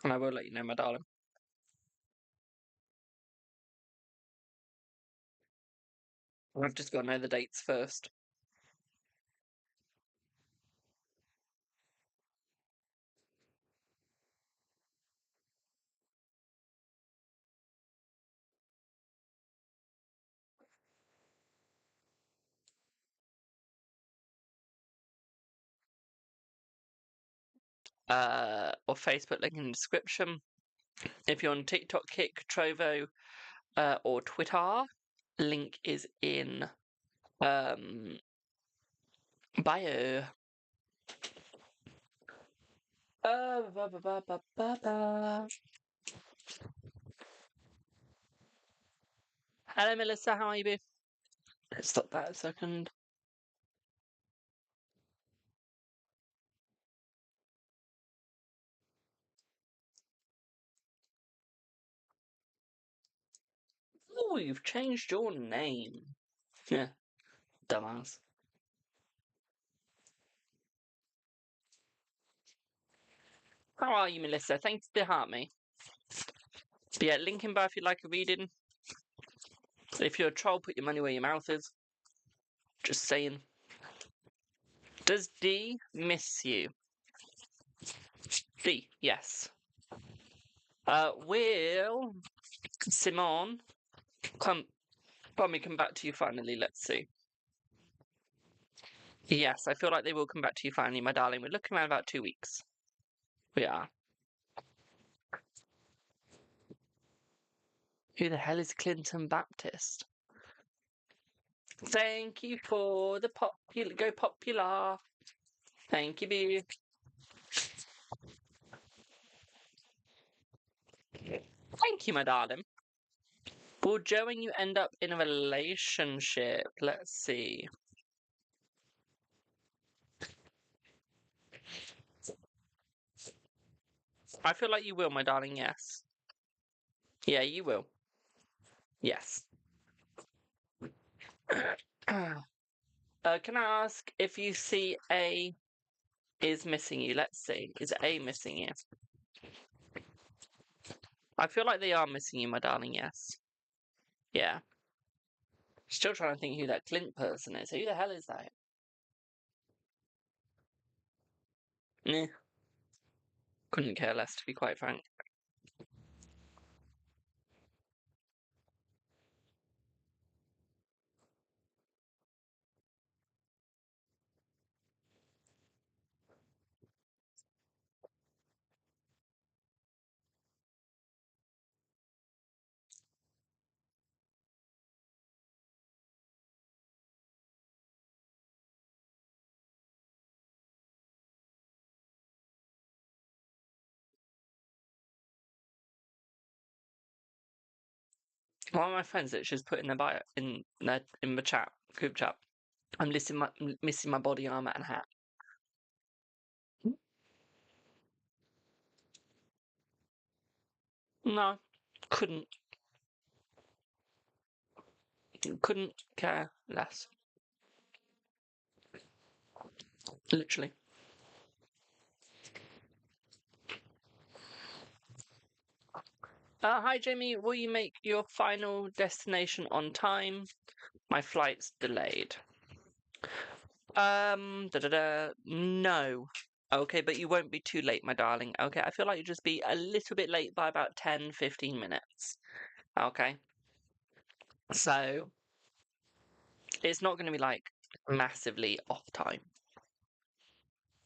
And I will let you know, my darling. I've just got to know the dates first. Or Facebook link in the description. If you're on TikTok, Kick, Trovo, or Twitter, link is in bio. Hello, Melissa. How are you? Let's stop that a second. Oh, you've changed your name. Yeah, dumbass. How are you, Melissa? Thanks for heart me. But yeah, link in bio if you'd like a reading. If you're a troll, put your money where your mouth is. Just saying. Does D miss you? D, yes. Will Simon come back to you finally? Let's see. Yes, I feel like they will come back to you finally, my darling. We're looking around about 2 weeks. We are. Who the hell is Clinton Baptist? Thank you for the go popular. Thank you, boo. Thank you, my darling. Will Joe and you end up in a relationship? Let's see. I feel like you will, my darling, yes. Yeah, you will. Yes. Can I ask if you see A is missing you? Let's see. Is A missing you? I feel like they are missing you, my darling, yes. Yeah. Still trying to think who that Clint person is. Who the hell is that? Nah. Couldn't care less, to be quite frank. One of my friends that just put in their bio in the chat group chat. I'm missing my body armor and hat. No, couldn't care less. Literally. Hi Jamie, will you make your final destination on time? My flight's delayed. No. Okay, but you won't be too late, my darling. Okay, I feel like you'll just be a little bit late by about 10, 15 minutes. Okay. So, it's not going to be like massively off time.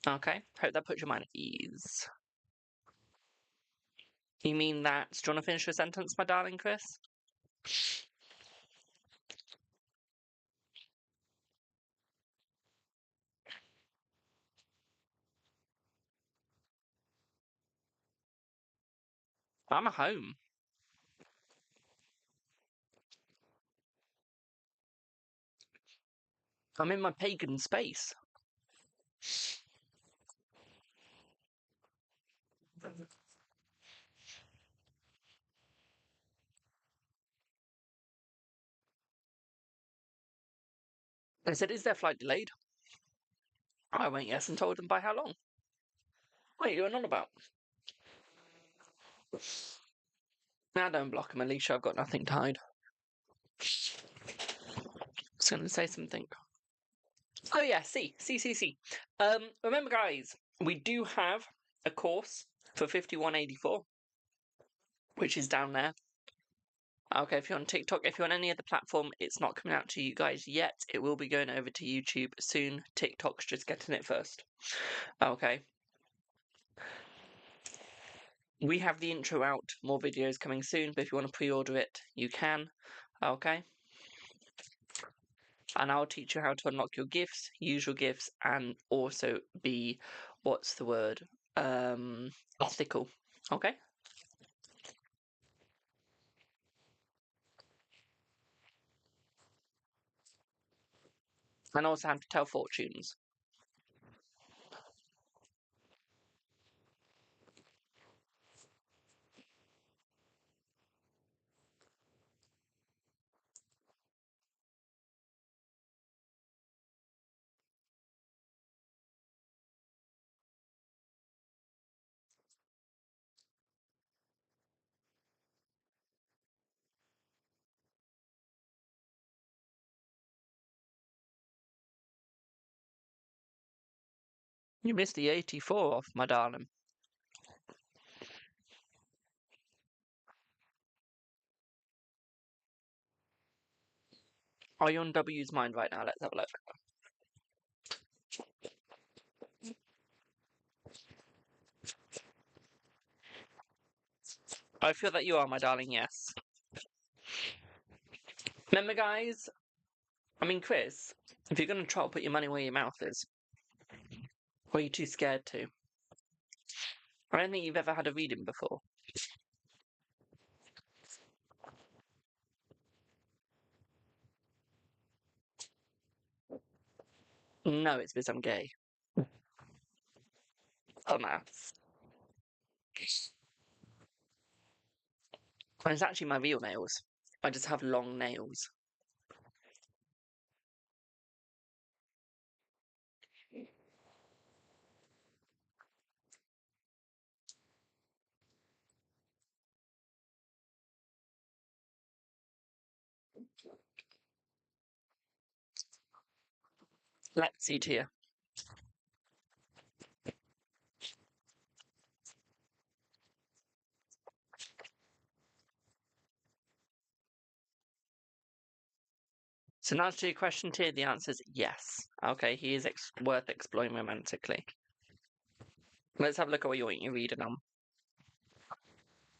Okay, hope that puts your mind at ease. You mean that? Do you want to finish your sentence, my darling Chris? I'm at home. I'm in my pagan space. I said, is their flight delayed? I went yes and told them by how long. What are you going on about? Now don't block them, Alicia. I've got nothing to hide. I was going to say something. Oh yeah, C. Remember, guys, we do have a course for 5184, which is down there. Okay, if you're on TikTok, if you're on any other platform, it's not coming out to you guys yet. It will be going over to YouTube soon. TikTok's just getting it first. Okay. We have the intro out, more videos coming soon, but if you want to pre-order it, you can. Okay. And I'll teach you how to unlock your gifts, use your gifts, and also be, what's the word? Ethical. Okay? And also have to tell fortunes. You missed the 84 off, my darling. Are you on W's mind right now? Let's have a look. I feel that you are, my darling, yes. Remember, guys? Chris, if you're going to try to put your money where your mouth is, or are you too scared to? I don't think you've ever had a reading before. No, it's because I'm gay. Oh, no. And it's actually my real nails. I just have long nails. Let's see, Tia. So now to your question, Tia, the answer is yes. Okay, he is worth exploring romantically. Let's have a look at what you're reading on.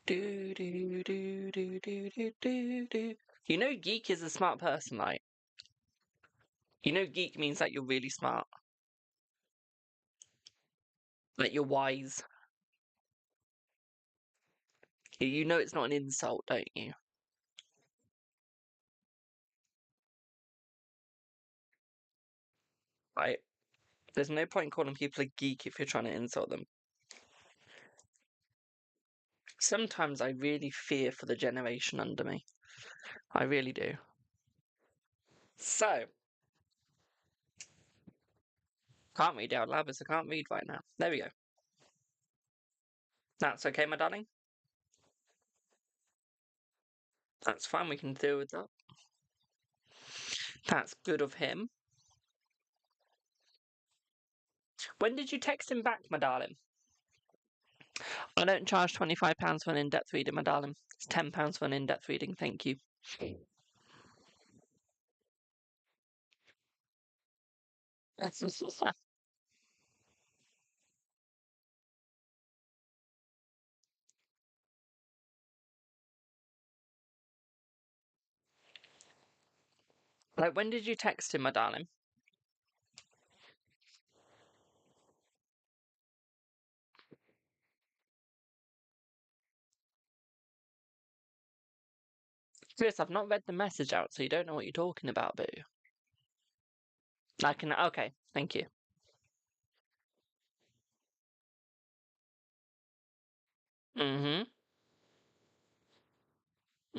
Do, do, do, do, do, do, do, do. You know geek is a smart person, right? You know geek means that you're really smart. Like you're wise. You know it's not an insult, don't you? Right? There's no point in calling people a geek if you're trying to insult them. Sometimes I really fear for the generation under me. I really do. So, can't read out loud because I can't read right now. There we go. That's okay, my darling. That's fine, we can deal with that. That's good of him. When did you text him back, my darling? I don't charge £25 for an in-depth reading, my darling. It's £10 for an in-depth reading, thank you. Like, when did you text him, my darling? Chris, I've not read the message out, so you don't know what you're talking about, boo. Okay, thank you. Mm-hmm.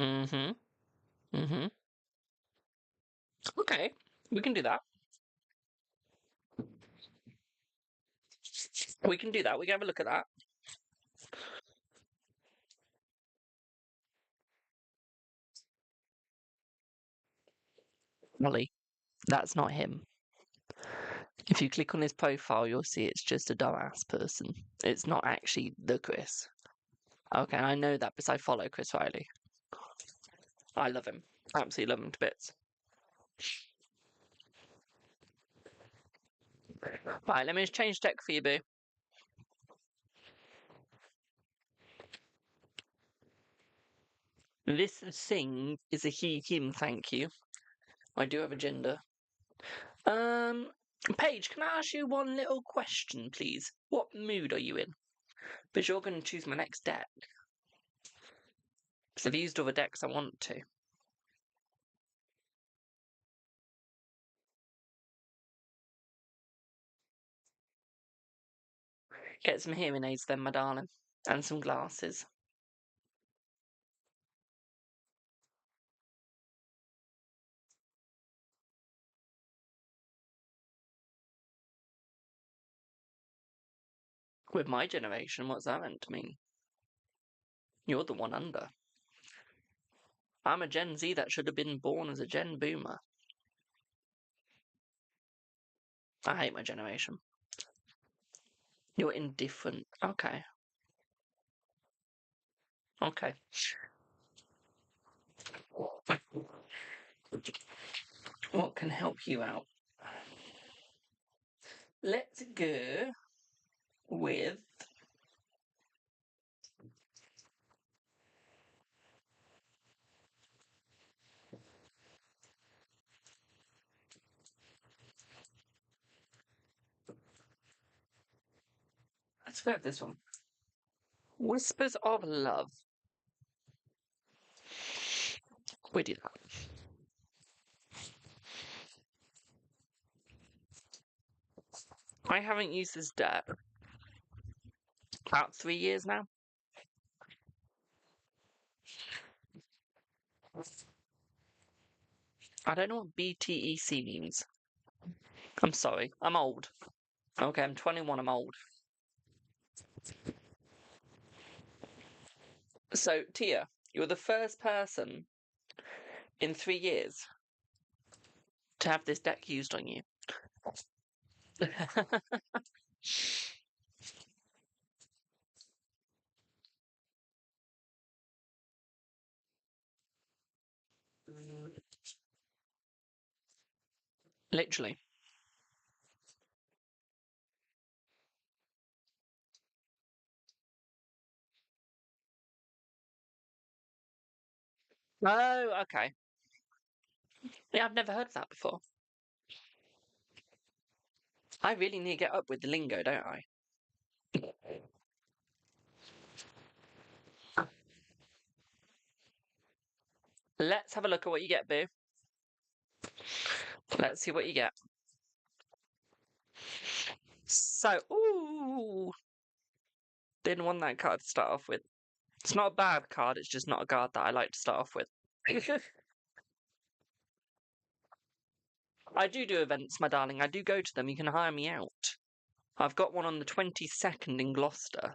Mm-hmm. Mm-hmm. Okay, we can do that. We can do that. We can have a look at that. Molly, that's not him. If you click on his profile, you'll see it's just a dumbass person. It's not actually the Chris. Okay, I know that because I follow Chris Riley. I love him. Absolutely love him to bits. Right, let me just change deck for you, boo. This thing is a he, him, thank you. I do have a gender. Paige, can I ask you one little question, please? What mood are you in? Because you're going to choose my next deck. Because I've used all the decks I want to. Get some hearing aids then, my darling. And some glasses. With my generation, what's that meant to mean? You're the one under. I'm a Gen Z that should have been born as a Gen Boomer. I hate my generation. You're indifferent. Okay. Okay. What can help you out? Let's go with let's go with this one. Whispers of Love. We do that. I haven't used this deck about 3 years now. I don't know what BTEC means. I'm sorry. I'm old. Okay, I'm 21. I'm old. So, Tia, you're the first person in 3 years to have this deck used on you. Literally. Oh, okay. Yeah, I've never heard of that before. I really need to get up with the lingo, don't I? Let's have a look at what you get, Boo. Let's see what you get. So, ooh, didn't want that card to start off with. It's not a bad card, it's just not a card that I like to start off with. I do events, my darling. I do go to them. You can hire me out. I've got one on the 22nd in Gloucester.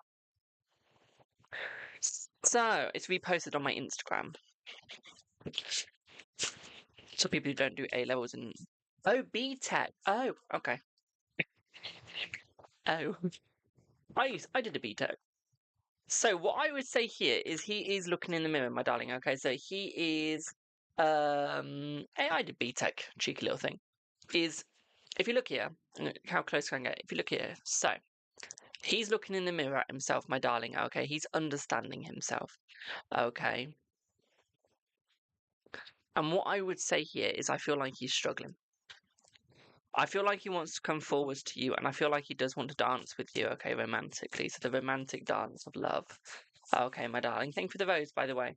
So, it's reposted on my Instagram. So people who don't do A-levels and... Oh, B-Tech. Oh, okay. Oh. I did a B-Tech. So what I would say here is he is looking in the mirror, my darling. Okay, so he is... I did B-Tech, cheeky little thing. Is, if you look here, how close can I get? If you look here, so... He's looking in the mirror at himself, my darling, okay? He's understanding himself, okay? And what I would say here is I feel like he's struggling. I feel like he wants to come forwards to you, and I feel like he does want to dance with you, okay, romantically. So the romantic dance of love. Okay, my darling. Thank you for the rose, by the way.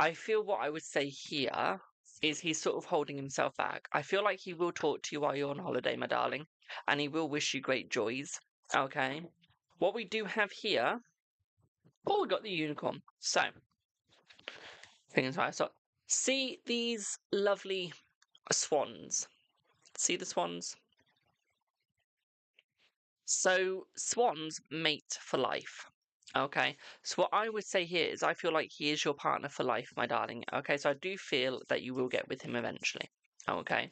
I feel what I would say here is he's sort of holding himself back. I feel like he will talk to you while you're on holiday, my darling, and he will wish you great joys, okay? What we do have here... Oh, we got the unicorn. So, things right. So, see these lovely swans? See the swans? So, swans mate for life. Okay. So, what I would say here is I feel like he is your partner for life, my darling. Okay. So, I do feel that you will get with him eventually. Okay.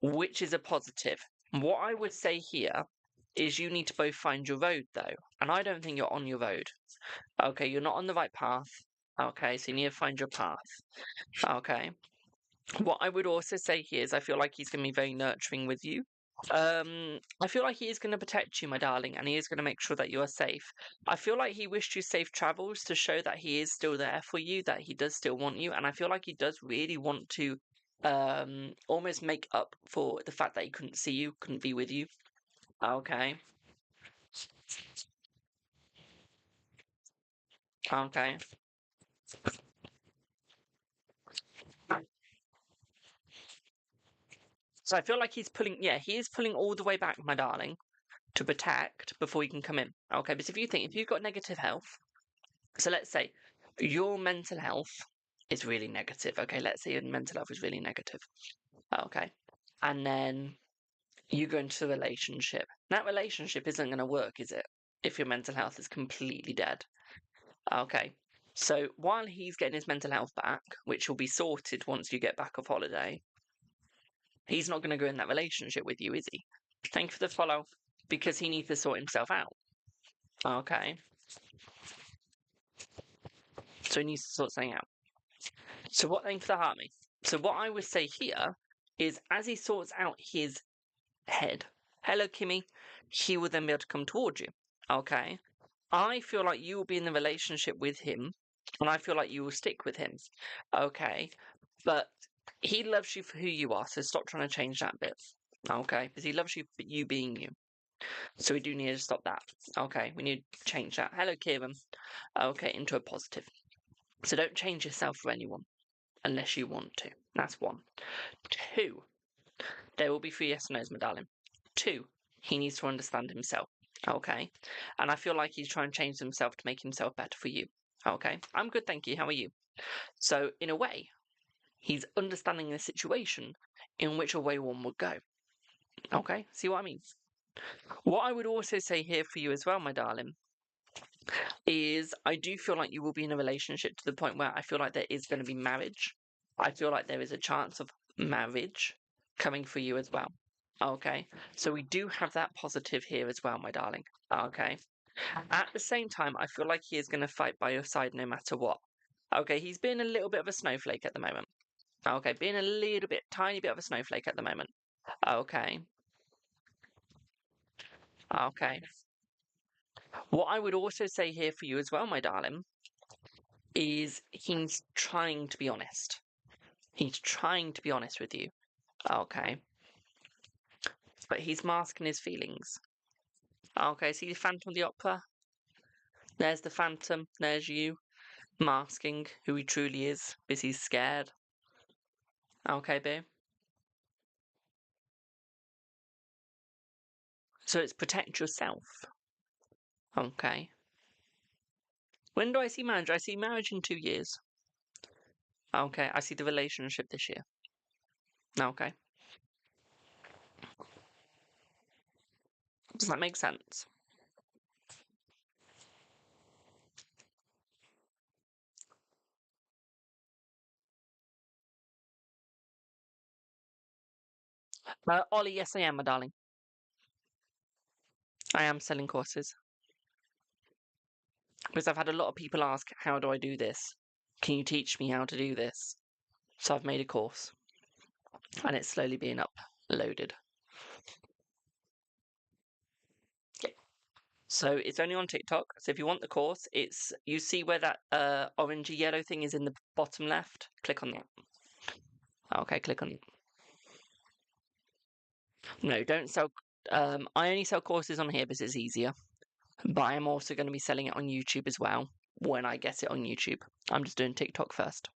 Which is a positive. What I would say here is you need to both find your road, though. And I don't think you're on your road. Okay. You're not on the right path. Okay. So, you need to find your path. Okay. What I would also say here is I feel like he's going to be very nurturing with you. I feel like he is going to protect you, my darling, and he is going to make sure that you are safe. I feel like he wished you safe travels to show that he is still there for you, that he does still want you, and I feel like he does really want to almost make up for the fact that he couldn't see you, couldn't be with you. Okay. Okay. So I feel like he's pulling, yeah, he is pulling all the way back, my darling, to protect before you can come in. Okay, because if you've got negative health, so let's say your mental health is really negative. Okay, let's say your mental health is really negative. Okay, and then you go into a relationship. That relationship isn't going to work, is it? If your mental health is completely dead. Okay, so while he's getting his mental health back, which will be sorted once you get back off holiday, he's not going to go in that relationship with you, is he? Thank you for the follow, because he needs to sort himself out. Okay. So he needs to sort something out. So what then for the army? So what I would say here is as he sorts out his head, hello Kimmy, he will then be able to come towards you. Okay. I feel like you will be in the relationship with him, and I feel like you will stick with him. Okay. But he loves you for who you are, so stop trying to change that bit. Okay. Because he loves you for you being you. So we do need to stop that. Okay. We need to change that. Hello, Kieran. Okay. Into a positive. So don't change yourself for anyone unless you want to. That's one. Two, there will be 3 yes and no's, my darling. 2, he needs to understand himself. Okay. And I feel like he's trying to change himself to make himself better for you. Okay. I'm good, thank you. How are you? So, in a way, he's understanding the situation in which a way one would go. Okay. See what I mean? What I would also say here for you as well, my darling, is I do feel like you will be in a relationship to the point where I feel like there is going to be marriage. I feel like there is a chance of marriage coming for you as well. Okay, so we do have that positive here as well, my darling. Okay, at the same time, I feel like he is going to fight by your side no matter what. Okay, he's being a little bit of a snowflake at the moment. Okay, being a little bit, tiny bit of a snowflake at the moment. Okay, okay. What I would also say here for you as well, my darling, is he's trying to be honest. He's trying to be honest with you. Okay. But he's masking his feelings. Okay, see the Phantom of the Opera? There's the Phantom, there's you, masking who he truly is, because he's scared. Okay, boo? So it's protect yourself. Okay. When do I see marriage? I see marriage in 2 years. Okay, I see the relationship this year. Okay. Does that make sense? Ollie, yes I am, my darling. I am selling courses. Because I've had a lot of people ask, how do I do this? Can you teach me how to do this? So I've made a course. And it's slowly being uploaded. Yeah. So it's only on TikTok. So if you want the course, it's you see where that orangey yellow thing is in the bottom left? Click on that. Okay, click on it. No, don't sell. I only sell courses on here because it's easier. But I'm also going to be selling it on YouTube as well when I get it on YouTube. I'm just doing TikTok first.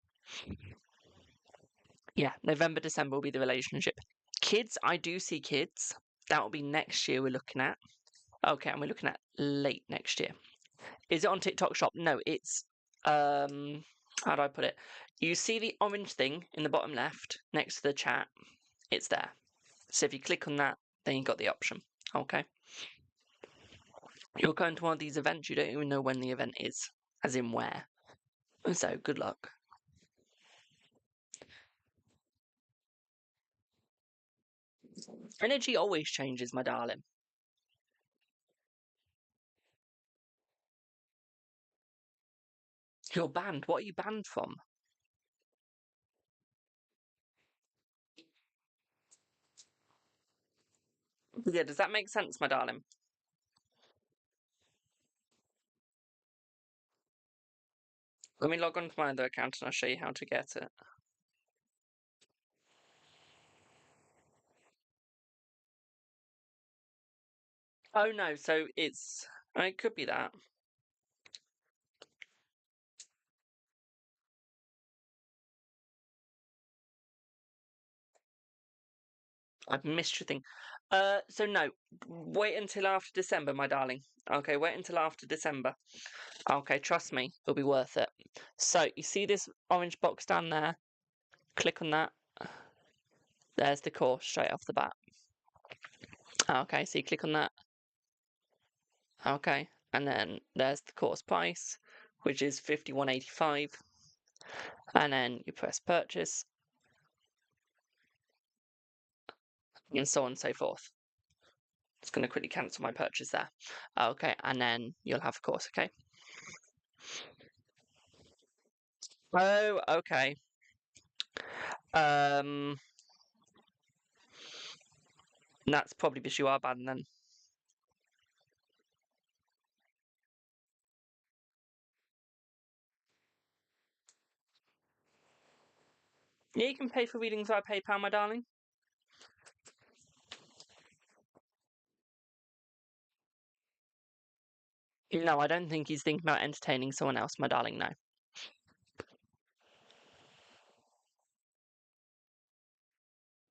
Yeah, November, December will be the relationship. Kids, I do see kids. That will be next year we're looking at. Okay, and we're looking at late next year. Is it on TikTok Shop? No, it's how do I put it? You see the orange thing in the bottom left next to the chat? It's there. So if you click on that, then you've got the option. Okay. You're going to one of these events, you don't even know when the event is, as in where. So good luck. Energy always changes, my darling. You're banned. What are you banned from? Yeah, does that make sense, my darling? Let me log on to my other account and I'll show you how to get it. Oh no, so it's it could be that. I've missed your thing. So no, wait until after December, my darling. Okay, wait until after December. Okay, trust me, it'll be worth it. So you see this orange box down there? Click on that. There's the course straight off the bat. Okay, so you click on that. Okay, and then there's the course price, which is $51.85. And then you press purchase, and so on and so forth. It's going to quickly cancel my purchase there. Okay, and then you'll have a course, okay? Oh, okay. That's probably because you are banned then. Yeah, you can pay for readings via PayPal, my darling. No, I don't think he's thinking about entertaining someone else, my darling, no.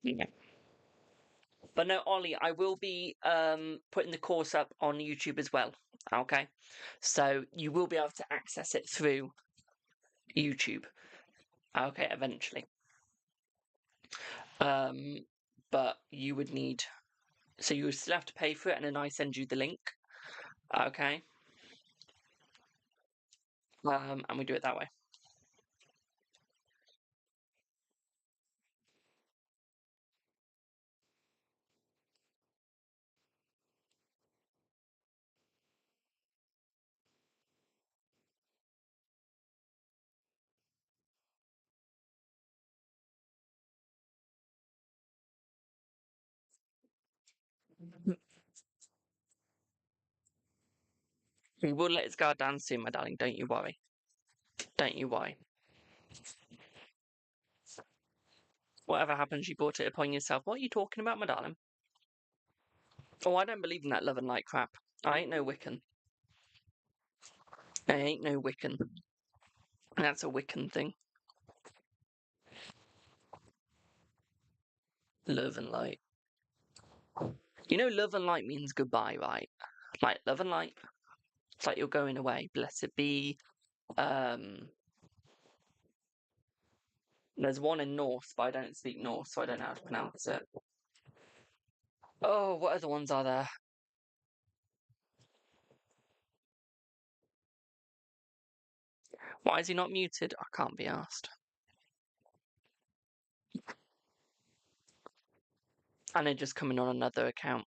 Yeah. But no, Ollie, I will be putting the course up on YouTube as well. Okay, so you will be able to access it through YouTube. Okay, eventually. But you would need, so you would still have to pay for it, and then I send you the link. Okay. And we do it that way. We will let his guard down soon, my darling. Don't you worry. Don't you worry. Whatever happens, you brought it upon yourself. What are you talking about, my darling? Oh, I don't believe in that love and light crap. I ain't no Wiccan. I ain't no Wiccan. That's a Wiccan thing. Love and light. You know, love and light means goodbye, right? Like, love and light. It's like you're going away. Blessed be. There's one in Norse, but I don't speak Norse, so I don't know how to pronounce it. Oh, what other ones are there? Why is he not muted? I can't be asked. And they're just coming on another account.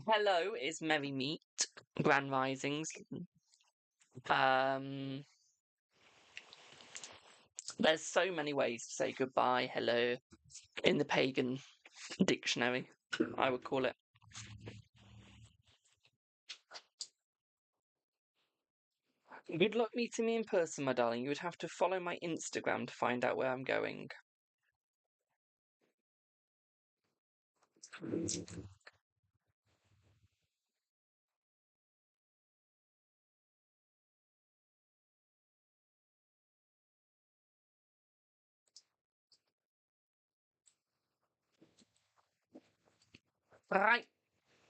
Hello is Merry Meet. Grand Risings. There's so many ways to say goodbye, hello, in the pagan dictionary, I would call it. Good luck meeting me in person, my darling. You would have to follow my Instagram to find out where I'm going. Right.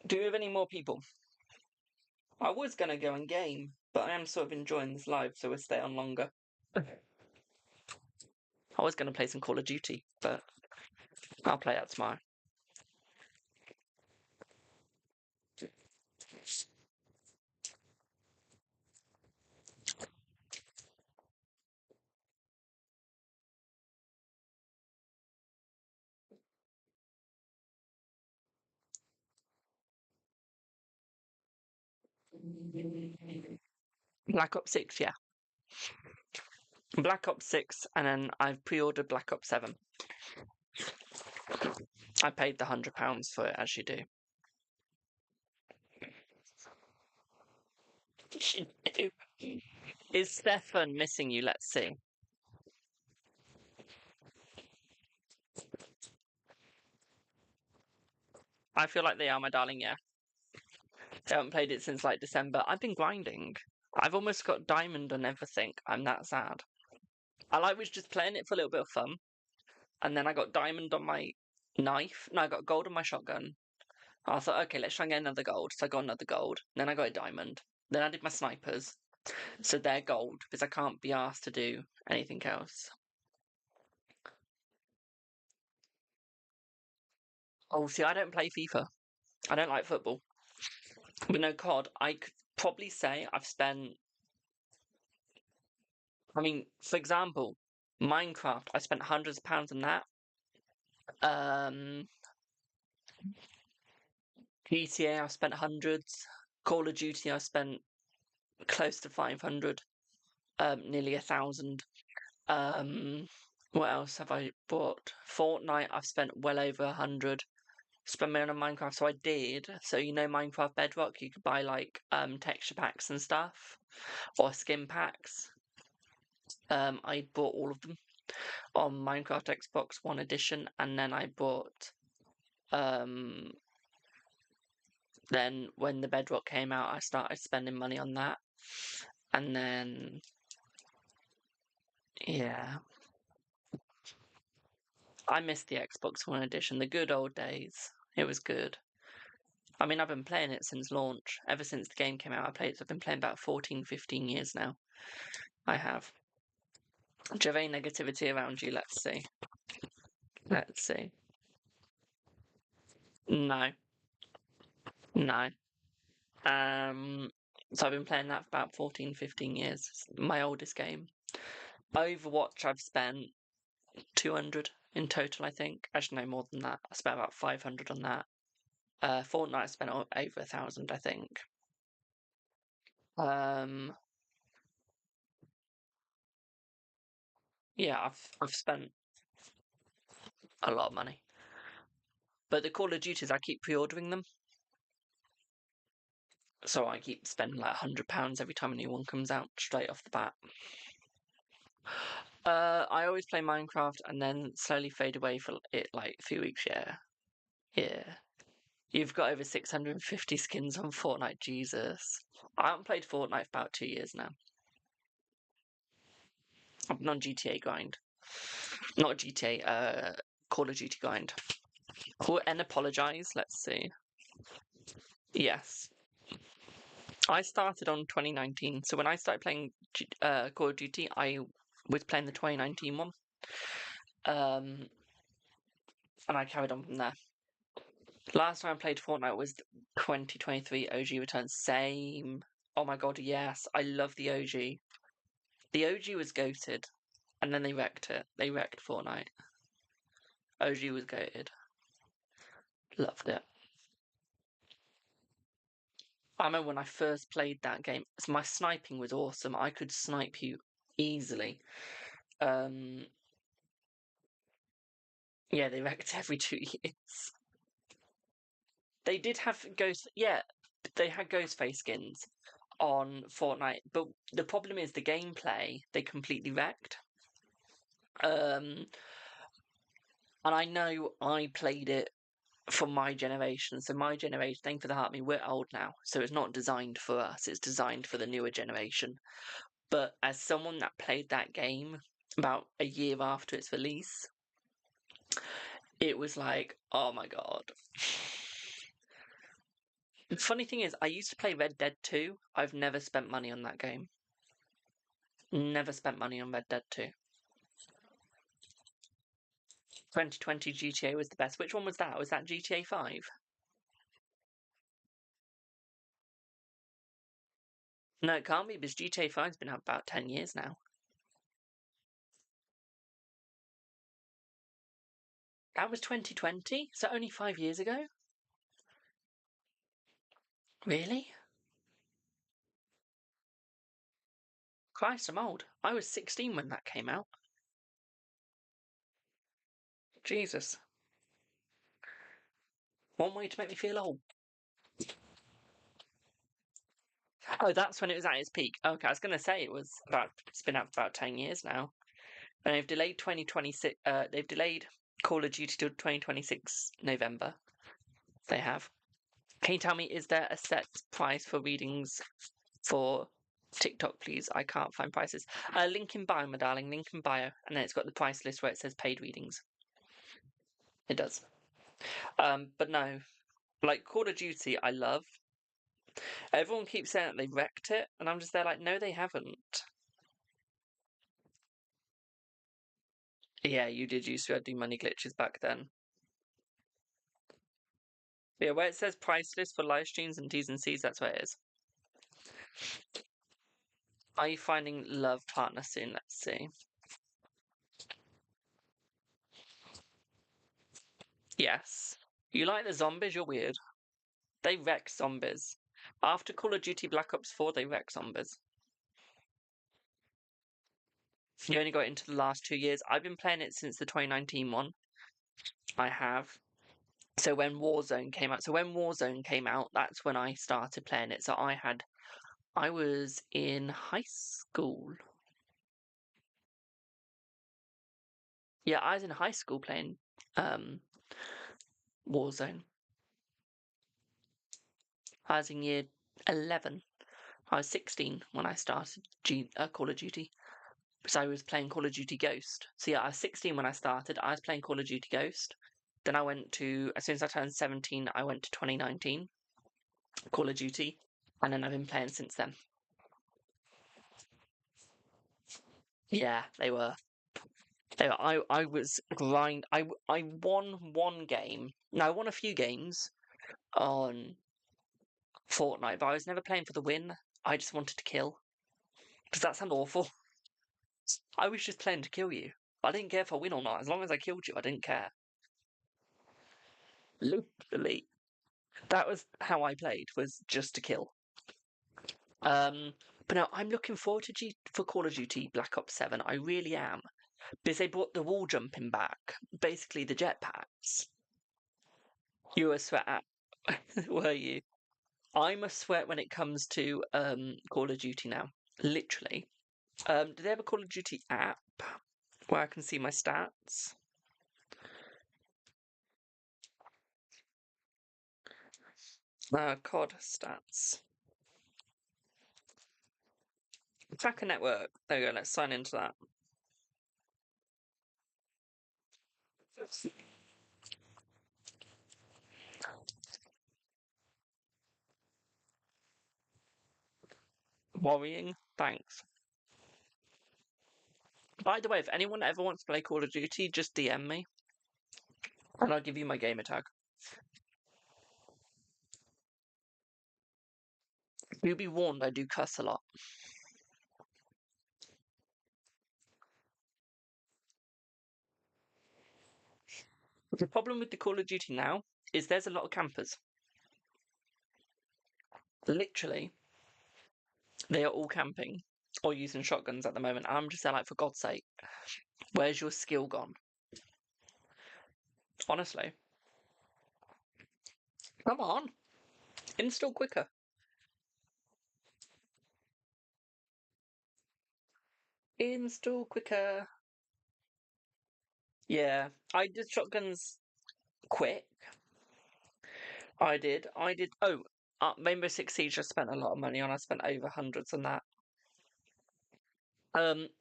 Do you have any more people? I was going to go and game, but I am sort of enjoying this live, so we'll stay on longer. I was going to play some Call of Duty, but I'll play that tomorrow. Black Ops 6, yeah. Black Ops 6, and then I've pre-ordered Black Ops 7. I paid the £100 for it, as you do. Is Stefan missing you? Let's see. I feel like they are, my darling, yeah. They haven't played it since like December. I've been grinding. I've almost got diamond on everything. I'm that sad. I was just playing it for a little bit of fun. And then I got diamond on my knife. No, I got gold on my shotgun. I thought, okay, let's try and get another gold. So I got another gold. Then I got a diamond. Then I did my snipers. So they're gold because I can't be asked to do anything else. Oh, see, I don't play FIFA. I don't like football. But no COD, I could probably say I've spent. I mean, for example, Minecraft, I spent hundreds of pounds on that. GTA, I've spent hundreds. Call of Duty, I've spent close to 500, nearly 1,000. What else have I bought? Fortnite, I've spent well over 100. Spent money on Minecraft, so I did. So you know Minecraft Bedrock, you could buy like texture packs and stuff, or skin packs. I bought all of them on Minecraft Xbox One Edition, and then I bought then when the Bedrock came out, I started spending money on that. And then yeah. I missed the Xbox One Edition, the good old days. It was good. I mean, I've been playing it since launch. Ever since the game came out, I played it. I've been playing about 14, 15 years now. I have. Do you have any negativity around you? Let's see. Let's see. No. No. So I've been playing that for about 14, 15 years. It's my oldest game. Overwatch, I've spent 200 in total, I think. Actually, no more than that. I spent about 500 on that. Fortnite, I spent over 1,000, I think. Yeah, I've spent a lot of money. But the Call of Duties, I keep pre-ordering them. So I keep spending like £100 every time a new one comes out, straight off the bat. I always play Minecraft and then slowly fade away for it like a few weeks, yeah. Yeah. You've got over 650 skins on Fortnite, Jesus. I haven't played Fortnite for about 2 years now. I've been on GTA grind. Not GTA, Call of Duty grind. And apologise, let's see. Yes. I started on 2019, so when I started playing Call of Duty, I was playing the 2019 one. And I carried on from there. Last time I played Fortnite was 2023 OG Return. Same. Oh my god, yes. I love the OG. The OG was goated, and then they wrecked it. They wrecked Fortnite. OG was goated. Loved it. I remember when I first played that game, my sniping was awesome. I could snipe you easily. Yeah, they wrecked every 2 years. They did have they had Ghostface skins on Fortnite, but the problem is the gameplay they completely wrecked. And I know I played it for my generation, so my generation, thank for the heart me, we're old now, so it's not designed for us, it's designed for the newer generation. But as someone that played that game about a year after its release, it was like, oh my god. The funny thing is, I used to play Red Dead 2. I've never spent money on that game. Never spent money on Red Dead 2. 2020 GTA was the best. Which one was that? Was that GTA 5? No, it can't be, because GTA 5's been out about 10 years now. That was 2020? So only 5 years ago? Really? Christ, I'm old. I was 16 when that came out. Jesus. One way to make me feel old. Oh, that's when it was at its peak. Okay, I was going to say it's been out for about 10 years now. And they've delayed 2026. They've delayed Call of Duty till 2026 November. They have. Can you tell me, is there a set price for readings for TikTok, please? I can't find prices. Link in bio, my darling. Link in bio, and then it's got the price list where it says paid readings. It does. But no, like Call of Duty, I love. Everyone keeps saying that they wrecked it, and I'm just there like, no, they haven't. Yeah, you did used to do money glitches back then. But yeah, where it says price list for live streams and T's and C's, that's where it is. Are you finding love partner soon? Let's see. Yes. You like the zombies? You're weird. They wreck zombies. After Call of Duty Black Ops 4, they wreck zombies. You only got into the last 2 years. I've been playing it since the 2019 one. I have. So when Warzone came out, that's when I started playing it. So I was in high school. Yeah, I was in high school playing Warzone. I was in year 11. I was 16 when I started Call of Duty. Because I was playing Call of Duty Ghost. So yeah, I was 16 when I started. I was playing Call of Duty Ghost. Then as soon as I turned 17, I went to 2019 Call of Duty. And then I've been playing since then. Yeah, they were. I was grind. I won one game. No, I won a few games on Fortnite, but I was never playing for the win. I just wanted to kill. Does that sound awful? I was just playing to kill you. I didn't care if I win or not. As long as I killed you, I didn't care. Literally, that was how I played. Was just to kill. But no, I'm looking forward to for Call of Duty Black Ops 7. I really am. Because they brought the wall jumping back. Basically, the jetpacks. You were sweat at, were you? I'm a sweat when it comes to Call of Duty now. Literally. Do they have a Call of Duty app where I can see my stats? COD stats. Attacker Network. There we go. Let's sign into that. Worrying. Thanks. By the way, if anyone ever wants to play Call of Duty, just DM me. And I'll give you my gamer tag. You'll be warned, I do cuss a lot. The problem with the Call of Duty now is there's a lot of campers. Literally, they are all camping or using shotguns at the moment. I'm just there like, for God's sake, where's your skill gone? Honestly. Come on. Install quicker. Install quicker. Yeah, I did shotguns quick. I did. Oh, Rainbow Six Siege I spent a lot of money on. I spent over hundreds on that.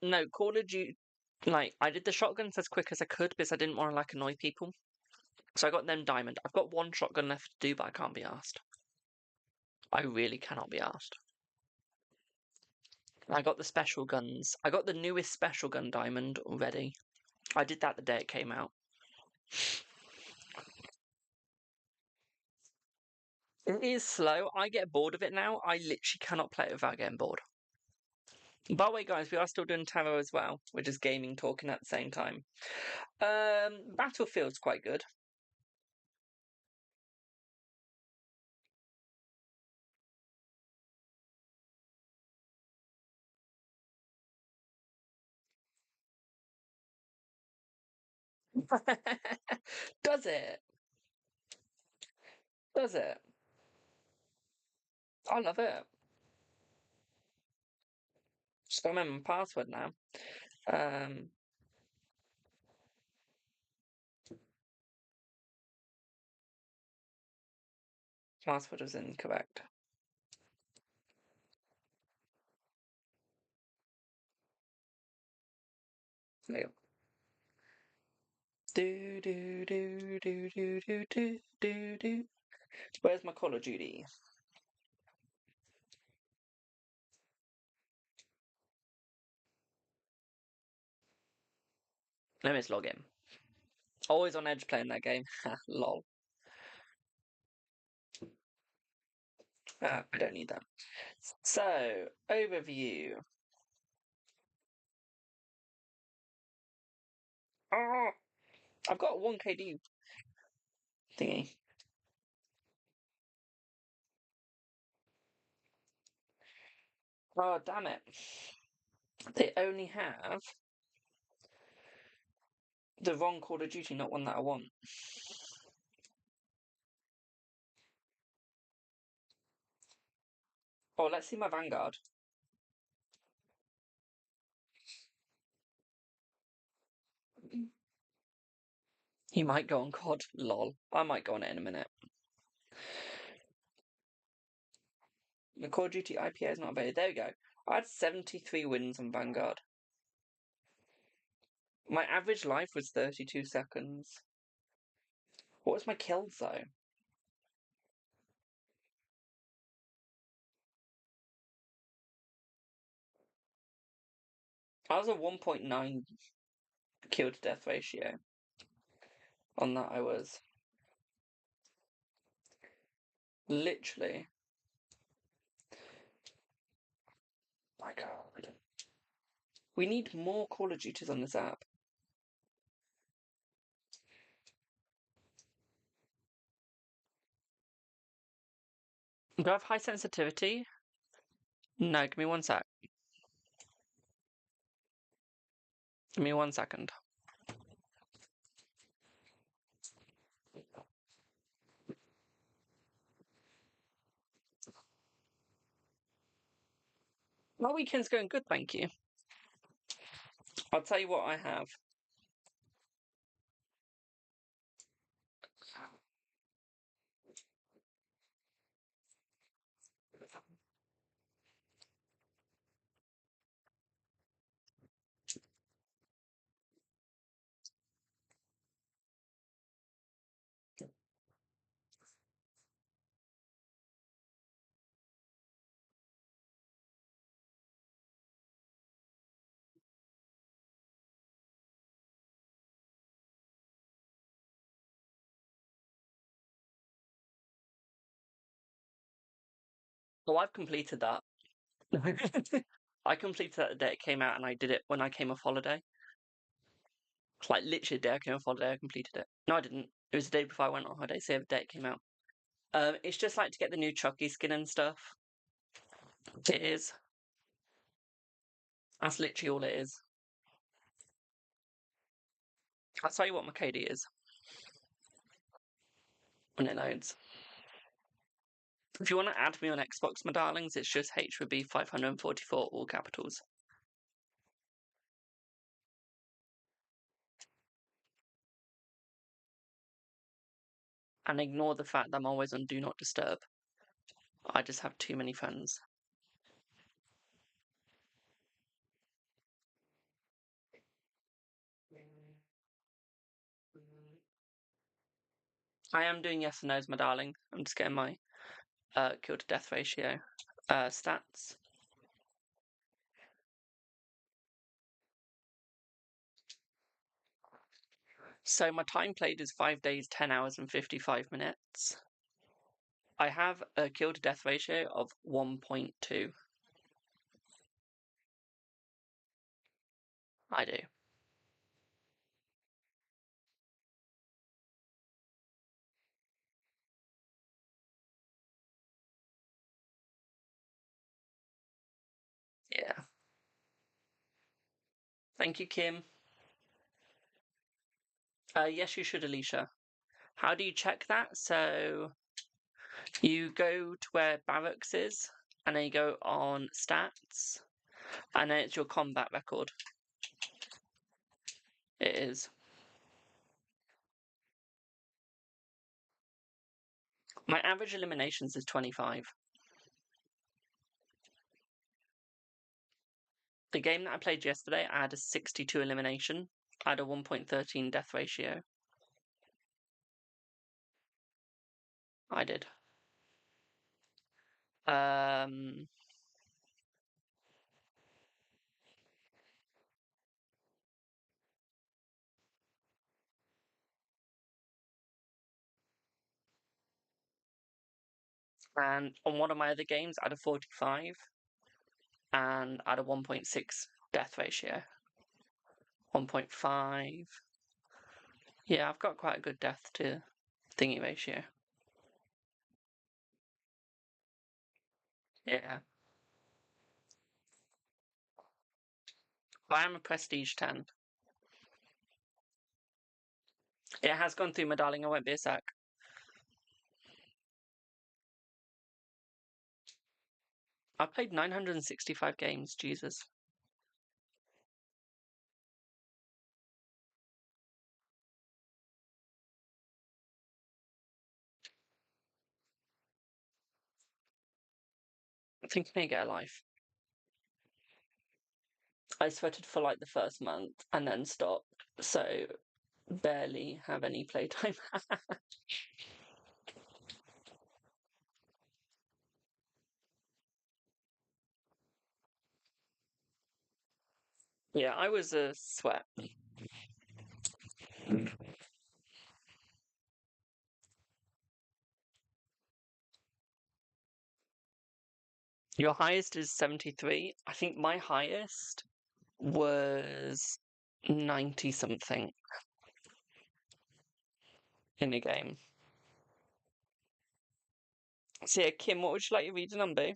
No, Call of Duty, like, I did the shotguns as quick as I could because I didn't want to, like, annoy people. So I got them diamond. I've got one shotgun left to do, but I can't be asked. I really cannot be asked. I got the special guns. I got the newest special gun diamond already. I did that the day it came out. It is slow. I get bored of it now. I literally cannot play it without getting bored. By the way, guys, we are still doing tarot as well. We're just gaming, talking at the same time. Battlefield's quite good. Does it? Does it? I love it. Just gotta remember my password now. Password was incorrect. There you go. Do do do do do do do do do. Where's my Call of Duty? Let me just log in. Always on edge playing that game. Lol. I don't need that. So, overview. Oh, I've got 1 KD. thingy. Oh, damn it. They only have the wrong Call of Duty, not one that I want. Oh, let's see my Vanguard. He might go on COD. Lol. I might go on it in a minute. The Call of Duty IPA is not available. There we go. I had 73 wins on Vanguard. My average life was 32 seconds. What was my kills, though? I was a 1.9 kill to death ratio. On that, I was. Literally. My God. We need more Call of Duties on this app. Do I have high sensitivity? No, give me 1 sec. Give me 1 second. My weekend's going good, thank you. I'll tell you what I have. Well, I've completed that. I completed that the day it came out, and I did it when I came off holiday. Like, literally the day I came off holiday, I completed it. No, I didn't. It was the day before I went on holiday, so the day it came out. It's just like to get the new Chucky skin and stuff. It is. That's literally all it is. I'll tell you what my KD is when it loads. If you want to add me on Xbox, my darlings, it's just HVB 544, all capitals. And ignore the fact that I'm always on Do Not Disturb. I just have too many friends. I am doing yes and no's, my darling. I'm just getting my kill to death ratio stats. So my time played is 5 days, 10 hours, and 55 minutes. I have a kill to death ratio of 1.2. I do. Yeah. Thank you, Kim. Yes, you should, Alicia. How do you check that? So you go to where barracks is, and then you go on stats, and then it's your combat record. It is. My average eliminations is 25. The game that I played yesterday, I had a 62 elimination. I had a 1.13 death ratio. I did. Um, and on one of my other games, I had a 45, and I had a 1.6 death ratio. 1.5. Yeah, I've got quite a good death too. thingy ratio. Yeah. I am a prestige 10. It has gone through, my darling. I won't be a sec. I've played 965 games. Jesus. I think I may get a life. I sweated for like the first month and then stopped. So barely have any playtime. Yeah, I was a sweat. Your highest is 73. I think my highest was 90 something in a game. So yeah, Kim, what would you like your reading on, boo?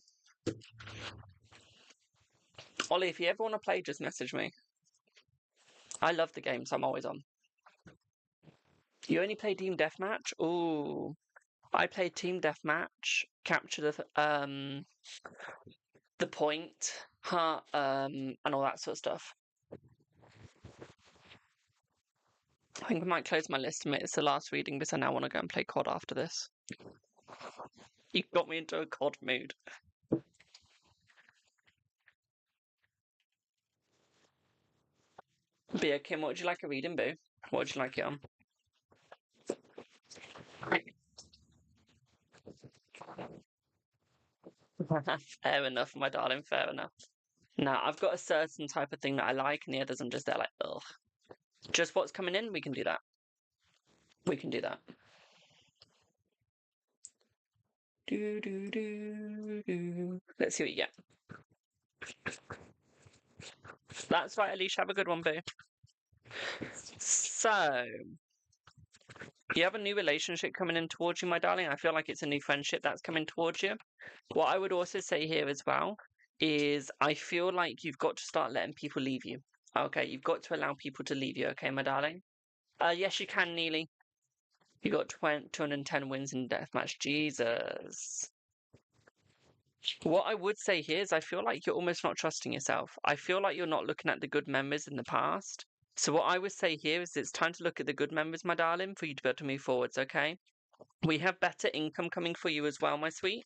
Ollie, if you ever want to play, just message me. I love the game, so I'm always on. You only play Team Deathmatch? Ooh. I played Team Deathmatch, capture the point, and all that sort of stuff. I think I might close my list and make this the last reading because I now want to go and play COD after this. You got me into a COD mood. But yeah, Kim, what would you like a reading, boo? What would you like it on? Fair enough, my darling, fair enough. Now, I've got a certain type of thing that I like, and the others I'm just there like, ugh. Just what's coming in, we can do that. We can do that. Let's see what you get. That's right, Alicia. Have a good one, boo. So, you have a new relationship coming in towards you, my darling. I feel like it's a new friendship that's coming towards you. What I would also say here as well is I feel like you've got to start letting people leave you. Okay, you've got to allow people to leave you, okay, my darling? Yes, you can, Neely. You got 210 wins in deathmatch. Jesus. What I would say here is I feel like you're almost not trusting yourself. I feel like you're not looking at the good memories in the past. So what I would say here is it's time to look at the good memories, my darling, for you to be able to move forwards, okay? We have better income coming for you as well, my sweet.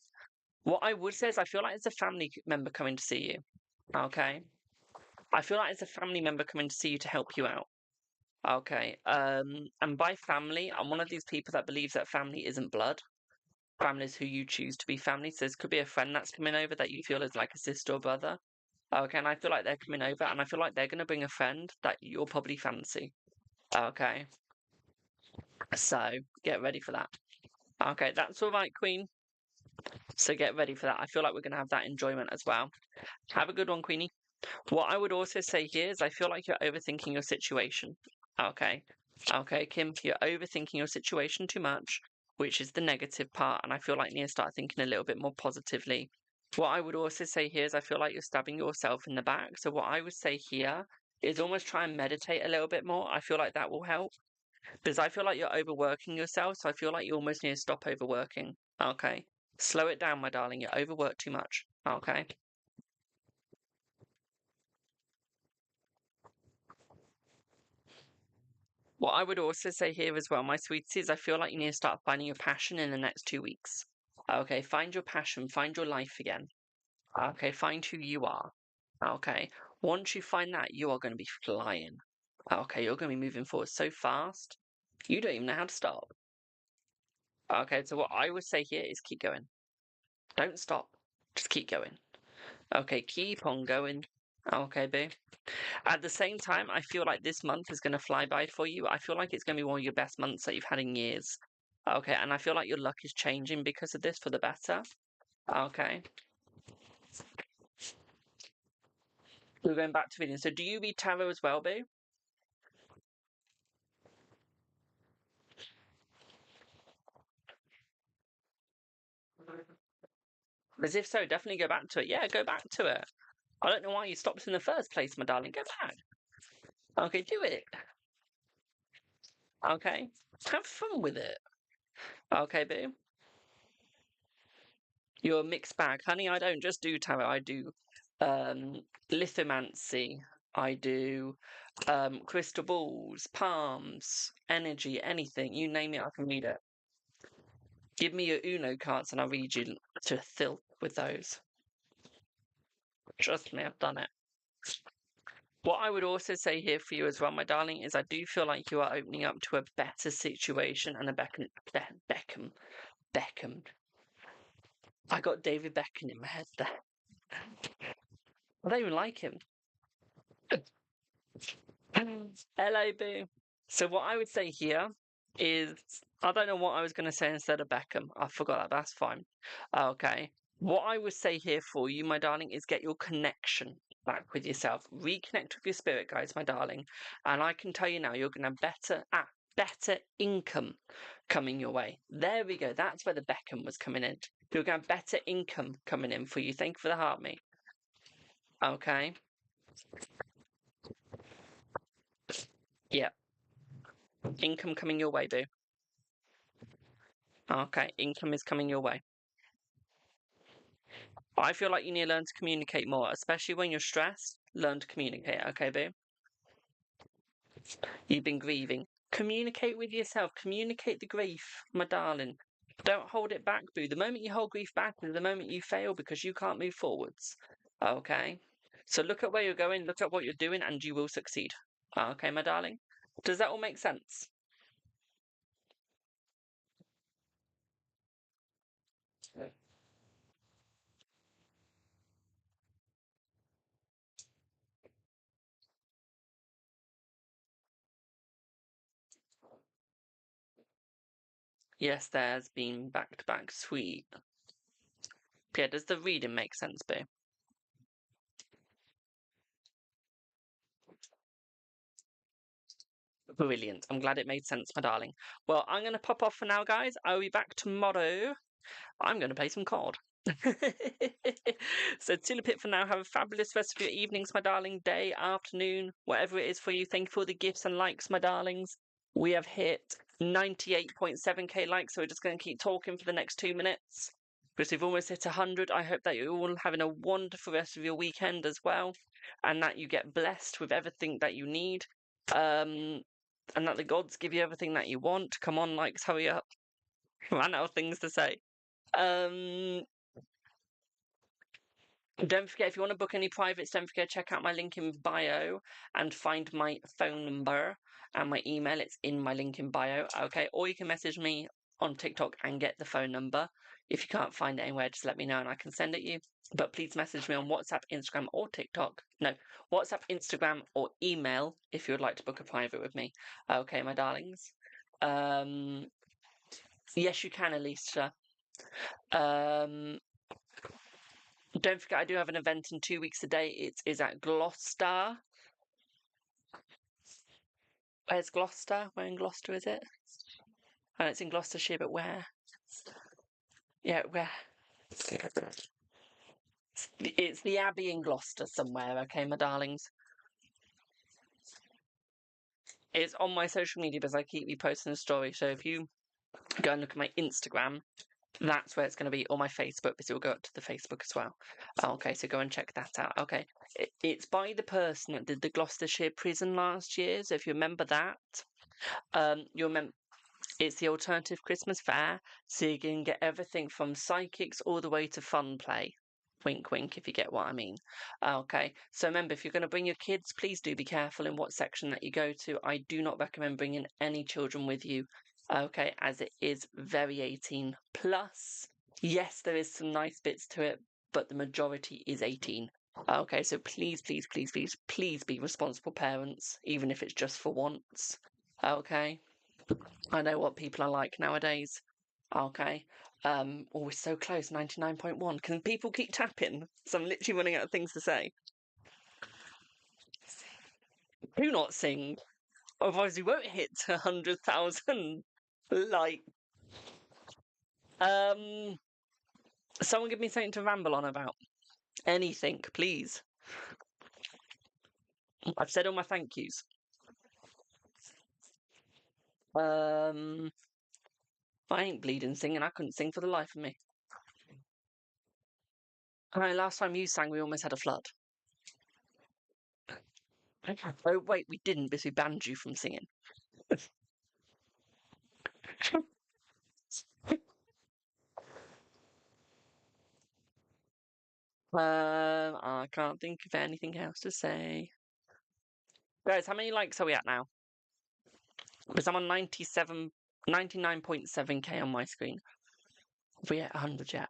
What I would say is I feel like it's a family member coming to see you, okay? I feel like it's a family member coming to see you to help you out. Okay. And by family, I'm one of these people that believes that family isn't blood. Family is who you choose to be family. So this could be a friend that's coming over that you feel is like a sister or brother. Okay, and I feel like they're coming over and I feel like they're going to bring a friend that you'll probably fancy. Okay. So get ready for that. Okay, that's all right, Queen. So get ready for that. I feel like we're going to have that enjoyment as well. Have a good one, Queenie. What I would also say here is I feel like you're overthinking your situation. Okay. Okay, Kim, you're overthinking your situation too much, which is the negative part, and I feel like you need to start thinking a little bit more positively. What I would also say here is I feel like you're stabbing yourself in the back. So what I would say here is almost try and meditate a little bit more. I feel like that will help. Because I feel like you're overworking yourself, so I feel like you almost need to stop overworking. Okay. Slow it down, my darling. You overwork too much. Okay. What I would also say here as well, my sweeties, is I feel like you need to start finding your passion in the next 2 weeks. Okay, find your passion, find your life again. Okay, find who you are. Okay, once you find that, you are going to be flying. Okay, you're going to be moving forward so fast, you don't even know how to stop. Okay, so what I would say here is keep going. Don't stop, just keep going. Okay, keep on going. Okay, boo. At the same time, I feel like this month is going to fly by for you. I feel like it's going to be one of your best months that you've had in years. Okay, and I feel like your luck is changing because of this for the better. Okay. We're going back to reading. So do you read tarot as well, boo? As if so, definitely go back to it. Yeah, go back to it. I don't know why you stopped in the first place, my darling. Go back. Okay, do it. Okay, have fun with it. Okay, boo. You're a mixed bag, honey. I don't just do tarot. I do lithomancy. I do crystal balls, palms, energy, anything. You name it, I can read it. Give me your Uno cards and I'll read you to filth with those. Trust me, I've done it. What I would also say here for you as well, my darling, is I do feel like you are opening up to a better situation and a Beckham. I got David Beckham in my head there. I don't even like him. Hello, boo. So what I would say here is, I don't know what I was going to say instead of Beckham. I forgot that. That's fine. Okay. What I would say here for you, my darling, is get your connection back with yourself. Reconnect with your spirit, guys, my darling. And I can tell you now, you're going to have better income coming your way. There we go. That's where the Beckham was coming in. You're going to have better income coming in for you. Thank you for the heart, me. Okay. Yeah. Income coming your way, boo. Okay, income is coming your way. I feel like you need to learn to communicate more, especially when you're stressed. Learn to communicate, okay, boo? You've been grieving. Communicate with yourself. Communicate the grief, my darling. Don't hold it back, boo. The moment you hold grief back is the moment you fail because you can't move forwards. Okay? So look at where you're going, look at what you're doing, and you will succeed. Okay, my darling? Does that all make sense? Yes, there's been back-to-back sweet. Yeah, does the reading make sense, boo? Brilliant. I'm glad it made sense, my darling. Well, I'm going to pop off for now, guys. I'll be back tomorrow. I'm going to play some card. So, Tulipit for now. Have a fabulous rest of your evenings, my darling. Day, afternoon, whatever it is for you. Thank you for all the gifts and likes, my darlings. We have hit 98.7k likes, so we're just going to keep talking for the next 2 minutes. Because we've almost hit 100. I hope that you're all having a wonderful rest of your weekend as well. And that you get blessed with everything that you need. And that the gods give you everything that you want. Come on, likes, hurry up. Ran out of things to say. Don't forget, if you want to book any privates, don't forget to check out my link in bio and find my phone number and my email. It's in my link in bio, okay? Or you can message me on TikTok and get the phone number. If you can't find it anywhere, just let me know and I can send it you. But please message me on WhatsApp, Instagram, or TikTok. No, WhatsApp, Instagram, or email if you would like to book a private with me. Okay, my darlings. Yes, you can, Alicia. Don't forget, I do have an event in 2 weeks today. It is at Gloucester. Where's Gloucester? Where in Gloucester is it? And it's in Gloucestershire, but where? Yeah, where? It's the Abbey in Gloucester somewhere, okay, my darlings? It's on my social media because I keep reposting the story. So if you go and look at my Instagram, that's where it's going to be, or my Facebook, because it will go up to the Facebook as well. Okay, so go and check that out. Okay, it's by the person that did the Gloucestershire prison last year. So if you remember that, you'll remember. It's the alternative Christmas fair, so you can get everything from psychics all the way to fun play. Wink, wink, if you get what I mean. Okay, so remember, if you're going to bring your kids, please do be careful in what section that you go to. I do not recommend bringing any children with you, okay, as it is very 18 plus. Yes, there is some nice bits to it, but the majority is 18. Okay, so please, please, please, please, please be responsible parents, even if it's just for once. Okay. I know what people are like nowadays. Okay. Oh, we're so close, 99.1. Can people keep tapping? So I'm literally running out of things to say. Do not sing. Otherwise we won't hit 100,000. Like, Someone give me something to ramble on about. Anything, please. I've said all my thank yous. I ain't bleeding singing. I couldn't sing for the life of me. Last time you sang, we almost had a flood. Oh, wait, we didn't because we banned you from singing. I can't think of anything else to say. Guys, how many likes are we at now? Because I'm on 99.7k on my screen. Are we at 100 yet?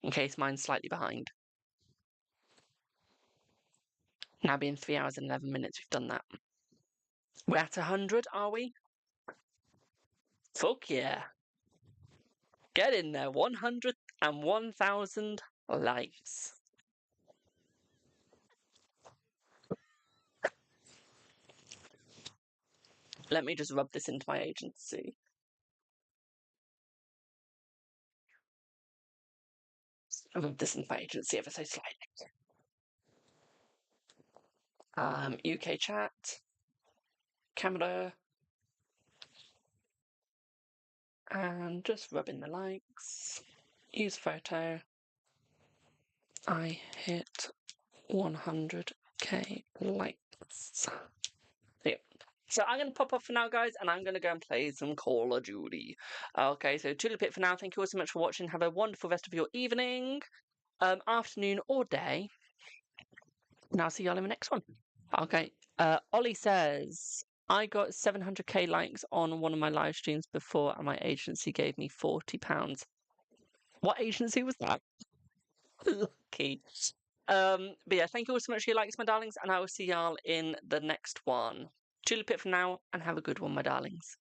In case mine's slightly behind. Now being 3 hours and 11 minutes, we've done that. We're at 100, are we? Fuck yeah. Get in there, 100 and 1,000 likes. Let me just rub this into my agency. I'll rub this into my agency ever so slightly. UK chat. Camera. And just rubbing the likes. Use photo. I hit 100k likes. Yep. So I'm going to pop off for now, guys, and I'm going to go and play some Call of Duty. Okay, so toodle pip for now. Thank you all so much for watching. Have a wonderful rest of your evening, afternoon, or day. And I'll see y'all in the next one. Okay. Ollie says, I got 700k likes on one of my live streams before, and my agency gave me £40. What agency was that? Lucky. But yeah, thank you all so much for your likes, my darlings, and I will see y'all in the next one. Toodle pip for now, and have a good one, my darlings.